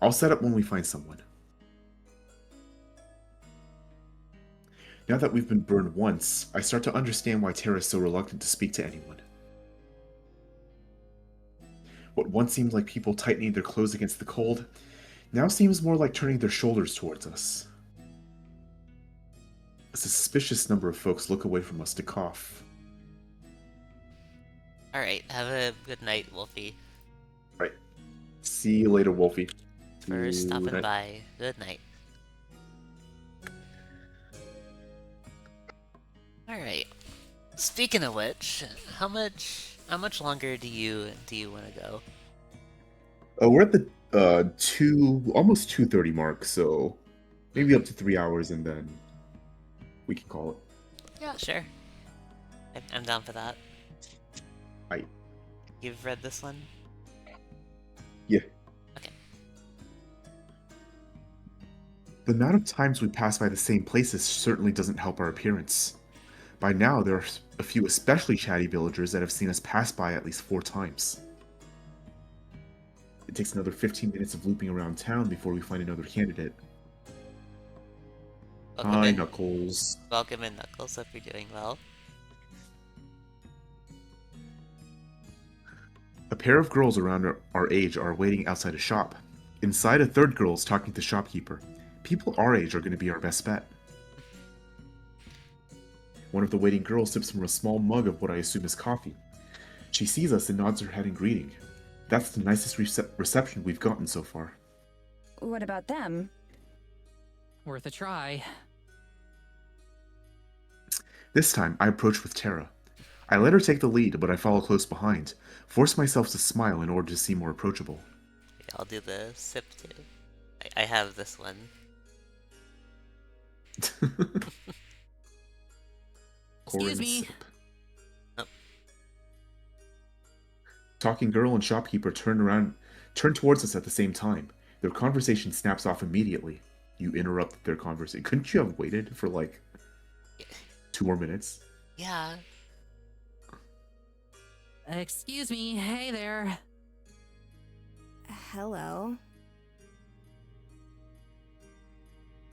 I'll set up when we find someone. Now that we've been burned once, I start to understand why Tara's so reluctant to speak to anyone. What once seemed like people tightening their clothes against the cold, now seems more like turning their shoulders towards us. A suspicious number of folks look away from us to cough. Alright, have a good night, Wolfie. Right. See you later, Wolfie. For stopping Good night. by. Good night. Alright. Speaking of which, how much How much longer do you want to go? We're at the almost 2:30 mark, so maybe up to 3 hours, and then we can call it. Yeah, sure. I'm down for that. I You've read this one? Yeah. Okay. The amount of times we pass by the same places certainly doesn't help our appearance. By now, there are a few especially chatty villagers that have seen us pass by at least 4 times. It takes another 15 minutes of looping around town before we find another candidate. Welcome Hi, in. Knuckles. Welcome in, Knuckles. Hope you're doing well. A pair of girls around our age are waiting outside a shop. Inside, a third girl is talking to the shopkeeper. People our age are going to be our best bet. One of the waiting girls sips from a small mug of what I assume is coffee. She sees us and nods her head in greeting. That's the nicest reception we've gotten so far. What about them? Worth a try. This time, I approach with Tara. I let her take the lead, but I follow close behind, force myself to smile in order to seem more approachable. Okay, I'll do the sip too. I have this one. Excuse me. Sip. Oh. Talking girl and shopkeeper turn towards us at the same time. Their conversation snaps off immediately. You interrupt their conversation. Couldn't you have waited for like 2 more minutes? Yeah. Excuse me. Hey there. Hello.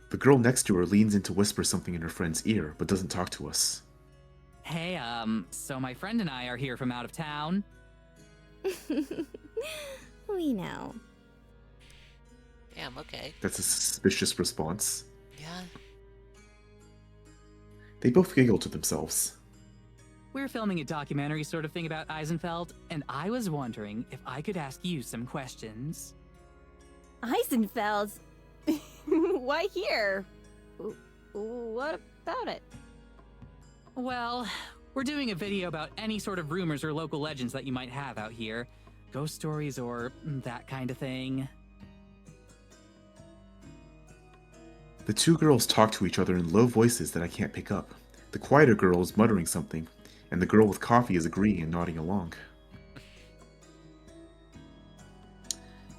The girl next to her leans in to whisper something in her friend's ear, but doesn't talk to us. Hey, so my friend and I are here from out of town. We know. Damn, okay. That's a suspicious response. Yeah. They both giggle to themselves. We're filming a documentary sort of thing about Eisenfeld, and I was wondering if I could ask you some questions. Eisenfeld? Why here? What about it? Well, we're doing a video about any sort of rumors or local legends that you might have out here. Ghost stories or that kind of thing. The two girls talk to each other in low voices that I can't pick up. The quieter girl is muttering something, and the girl with coffee is agreeing and nodding along.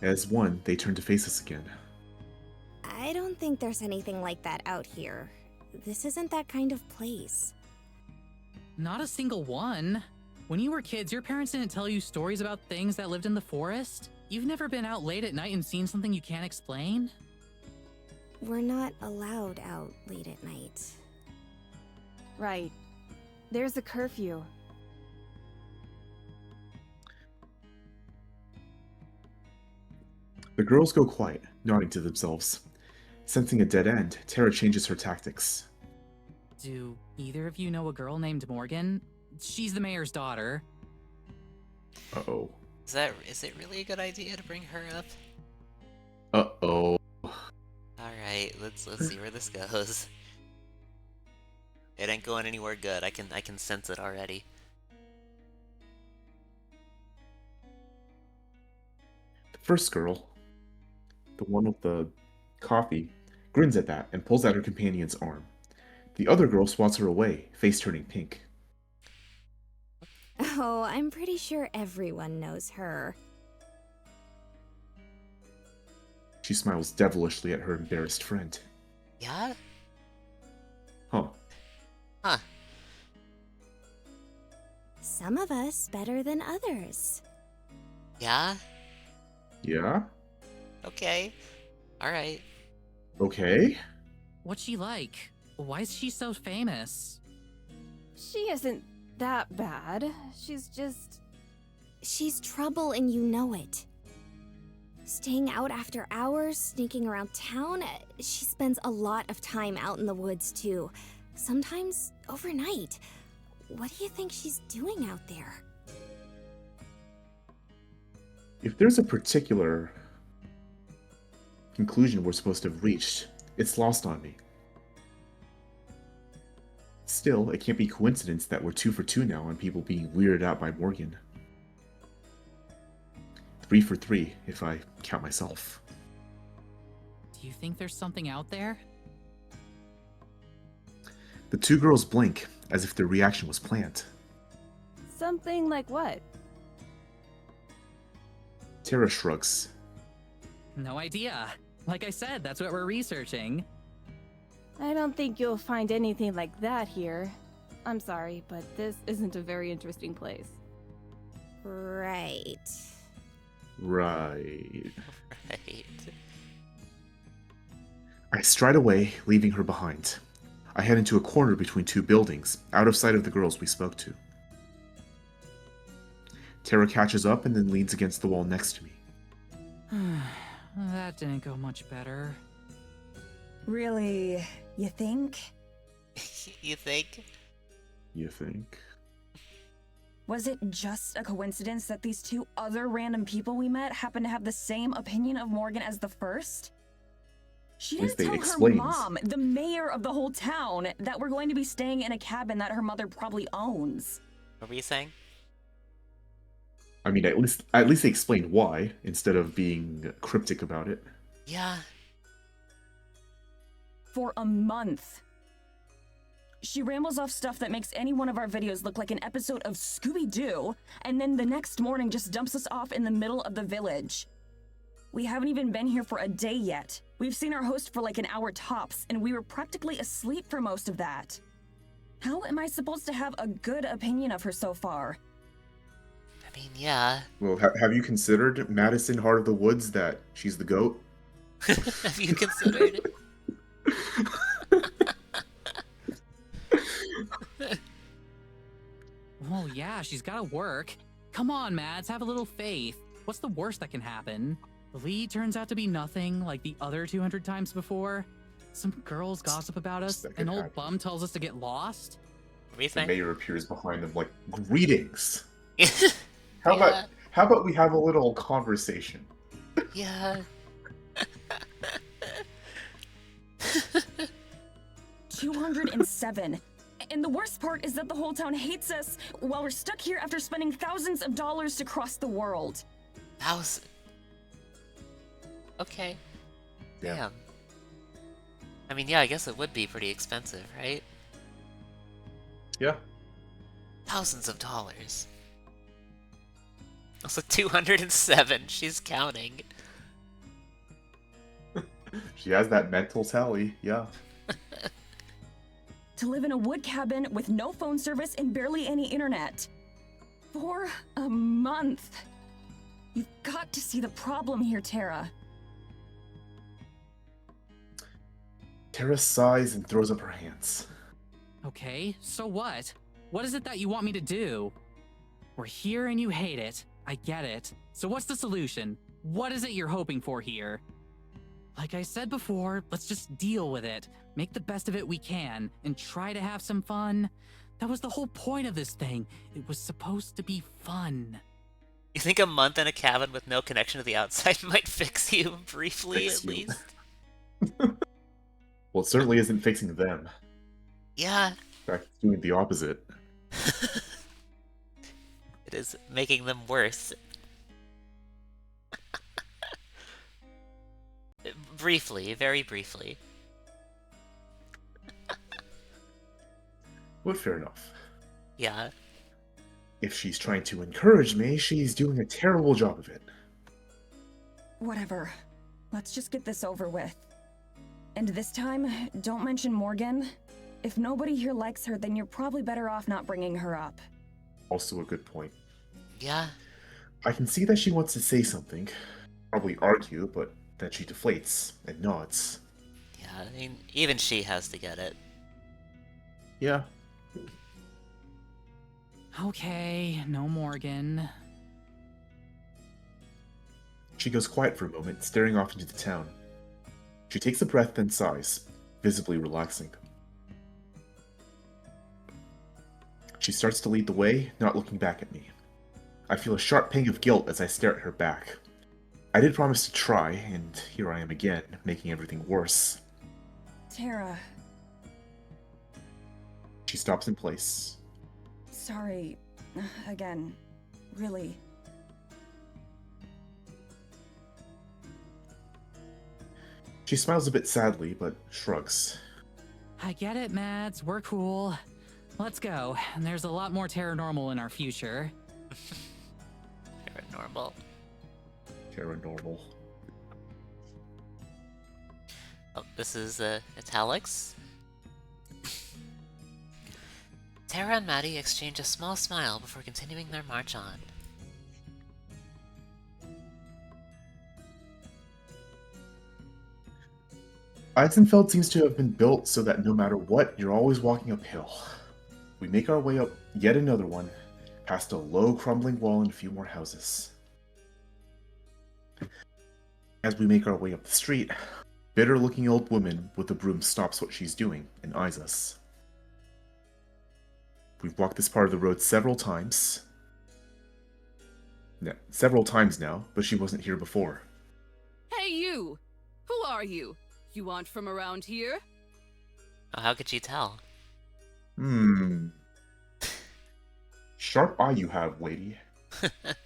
As one, they turn to face us again. I don't think there's anything like that out here. This isn't that kind of place. Not a single one. When you were kids, your parents didn't tell you stories about things that lived in the forest? You've never been out late at night and seen something you can't explain? We're not allowed out late at night. Right. There's a curfew. The girls go quiet, nodding to themselves. Sensing a dead end, Tara changes her tactics. Do either of you know a girl named Morgan? She's the mayor's daughter. Uh-oh. Is it really a good idea to bring her up? Uh-oh. Alright, let's see where this goes. It ain't going anywhere good. I can sense it already. The first girl, the one with the coffee, grins at that and pulls out her companion's arm. The other girl swats her away, face turning pink. Oh, I'm pretty sure everyone knows her. She smiles devilishly at her embarrassed friend. Yeah? Huh. Huh. Some of us better than others. Yeah? Yeah? Okay. Alright. Okay. What's she like? Why is she so famous? She isn't that bad. She's just... She's trouble and you know it. Staying out after hours, sneaking around town, she spends a lot of time out in the woods too. Sometimes overnight. What do you think she's doing out there? If there's a particular conclusion we're supposed to have reached, it's lost on me. Still, it can't be coincidence that we're 2 for 2 now on people being weirded out by Morgan. 3 for 3, if I count myself. Do you think there's something out there? The 2 girls blink, as if their reaction was planned. Something like what? Tara shrugs. No idea. Like I said, that's what we're researching. I don't think you'll find anything like that here. I'm sorry, but this isn't a very interesting place. Right. Right. Right. I stride away, leaving her behind. I head into a corner between 2 buildings, out of sight of the girls we spoke to. Tara catches up and then leans against the wall next to me. That didn't go much better. Really, you think? You think? You think? Was it just a coincidence that these 2 other random people we met happened to have the same opinion of Morgan as the first? She At least didn't they tell her explained. mom, the mayor of the whole town, that we're going to be staying in a cabin that her mother probably owns. What were you saying? I mean, at least they explained why, instead of being cryptic about it. Yeah. For a month. She rambles off stuff that makes any one of our videos look like an episode of Scooby-Doo, and then the next morning just dumps us off in the middle of the village. We haven't even been here for a day yet. We've seen our host for like an hour tops, and we were practically asleep for most of that. How am I supposed to have a good opinion of her so far? I mean, yeah. Well, have you considered Madison Heart of the Woods that she's the GOAT? Have you considered? Well, yeah, she's gotta work. Come on, Mads, have a little faith. What's the worst that can happen? The lead turns out to be nothing like the other 200 times before. Some girls gossip about us, That could an old happen. bum tells us to get lost. What were you The saying? mayor appears behind them like, "Greetings. Yeah. How about we have a little conversation?" Yeah. 207. And the worst part is that the whole town hates us while we're stuck here after spending thousands of dollars to cross the world. Okay. Yeah. Damn. I mean, yeah, I guess it would be pretty expensive, right? Yeah. Thousands of dollars. Also 207, she's counting. She has that mental tally, yeah. To live in a wood cabin with no phone service and barely any internet. For a month. You've got to see the problem here, Tara. Tara sighs and throws up her hands. Okay, so what? What is it that you want me to do? We're here and you hate it. I get it. So what's the solution? What is it you're hoping for here? Like I said before, let's just deal with it. Make the best of it we can, and try to have some fun. That was the whole point of this thing. It was supposed to be fun. You think a month in a cabin with no connection to the outside might fix you briefly, Fix at you. least? Well, it certainly isn't fixing them. Yeah. In fact, it's doing the opposite. It is making them worse. Briefly, very briefly. But fair enough. Yeah. If she's trying to encourage me, she's doing a terrible job of it. Whatever. Let's just get this over with. And this time, don't mention Morgan. If nobody here likes her, then you're probably better off not bringing her up. Also a good point. Yeah. I can see that she wants to say something, probably argue, but then she deflates and nods. Yeah, I mean, even she has to get it. Yeah. Okay, no Morgan. She goes quiet for a moment, staring off into the town. She takes a breath, then sighs, visibly relaxing. She starts to lead the way, not looking back at me. I feel a sharp pang of guilt as I stare at her back. I did promise to try, and here I am again, making everything worse. Tara. She stops in place. Sorry. Again. Really. She smiles a bit sadly, but shrugs. I get it, Mads. We're cool. Let's go. There's a lot more paranormal in our future. Paranormal. Paranormal. Oh, this is italics. Tara and Maddie exchange a small smile before continuing their march on. Eisenfeld seems to have been built so that no matter what, you're always walking uphill. We make our way up yet another one, past a low crumbling wall and a few more houses. As we make our way up the street, bitter-looking old woman with a broom stops what she's doing and eyes us. We've walked this part of the road several times. Several times now, but she wasn't here before. Hey you! Who are you? You aren't from around here? Oh, how could you tell? Sharp eye you have, lady. The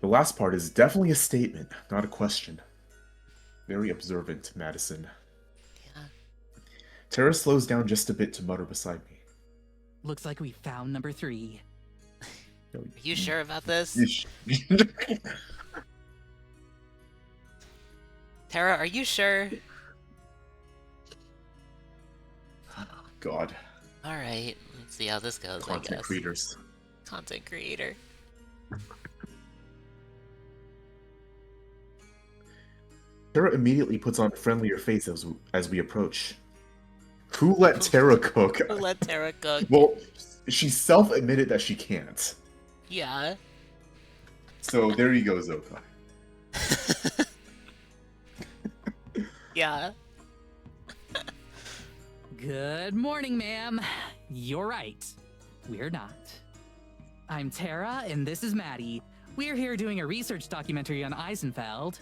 last part is definitely a statement, not a question. Very observant, Madison. Yeah. Tara slows down just a bit to mutter beside me. Looks like we found number 3. Are you sure about this? Tara, are you sure? God. Alright, let's see how this goes, I guess. Content creators. Content creator. Tara immediately puts on a friendlier face as we approach. Who let Tara cook? Who let Tara cook? Well, she self-admitted that she can't. Yeah. So there you go, Zoka. Yeah. Good morning, ma'am. You're right. We're not. I'm Tara, and this is Maddie. We're here doing a research documentary on Eisenfeld.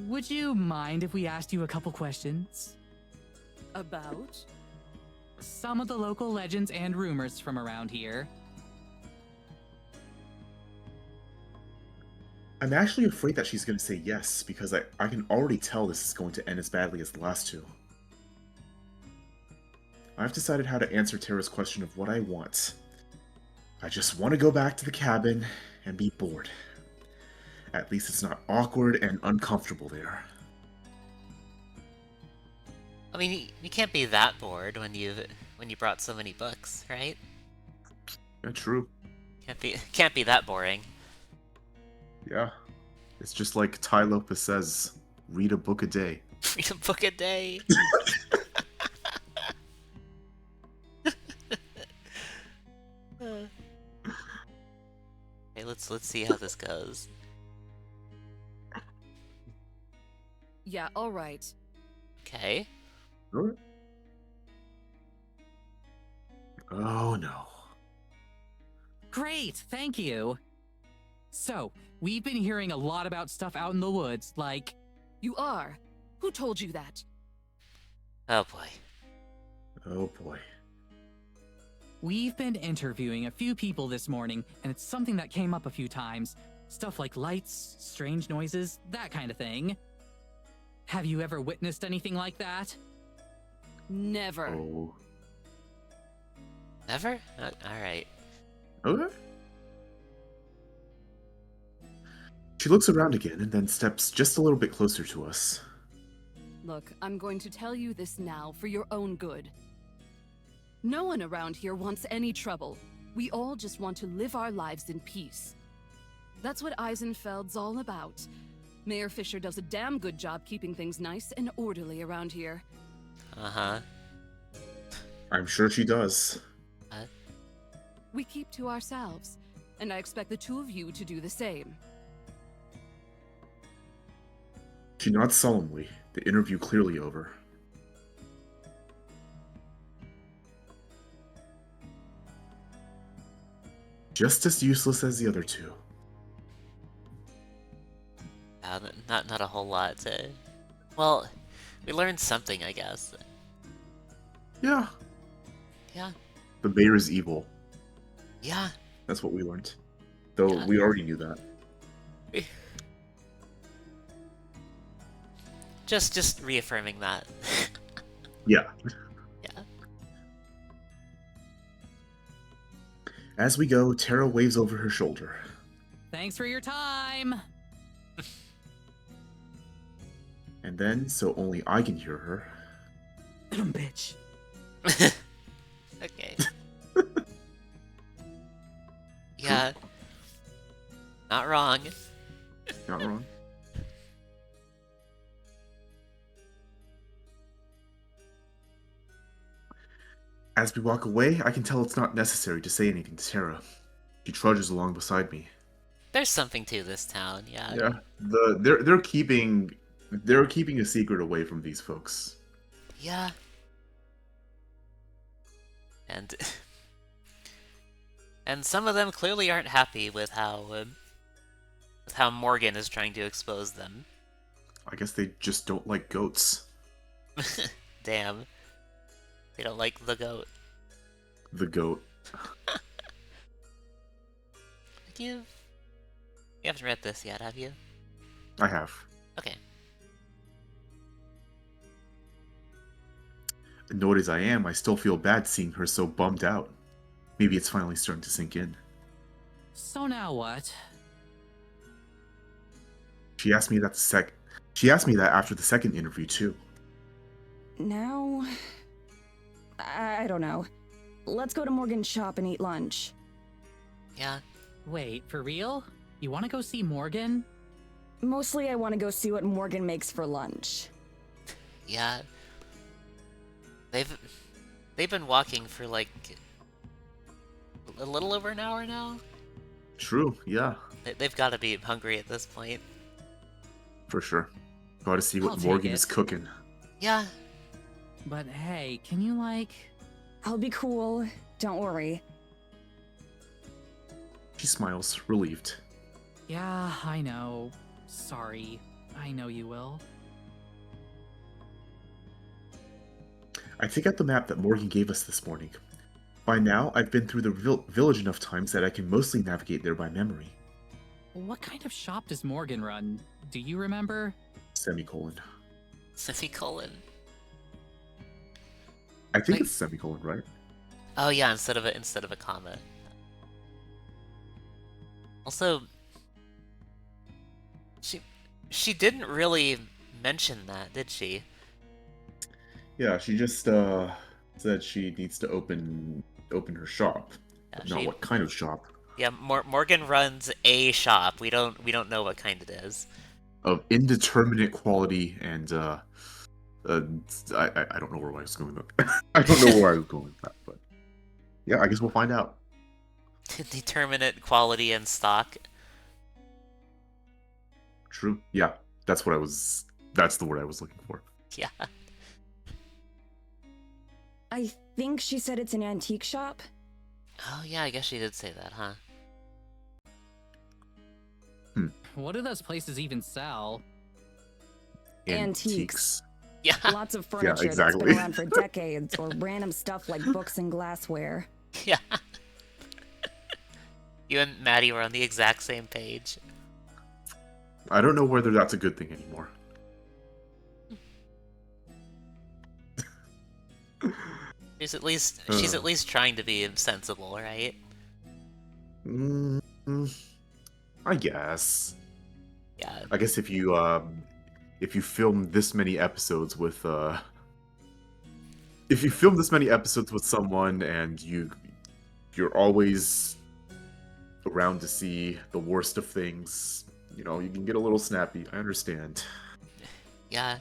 Would you mind if we asked you a couple questions? About? Some of the local legends and rumors from around here. I'm actually afraid that she's going to say yes, because I can already tell this is going to end as badly as the last two. I've decided how to answer Tara's question of what I want. I just want to go back to the cabin and be bored. At least it's not awkward and uncomfortable there. I mean, you can't be that bored when you brought so many books, right? Yeah, true. Can't be that boring. Yeah. It's just like Ty Lopez says, read a book a day. Read a book a day. Okay, let's see how this goes. Yeah, alright. Okay. Sure. Oh no. Great, thank you. So, we've been hearing a lot about stuff out in the woods, like... You are? Who told you that? Oh boy. Oh boy. We've been interviewing a few people this morning, and it's something that came up a few times. Stuff like lights, strange noises, that kind of thing. Have you ever witnessed anything like that? Never. Oh. Never? Alright. Okay. She looks around again and then steps just a little bit closer to us. Look, I'm going to tell you this now for your own good. No one around here wants any trouble. We all just want to live our lives in peace. That's what Eisenfeld's all about. Mayor Fisher does a damn good job keeping things nice and orderly around here. Uh-huh. I'm sure she does. We keep to ourselves, and I expect the two of you to do the same. She nods solemnly, the interview clearly over. Just as useless as the other two. Not a whole lot to... Well, we learned something, I guess. Yeah. Yeah. The mayor is evil. Yeah. That's what we learned. Though Yeah. we already knew that. Just reaffirming that. Yeah. Yeah. As we go, Tara waves over her shoulder. Thanks for your time. And then, so only I can hear her. Bitch. Okay. Yeah. Not wrong. Not wrong. As we walk away, I can tell it's not necessary to say anything to Tara. She trudges along beside me. There's something to this town, yeah. Yeah, they're keeping a secret away from these folks. Yeah. And and some of them clearly aren't happy with how Morgan is trying to expose them. I guess they just don't like goats. Damn. They don't like the goat. The goat. You haven't read this yet, have you? I have. Okay. Annoyed as I am, I still feel bad seeing her so bummed out. Maybe it's finally starting to sink in. So now what? She asked me that She asked me that after the second interview too. Now... I don't know. Let's go to Morgan's shop and eat lunch. Yeah. Wait, for real? You want to go see Morgan? Mostly I want to go see what Morgan makes for lunch. Yeah. They've been walking for like a little over an hour now. True, yeah. They've got to be hungry at this point. For sure. Gotta see what I'll take Morgan it. is cooking. Yeah. But hey, can you like... I'll be cool. Don't worry. She smiles, relieved. Yeah, I know. Sorry. I know you will. I take out the map that Morgan gave us this morning. By now, I've been through the village enough times that I can mostly navigate there by memory. What kind of shop does Morgan run? Do you remember? Semicolon. Semicolon. I think Like- it's semicolon, right? Oh yeah, instead of a comma. Also, she didn't really mention that, did she? Yeah, she just said she needs to open her shop. Yeah, But not what kind of shop. Yeah, Morgan runs a shop. We don't know what kind it is. Of indeterminate quality and I don't know where I was going with that. I don't know where I was going with that, but yeah, I guess we'll find out. Determinate quality and stock. True. Yeah, that's the word I was looking for. Yeah. I think she said it's an antique shop. Oh yeah, I guess she did say that, huh? What do those places even sell? Antiques. Yeah. Lots of furniture that's exactly. been around for decades, or random stuff like books and glassware. Yeah. You and Maddie were on the exact same page. I don't know whether that's a good thing anymore. She's at least trying to be sensible, right? I guess. Yeah. I guess if you film this many episodes with someone and you're always around to see the worst of things, you can get a little snappy. I understand. Yeah.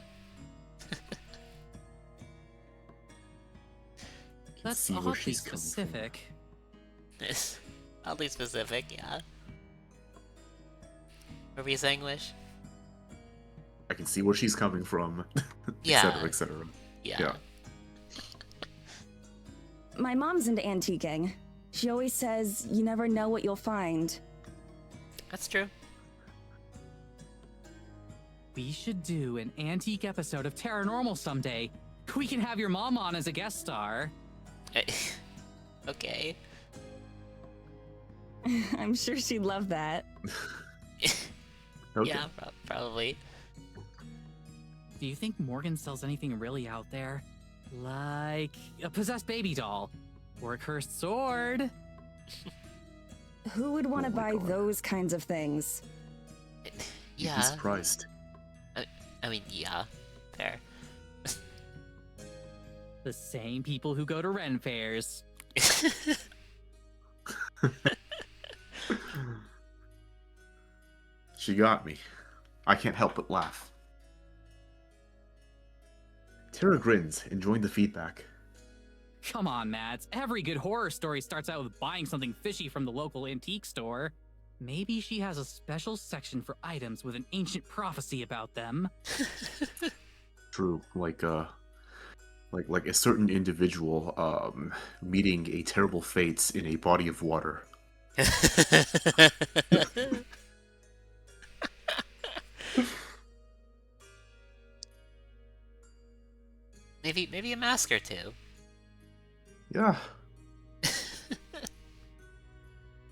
That's see where oddly she's coming from. specific. Oddly specific, yeah. What were you saying, Wish? I can see where she's coming from, Yeah. etc., etc. Yeah. My mom's into antiquing. She always says you never know what you'll find. That's true. We should do an antique episode of Terranormal someday. We can have your mom on as a guest star. Okay. I'm sure she'd love that. Okay. Yeah, probably. Do you think Morgan sells anything really out there? Like a possessed baby doll? Or a cursed sword? Who would want to Oh my buy God. those kinds of things? You'd Yeah. be surprised. I mean, yeah. Fair. The same people who go to Ren fairs. She got me. I can't help but laugh. Tara grins, enjoying the feedback. Come on, Mads. Every good horror story starts out with buying something fishy from the local antique store. Maybe she has a special section for items with an ancient prophecy about them. True, like a certain individual meeting a terrible fate in a body of water. Maybe a mask or two. Yeah.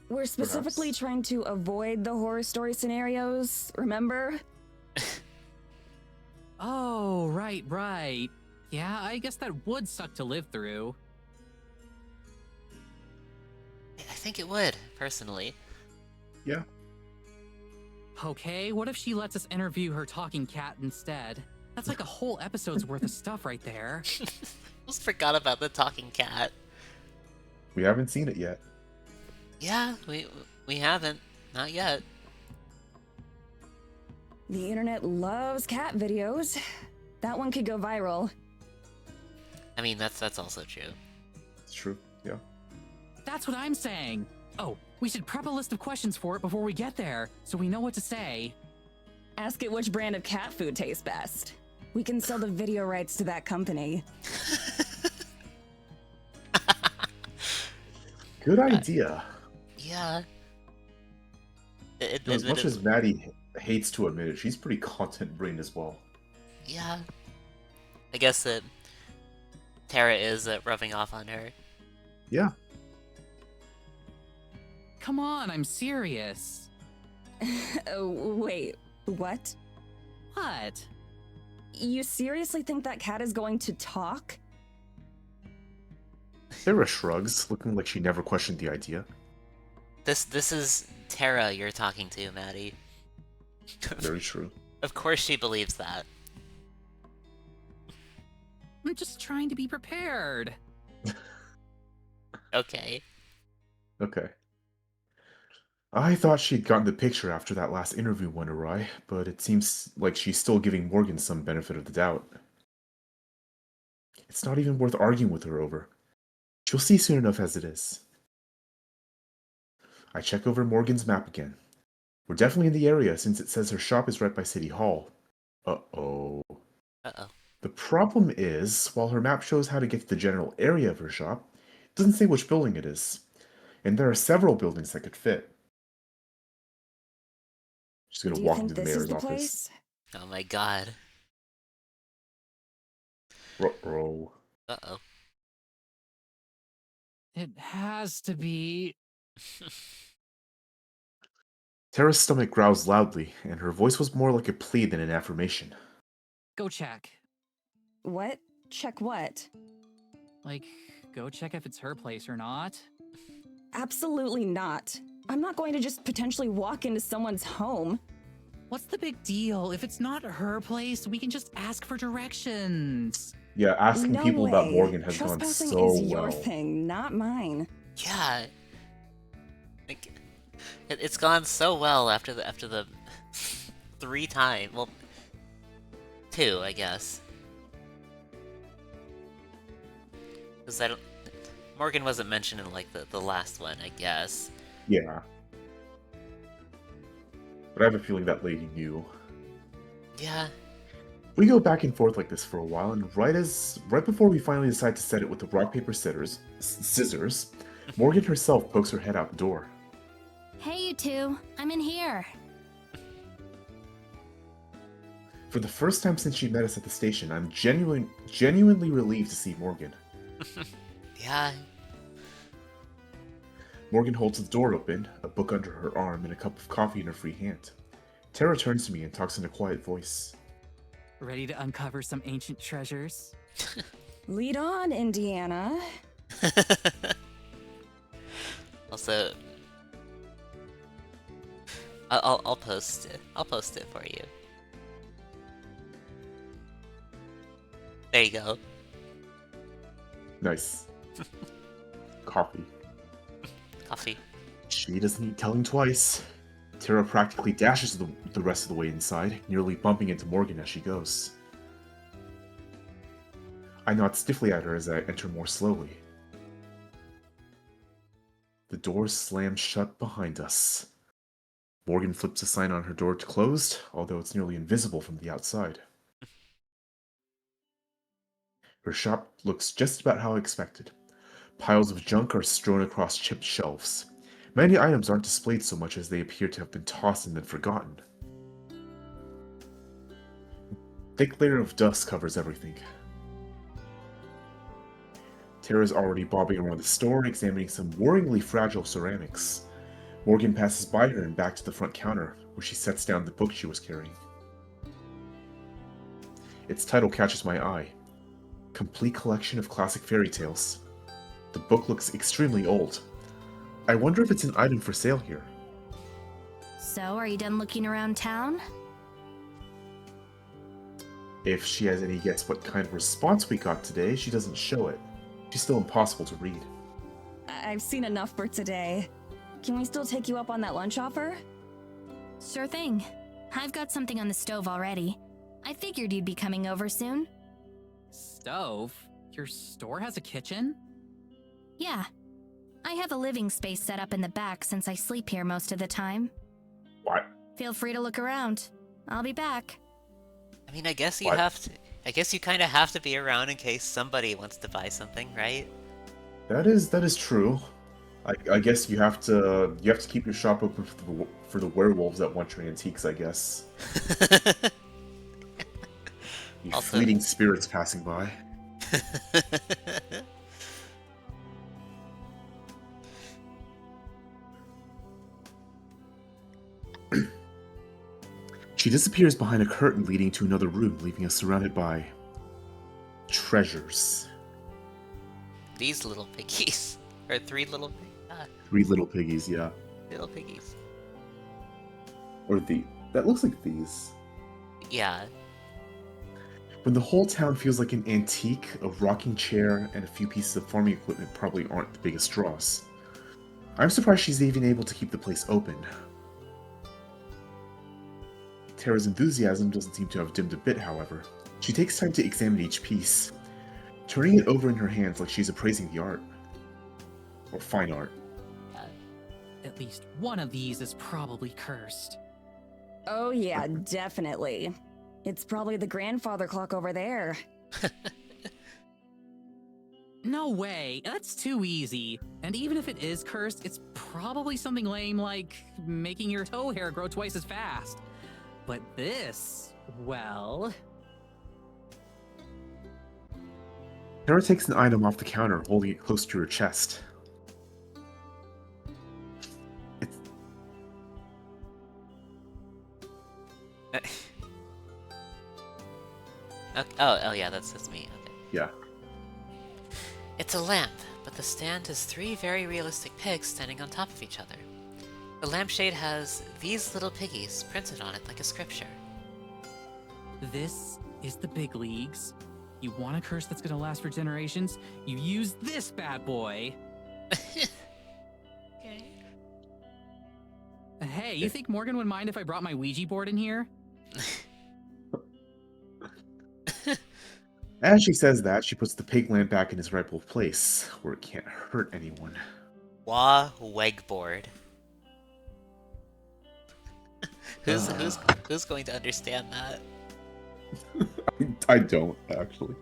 We're specifically Perhaps. trying to avoid the horror story scenarios, remember? Oh, right. Yeah, I guess that would suck to live through. I think it would, personally. Yeah. Okay, what if she lets us interview her talking cat instead? That's like a whole episode's worth of stuff right there. Almost forgot about the talking cat. We haven't seen it yet. Yeah, we haven't. Not yet. The internet loves cat videos. That one could go viral. I mean, that's also true. It's true. Yeah. That's what I'm saying. Oh, we should prep a list of questions for it before we get there, so we know what to say. Ask it which brand of cat food tastes best. We can sell the video rights to that company. Good idea. Yeah. As much as Maddie hates to admit it, she's pretty content-brained as well. Yeah. I guess that Tara is rubbing off on her. Yeah. Come on, I'm serious. Oh, wait, what? What? You seriously think that cat is going to talk? Sarah shrugs, looking like she never questioned the idea. This is Tara you're talking to, Maddie. Very true. Of course she believes that. I'm just trying to be prepared. Okay. Okay. I thought she'd gotten the picture after that last interview went awry, but it seems like she's still giving Morgan some benefit of the doubt. It's not even worth arguing with her over. She'll see soon enough as it is. I check over Morgan's map again. We're definitely in the area since it says her shop is right by City Hall. Uh-oh. Uh-oh. The problem is, while her map shows how to get to the general area of her shop, it doesn't say which building it is. And there are several buildings that could fit. She's gonna Do you walk think into the this is mayor's the office. place? Oh my god. Ruh-roh. Uh-oh. It has to be. Tara's stomach growls loudly, and her voice was more like a plea than an affirmation. Go check. What? Check what? Like, go check if it's her place or not. Absolutely not. I'm not going to just potentially walk into someone's home. What's the big deal? If it's not her place, we can just ask for directions. Yeah, asking No people way. about Morgan has gone Trespassing so is your well. thing, not mine. Yeah. Like, it's gone so well after the 3 times. Well, 2, I guess. Because Morgan wasn't mentioned in like the last one, I guess. Yeah. But I have a feeling that lady knew. Yeah. We go back and forth like this for a while, and right before we finally decide to set it with the rock paper scissors, Morgan herself pokes her head out the door. Hey, you two. I'm in here. For the first time since she met us at the station, I'm genuinely relieved to see Morgan. Yeah. Morgan holds the door open, a book under her arm, and a cup of coffee in her free hand. Tara turns to me and talks in a quiet voice. Ready to uncover some ancient treasures? Lead on, Indiana. Also, I'll post it. I'll post it for you. There you go. Nice. Coffee. Coffee. She doesn't need telling twice. Tara practically dashes the rest of the way inside, nearly bumping into Morgan as she goes. I nod stiffly at her as I enter more slowly. The door slams shut behind us. Morgan flips a sign on her door to closed, although it's nearly invisible from the outside. Her shop looks just about how I expected. Piles of junk are strewn across chipped shelves. Many items aren't displayed so much as they appear to have been tossed and then forgotten. A thick layer of dust covers everything. Tara's already bobbing around the store, examining some worryingly fragile ceramics. Morgan passes by her and back to the front counter, where she sets down the book she was carrying. Its title catches my eye. Complete Collection of Classic Fairy Tales. The book looks extremely old. I wonder if it's an item for sale here. So, are you done looking around town? If she has any guess what kind of response we got today, she doesn't show it. She's still impossible to read. I've seen enough for today. Can we still take you up on that lunch offer? Sure thing. I've got something on the stove already. I figured you'd be coming over soon. Stove? Your store has a kitchen? Yeah. I have a living space set up in the back since I sleep here most of the time. What? Feel free to look around. I'll be back. I mean, I guess you What? have to. I guess you kind of have to be around in case somebody wants to buy something, right? That is true. I guess you have to keep your shop open for the werewolves that want your antiques, I guess. You Also- fleeting spirits passing by. She disappears behind a curtain leading to another room, leaving us surrounded by treasures. These little piggies. Or three little Three little piggies, yeah. little piggies. Or that looks like these. Yeah. When the whole town feels like an antique, a rocking chair and a few pieces of farming equipment probably aren't the biggest draws. I'm surprised she's even able to keep the place open. Tara's enthusiasm doesn't seem to have dimmed a bit, however. She takes time to examine each piece, turning it over in her hands like she's appraising the art. Or fine art. At least one of these is probably cursed. Oh yeah, definitely. It's probably the grandfather clock over there. No way, that's too easy. And even if it is cursed, it's probably something lame like making your toe hair grow twice as fast. But this, well... Tara takes an item off the counter, holding it close to her chest. Oh yeah, that's me. Okay. Yeah. It's a lamp, but the stand has three very realistic pigs standing on top of each other. The lampshade has these little piggies printed on it like a scripture. This is the big leagues. You want a curse that's gonna last for generations? You use this bad boy. Okay. Hey, you think Morgan would mind if I brought my Ouija board in here? As she says that, she puts the pig lamp back in its rightful place, where it can't hurt anyone. Wah Wegboard. Who's going to understand that? I don't, actually.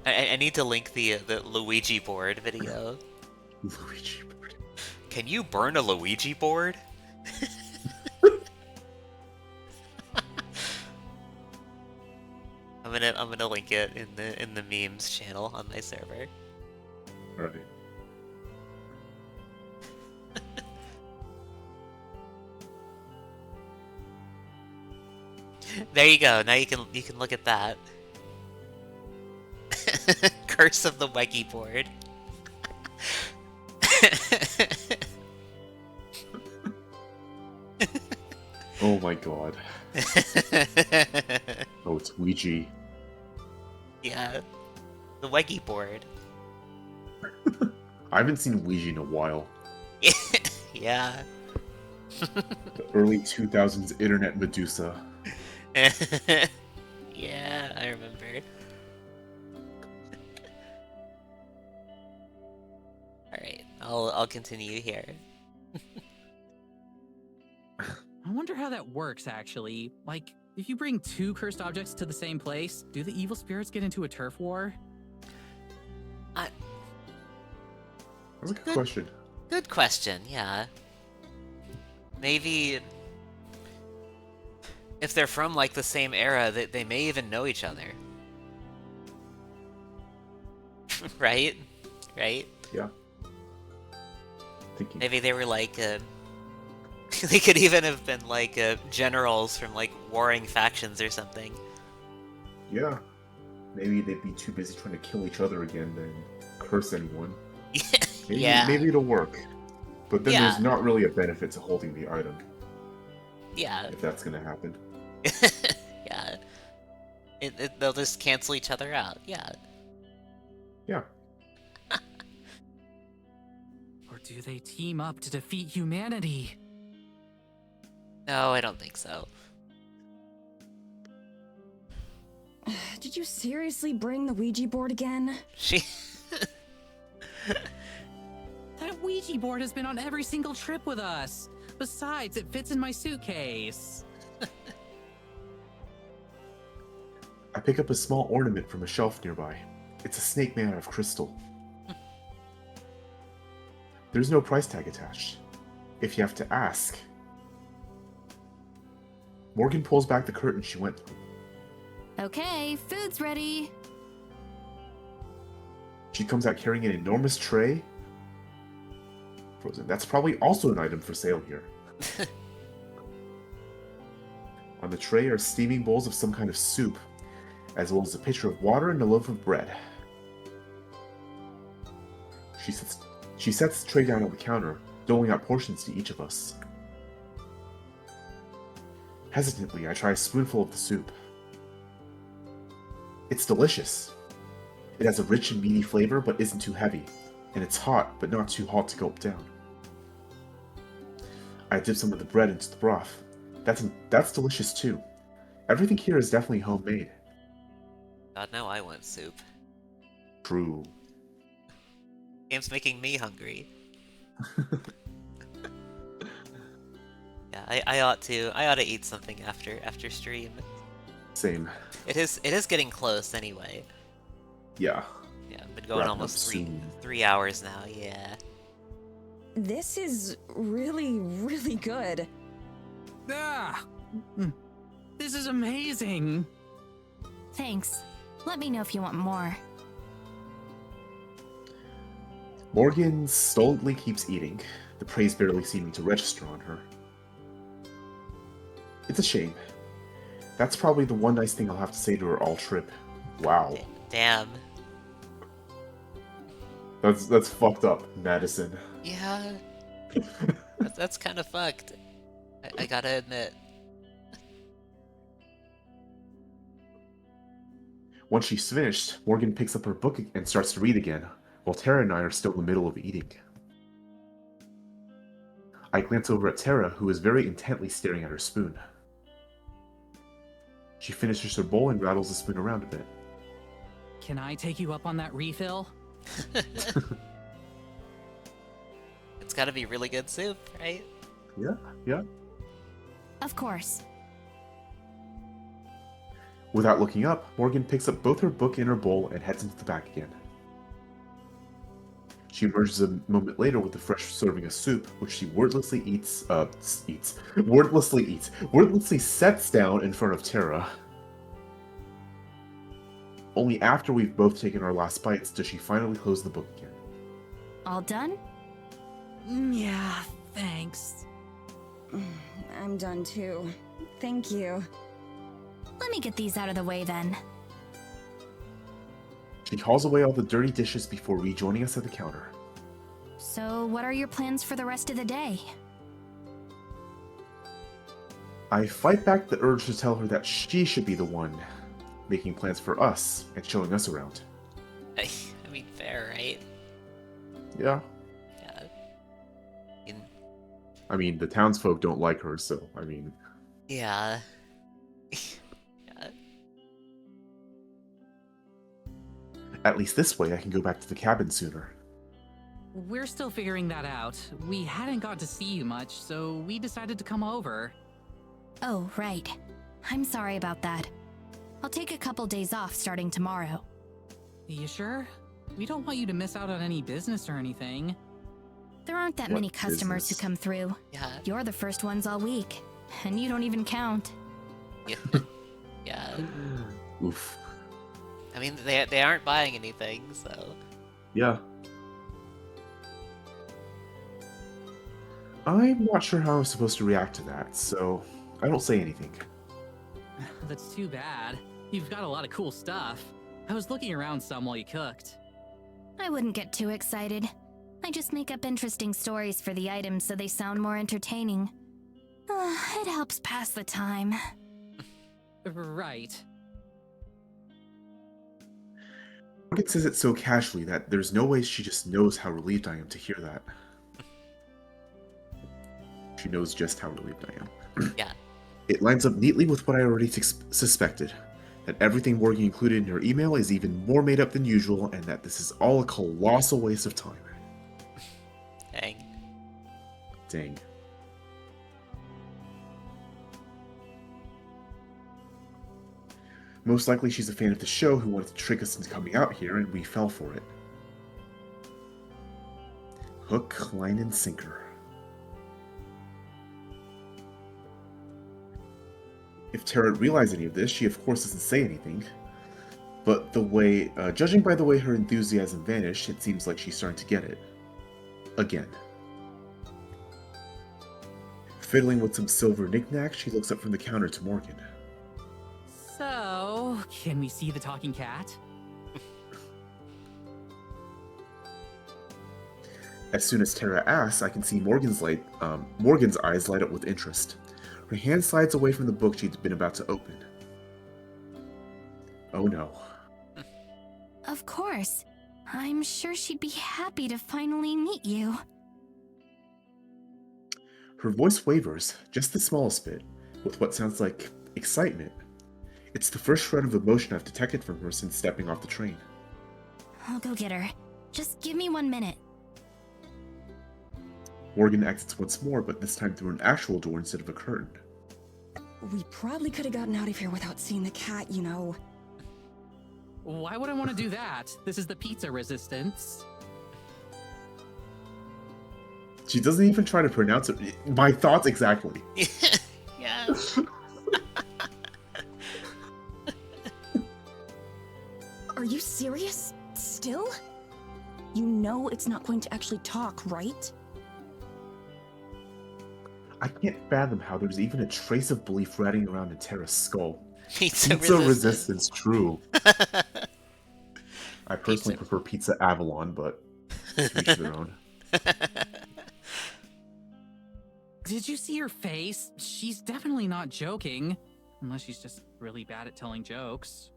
I need to link the Luigi board video. Luigi board. Can you burn a Luigi board? I'm gonna link it in the memes channel on my server. Alright. There you go. Now you can look at that. Curse of the Weggy board. Oh my god. Oh, it's Ouija. Yeah. The Weggy board. I haven't seen Ouija in a while. Yeah. The early 2000s internet Medusa. Yeah, I remember. Alright, I'll continue here. I wonder how that works, actually. Like, if you bring two cursed objects to the same place, do the evil spirits get into a turf war? That's a good question. Good question, yeah. Maybe if they're from like the same era, they may even know each other. Right? Right? Yeah. Thinking. Maybe they were like they could even have been like generals from like warring factions or something. Yeah. Maybe they'd be too busy trying to kill each other again than curse anyone. Maybe, Yeah. Maybe it'll work. But then Yeah. there's not really a benefit to holding the item, Yeah. if that's gonna happen. Yeah. They'll just cancel each other out. Yeah. Yeah. Or do they team up to defeat humanity? No, I don't think so. Did you seriously bring the Ouija board again? She That Ouija board has been on every single trip with us. Besides, it fits in my suitcase. I pick up a small ornament from a shelf nearby. It's a snake made out of crystal. There's no price tag attached. If you have to ask. Morgan pulls back the curtain she went through. Okay, food's ready. She comes out carrying an enormous tray. Frozen. That's probably also an item for sale here. On the tray are steaming bowls of some kind of soup, as well as a pitcher of water and a loaf of bread. She sets the tray down on the counter, doling out portions to each of us. Hesitantly, I try a spoonful of the soup. It's delicious. It has a rich and meaty flavor, but isn't too heavy, and it's hot, but not too hot to gulp down. I dip some of the bread into the broth. That's delicious too. Everything here is definitely homemade. God, now I want soup. True. Game's making me hungry. Yeah, I ought to eat something after stream. Same. It is getting close anyway. Yeah. Yeah, I've been going Wrapping almost up soon. 3 hours now, yeah. This is really, really good. Ah! This is amazing! Thanks. Let me know if you want more. Morgan stolidly keeps eating, the praise barely seeming to register on her. It's a shame. That's probably the one nice thing I'll have to say to her all trip. Wow. Damn. That's fucked up, Madison. Yeah. That's kind of fucked. I gotta admit. Once she's finished, Morgan picks up her book and starts to read again, while Tara and I are still in the middle of eating. I glance over at Tara, who is very intently staring at her spoon. She finishes her bowl and rattles the spoon around a bit. Can I take you up on that refill? It's gotta be really good soup, right? Yeah. Of course. Without looking up, Morgan picks up both her book and her bowl and heads into the back again. She emerges a moment later with a fresh serving of soup, which she wordlessly wordlessly sets down in front of Tara. Only after we've both taken our last bites does she finally close the book again. All done? Yeah, thanks. I'm done too. Thank you. Let me get these out of the way then. She hauls away all the dirty dishes before rejoining us at the counter. So, what are your plans for the rest of the day? I fight back the urge to tell her that she should be the one making plans for us and showing us around. I mean, fair, right? Yeah. Yeah. I mean, the townsfolk don't like her, so, I mean... Yeah. Yeah. At least this way I can go back to the cabin sooner. We're still figuring that out. We hadn't got to see you much, so we decided to come over. Oh, right. I'm sorry about that. I'll take a couple days off starting tomorrow. You sure? We don't want you to miss out on any business or anything. There aren't that What many customers business? who come through. Yeah. You're the first ones all week, and you don't even count. Yeah. Yeah. Oof. I mean, they aren't buying anything, so... Yeah. I'm not sure how I'm supposed to react to that, so I don't say anything. That's too bad. You've got a lot of cool stuff. I was looking around some while you cooked. I wouldn't get too excited. I just make up interesting stories for the items so they sound more entertaining. It helps pass the time. Right. Morgan says it so casually that there's no way she just knows how relieved I am to hear that. She knows just how relieved I am. Yeah. It lines up neatly with what I already suspected. That everything Morgan included in her email is even more made up than usual, and that this is all a colossal waste of time. Dang. Dang. Most likely she's a fan of the show who wanted to trick us into coming out here, and we fell for it. Hook, line, and sinker. If Tara realized any of this, she of course doesn't say anything. But judging by the way her enthusiasm vanished, it seems like she's starting to get it. Again. Fiddling with some silver knickknacks, she looks up from the counter to Morgan. So, can we see the talking cat? As soon as Tara asks, I can see Morgan's eyes light up with interest. Her hand slides away from the book she'd been about to open. Oh no. Of course. I'm sure she'd be happy to finally meet you. Her voice wavers, just the smallest bit, with what sounds like excitement. It's the first shred of emotion I've detected from her since stepping off the train. I'll go get her. Just give me 1 minute. Morgan exits once more, but this time through an actual door instead of a curtain. We probably could have gotten out of here without seeing the cat, you know. Why would I want to do that? This is the pizza resistance. She doesn't even try to pronounce it. My thoughts exactly. Yeah. Are you serious? Still? You know it's not going to actually talk, right? I can't fathom how there's even a trace of belief riding around in Tara's skull. Pizza resistance, true. I personally prefer Pizza Avalon, but to each their own. Did you see her face? She's definitely not joking. Unless she's just really bad at telling jokes.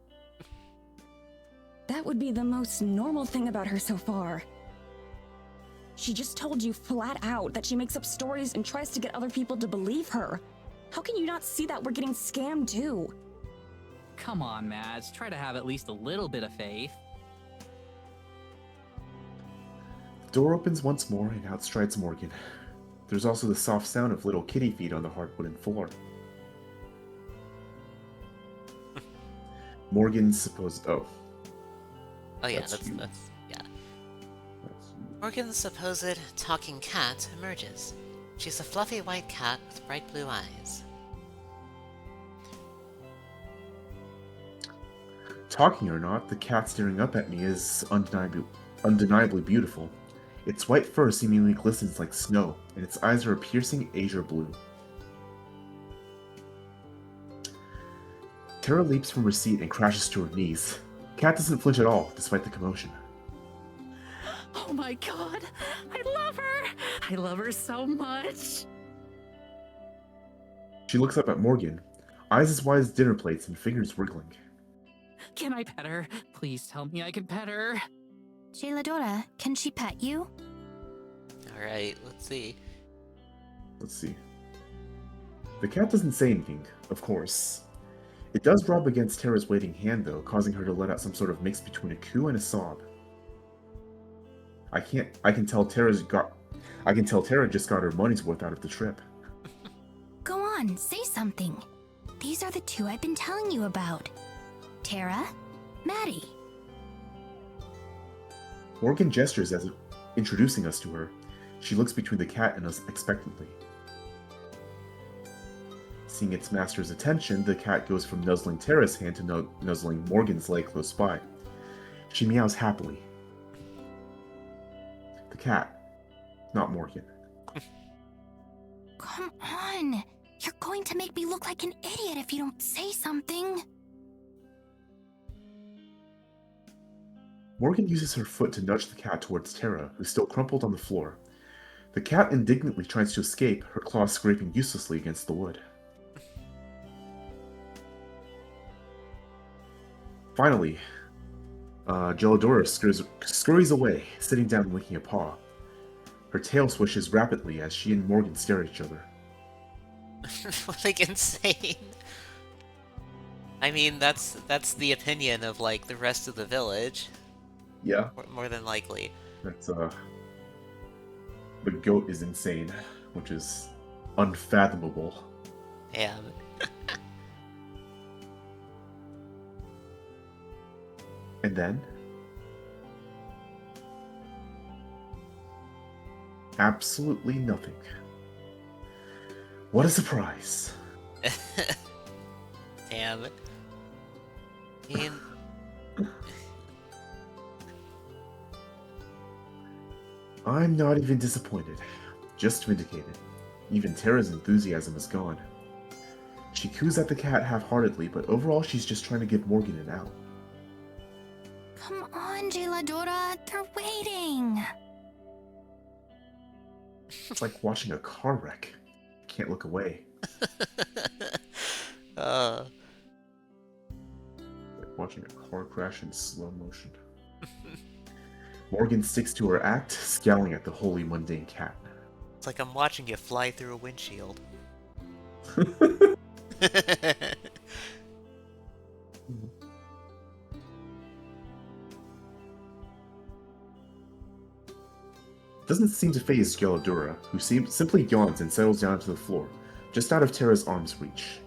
That would be the most normal thing about her so far. She just told you flat out that she makes up stories and tries to get other people to believe her. How can you not see that we're getting scammed too? Come on, Mads. Try to have at least a little bit of faith. The door opens once more and out strides Morgan. There's also the soft sound of little kitty feet on the hard wooden floor. Morgan's supposed... Oh. Oh yeah, That's you. yeah. That's you. Morgan's supposed talking cat emerges. She's a fluffy white cat with bright blue eyes. Talking or not, the cat staring up at me is undeniably beautiful. Its white fur seemingly glistens like snow, and its eyes are a piercing azure blue. Tara leaps from her seat and crashes to her knees. Kat doesn't flinch at all, despite the commotion. Oh my god, I love her! I love her so much! She looks up at Morgan, eyes as wide as dinner plates and fingers wriggling. Can I pet her? Please tell me I can pet her. Jailadora, can she pet you? Alright, let's see. Let's see. The cat doesn't say anything, of course. It does rub against Tara's waiting hand, though, causing her to let out some sort of mix between a coo and a sob. I can tell Tara just got her money's worth out of the trip. Go on, say something. These are the two I've been telling you about. Tara, Maddie. Morgan gestures as if introducing us to her. She looks between the cat and us expectantly. Seeing its master's attention, the cat goes from nuzzling Tara's hand to nuzzling Morgan's leg close by. She meows happily. The cat, not Morgan. Come on! You're going to make me look like an idiot if you don't say something. Morgan uses her foot to nudge the cat towards Tara, who's still crumpled on the floor. The cat indignantly tries to escape, her claws scraping uselessly against the wood. Finally, Jailadora scurries away, sitting down and licking a paw. Her tail swishes rapidly as she and Morgan stare at each other. Like, insane. I mean, that's the opinion of, like, the rest of the village. Yeah. More than likely. That's, the goat is insane, which is unfathomable. Yeah. And then? Absolutely nothing. What a surprise. Damn. I mean... I'm not even disappointed. Just vindicated. Even Tara's enthusiasm is gone. She coos at the cat half-heartedly, but overall she's just trying to give Morgan an out. Come on, Jailadora, they're waiting. It's like watching a car wreck. Can't look away. uh... Like watching a car crash in slow motion. Morgan sticks to her act, scowling at the wholly mundane cat. It's like I'm watching you fly through a windshield. Doesn't seem to faze Jailadora, who simply yawns and settles down to the floor, just out of Tara's arm's reach.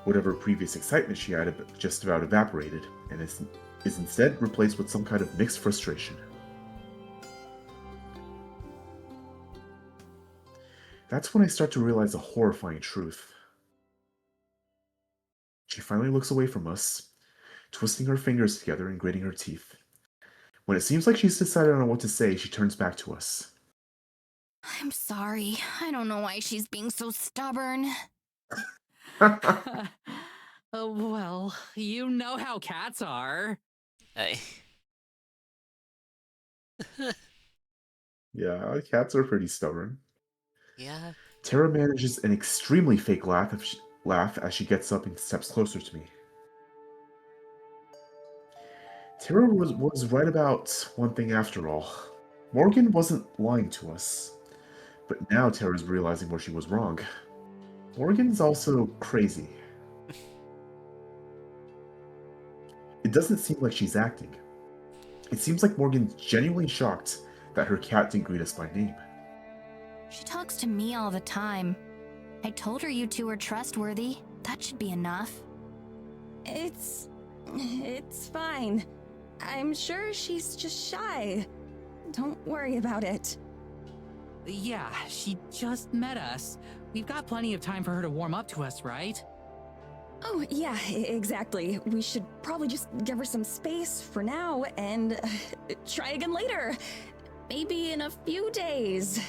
Whatever previous excitement she had just about evaporated, and is instead replaced with some kind of mixed frustration. That's when I start to realize a horrifying truth. She finally looks away from us, twisting her fingers together and gritting her teeth. When it seems like she's decided on what to say, she turns back to us. I'm sorry. I don't know why she's being so stubborn. Well, you know how cats are. Yeah, cats are pretty stubborn. Yeah. Tara manages an extremely fake laugh as she gets up and steps closer to me. Tara was right about one thing after all. Morgan wasn't lying to us. But now Tara's realizing where she was wrong. Morgan's also crazy. It doesn't seem like she's acting. It seems like Morgan's genuinely shocked that her cat didn't greet us by name. She talks to me all the time. I told her you two are trustworthy. That should be enough. It's fine. I'm sure she's just shy. Don't worry about it. Yeah, she just met us. We've got plenty of time for her to warm up to us, right? Oh, yeah, exactly. We should probably just give her some space for now and try again later. Maybe in a few days.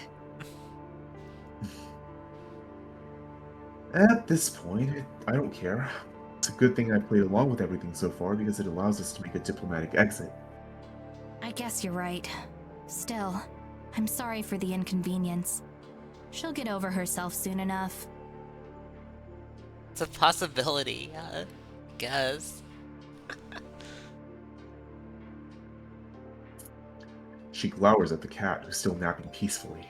At this point, I don't care. It's a good thing I played along with everything so far because it allows us to make a diplomatic exit. I guess you're right. Still, I'm sorry for the inconvenience. She'll get over herself soon enough. It's a possibility, I guess. She glowers at the cat, who's still napping peacefully.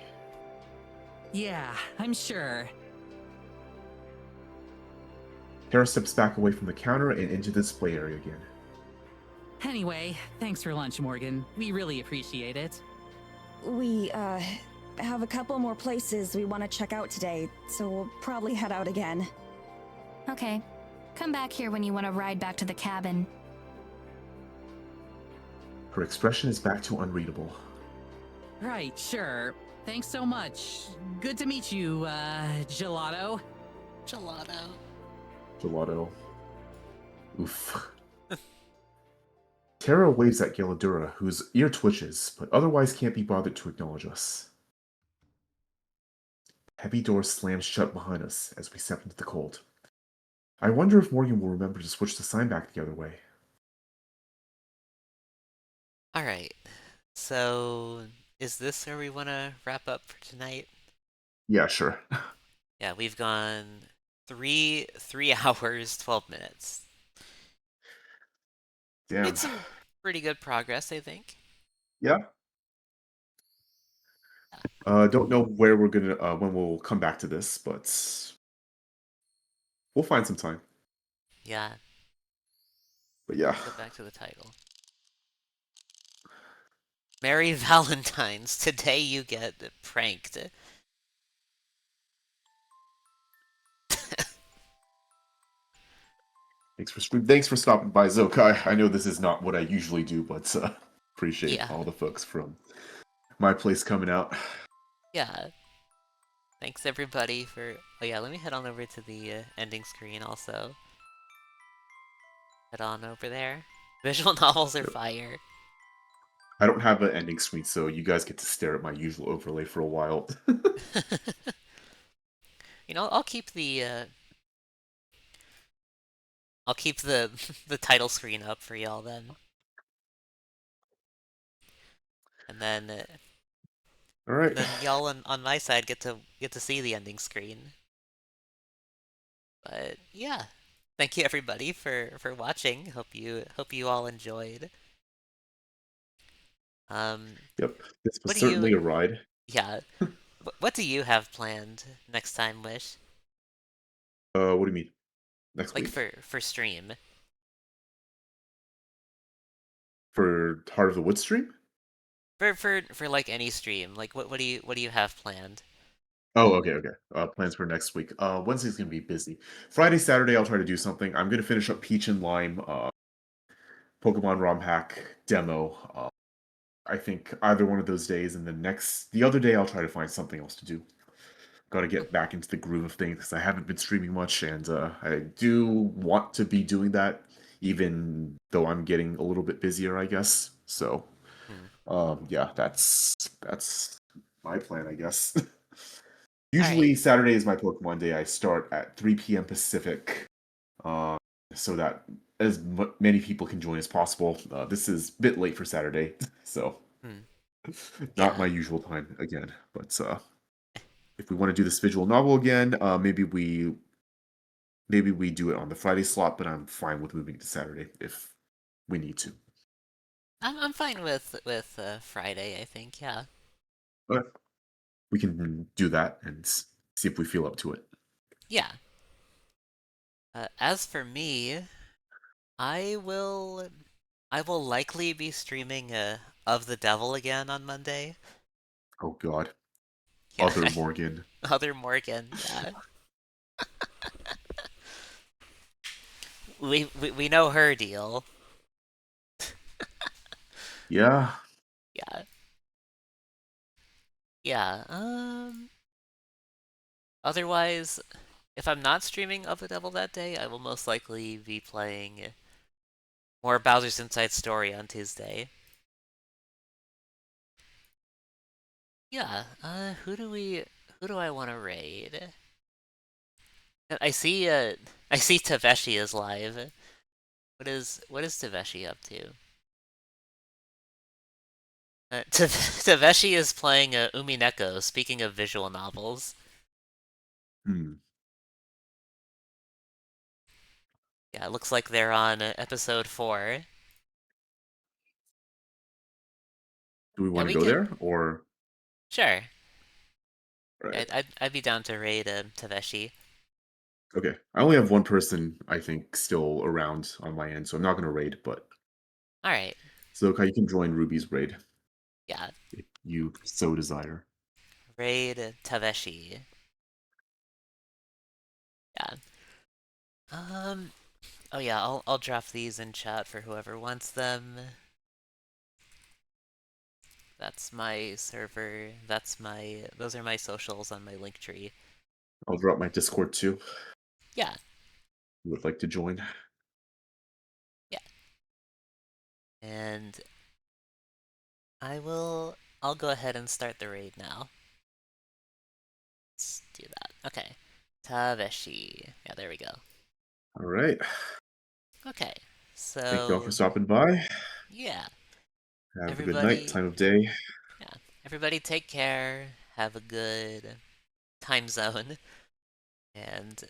Yeah, I'm sure. Tara steps back away from the counter and into the display area again. Anyway, thanks for lunch, Morgan. We really appreciate it. We, have a couple more places we want to check out today, so we'll probably head out again. Okay. Come back here when you want to ride back to the cabin. Her expression is back to unreadable. Right, sure. Thanks so much. Good to meet you, Gelato. Gelato. Gelato. Oof. Tara waves at Galadura, whose ear twitches, but otherwise can't be bothered to acknowledge us. Heavy door slams shut behind us as we step into the cold. I wonder if Morgan will remember to switch the sign back the other way. Alright, so is this where we want to wrap up for tonight? Yeah, sure. Yeah, we've gone 3 hours, 12 minutes. Damn. Made some pretty good progress, I think. Yeah. Don't know where we're gonna when we'll come back to this, but we'll find some time. Yeah, But yeah. go back to the title. Merry Valentine's. Today you get pranked. Thanks for stopping by, Zokai. I know this is not what I usually do, but appreciate Yeah. all the folks from my place coming out. Yeah. Thanks everybody for... Oh yeah, let me head on over to the ending screen also. Head on over there. Visual novels are fire. I don't have an ending screen, so you guys get to stare at my usual overlay for a while. You know, I'll keep the the title screen up for y'all then. And then All right. then y'all on my side get to see the ending screen. But yeah. Thank you everybody for watching. Hope you all enjoyed. Yep, this was What do you... certainly a ride. Yeah. What do you have planned next time, Wish? What do you mean? Next Like week? for stream? For Heart of the Woods stream? For like any stream. Like what do you have planned? Oh, okay. Plans for next week. Wednesday's gonna be busy. Friday, Saturday, I'll try to do something. I'm gonna finish up Peach and Lime, Pokemon ROM hack demo. I think either one of those days, and the other day, I'll try to find something else to do. Got to get back into the groove of things because I haven't been streaming much, and I do want to be doing that, even though I'm getting a little bit busier, I guess. So, yeah, that's my plan, I guess. Usually Saturday is my Pokemon day. I start at 3 p.m. Pacific, so that as many people can join as possible. This is a bit late for Saturday, so not my usual time again. But if we want to do this visual novel again, maybe we do it on the Friday slot. But I'm fine with moving to Saturday if we need to. I'm fine with Friday, I think, yeah. But we can do that and see if we feel up to it. Yeah. As for me, I will likely be streaming Of the Devil again on Monday. Oh God. Yeah. Other Morgan. Other Morgan, yeah. we know her deal. Yeah. Yeah. Yeah, otherwise, if I'm not streaming Of the Devil that day, I will most likely be playing more Bowser's Inside Story on Tuesday. Yeah, who do I want to raid? I see I see Taveshi is live. What is Taveshi up to? Taveshi is playing Umineko, speaking of visual novels. Hmm. Yeah, it looks like they're on episode 4. Do we Yeah, want to we go can. there or Sure. right? I'd be down to raid Taveshi. Okay. I only have one person I think still around on my end, so I'm not going to raid. But Alright. so okay, you can join Ruby's raid Yeah. if you so desire. Raid Taveshi. Yeah. Um. Oh yeah, I'll drop these in chat for whoever wants them. That's my server. Those are my socials on my link tree. I'll drop my Discord too. Yeah. You would like to join? Yeah. And I'll go ahead and start the raid now. Let's do that. Okay. Taveshi. Yeah, there we go. All right. Okay. Thank you all for So, stopping by. yeah. Have a good night, Everybody, time of day. yeah. Everybody take care. Have a good time zone. And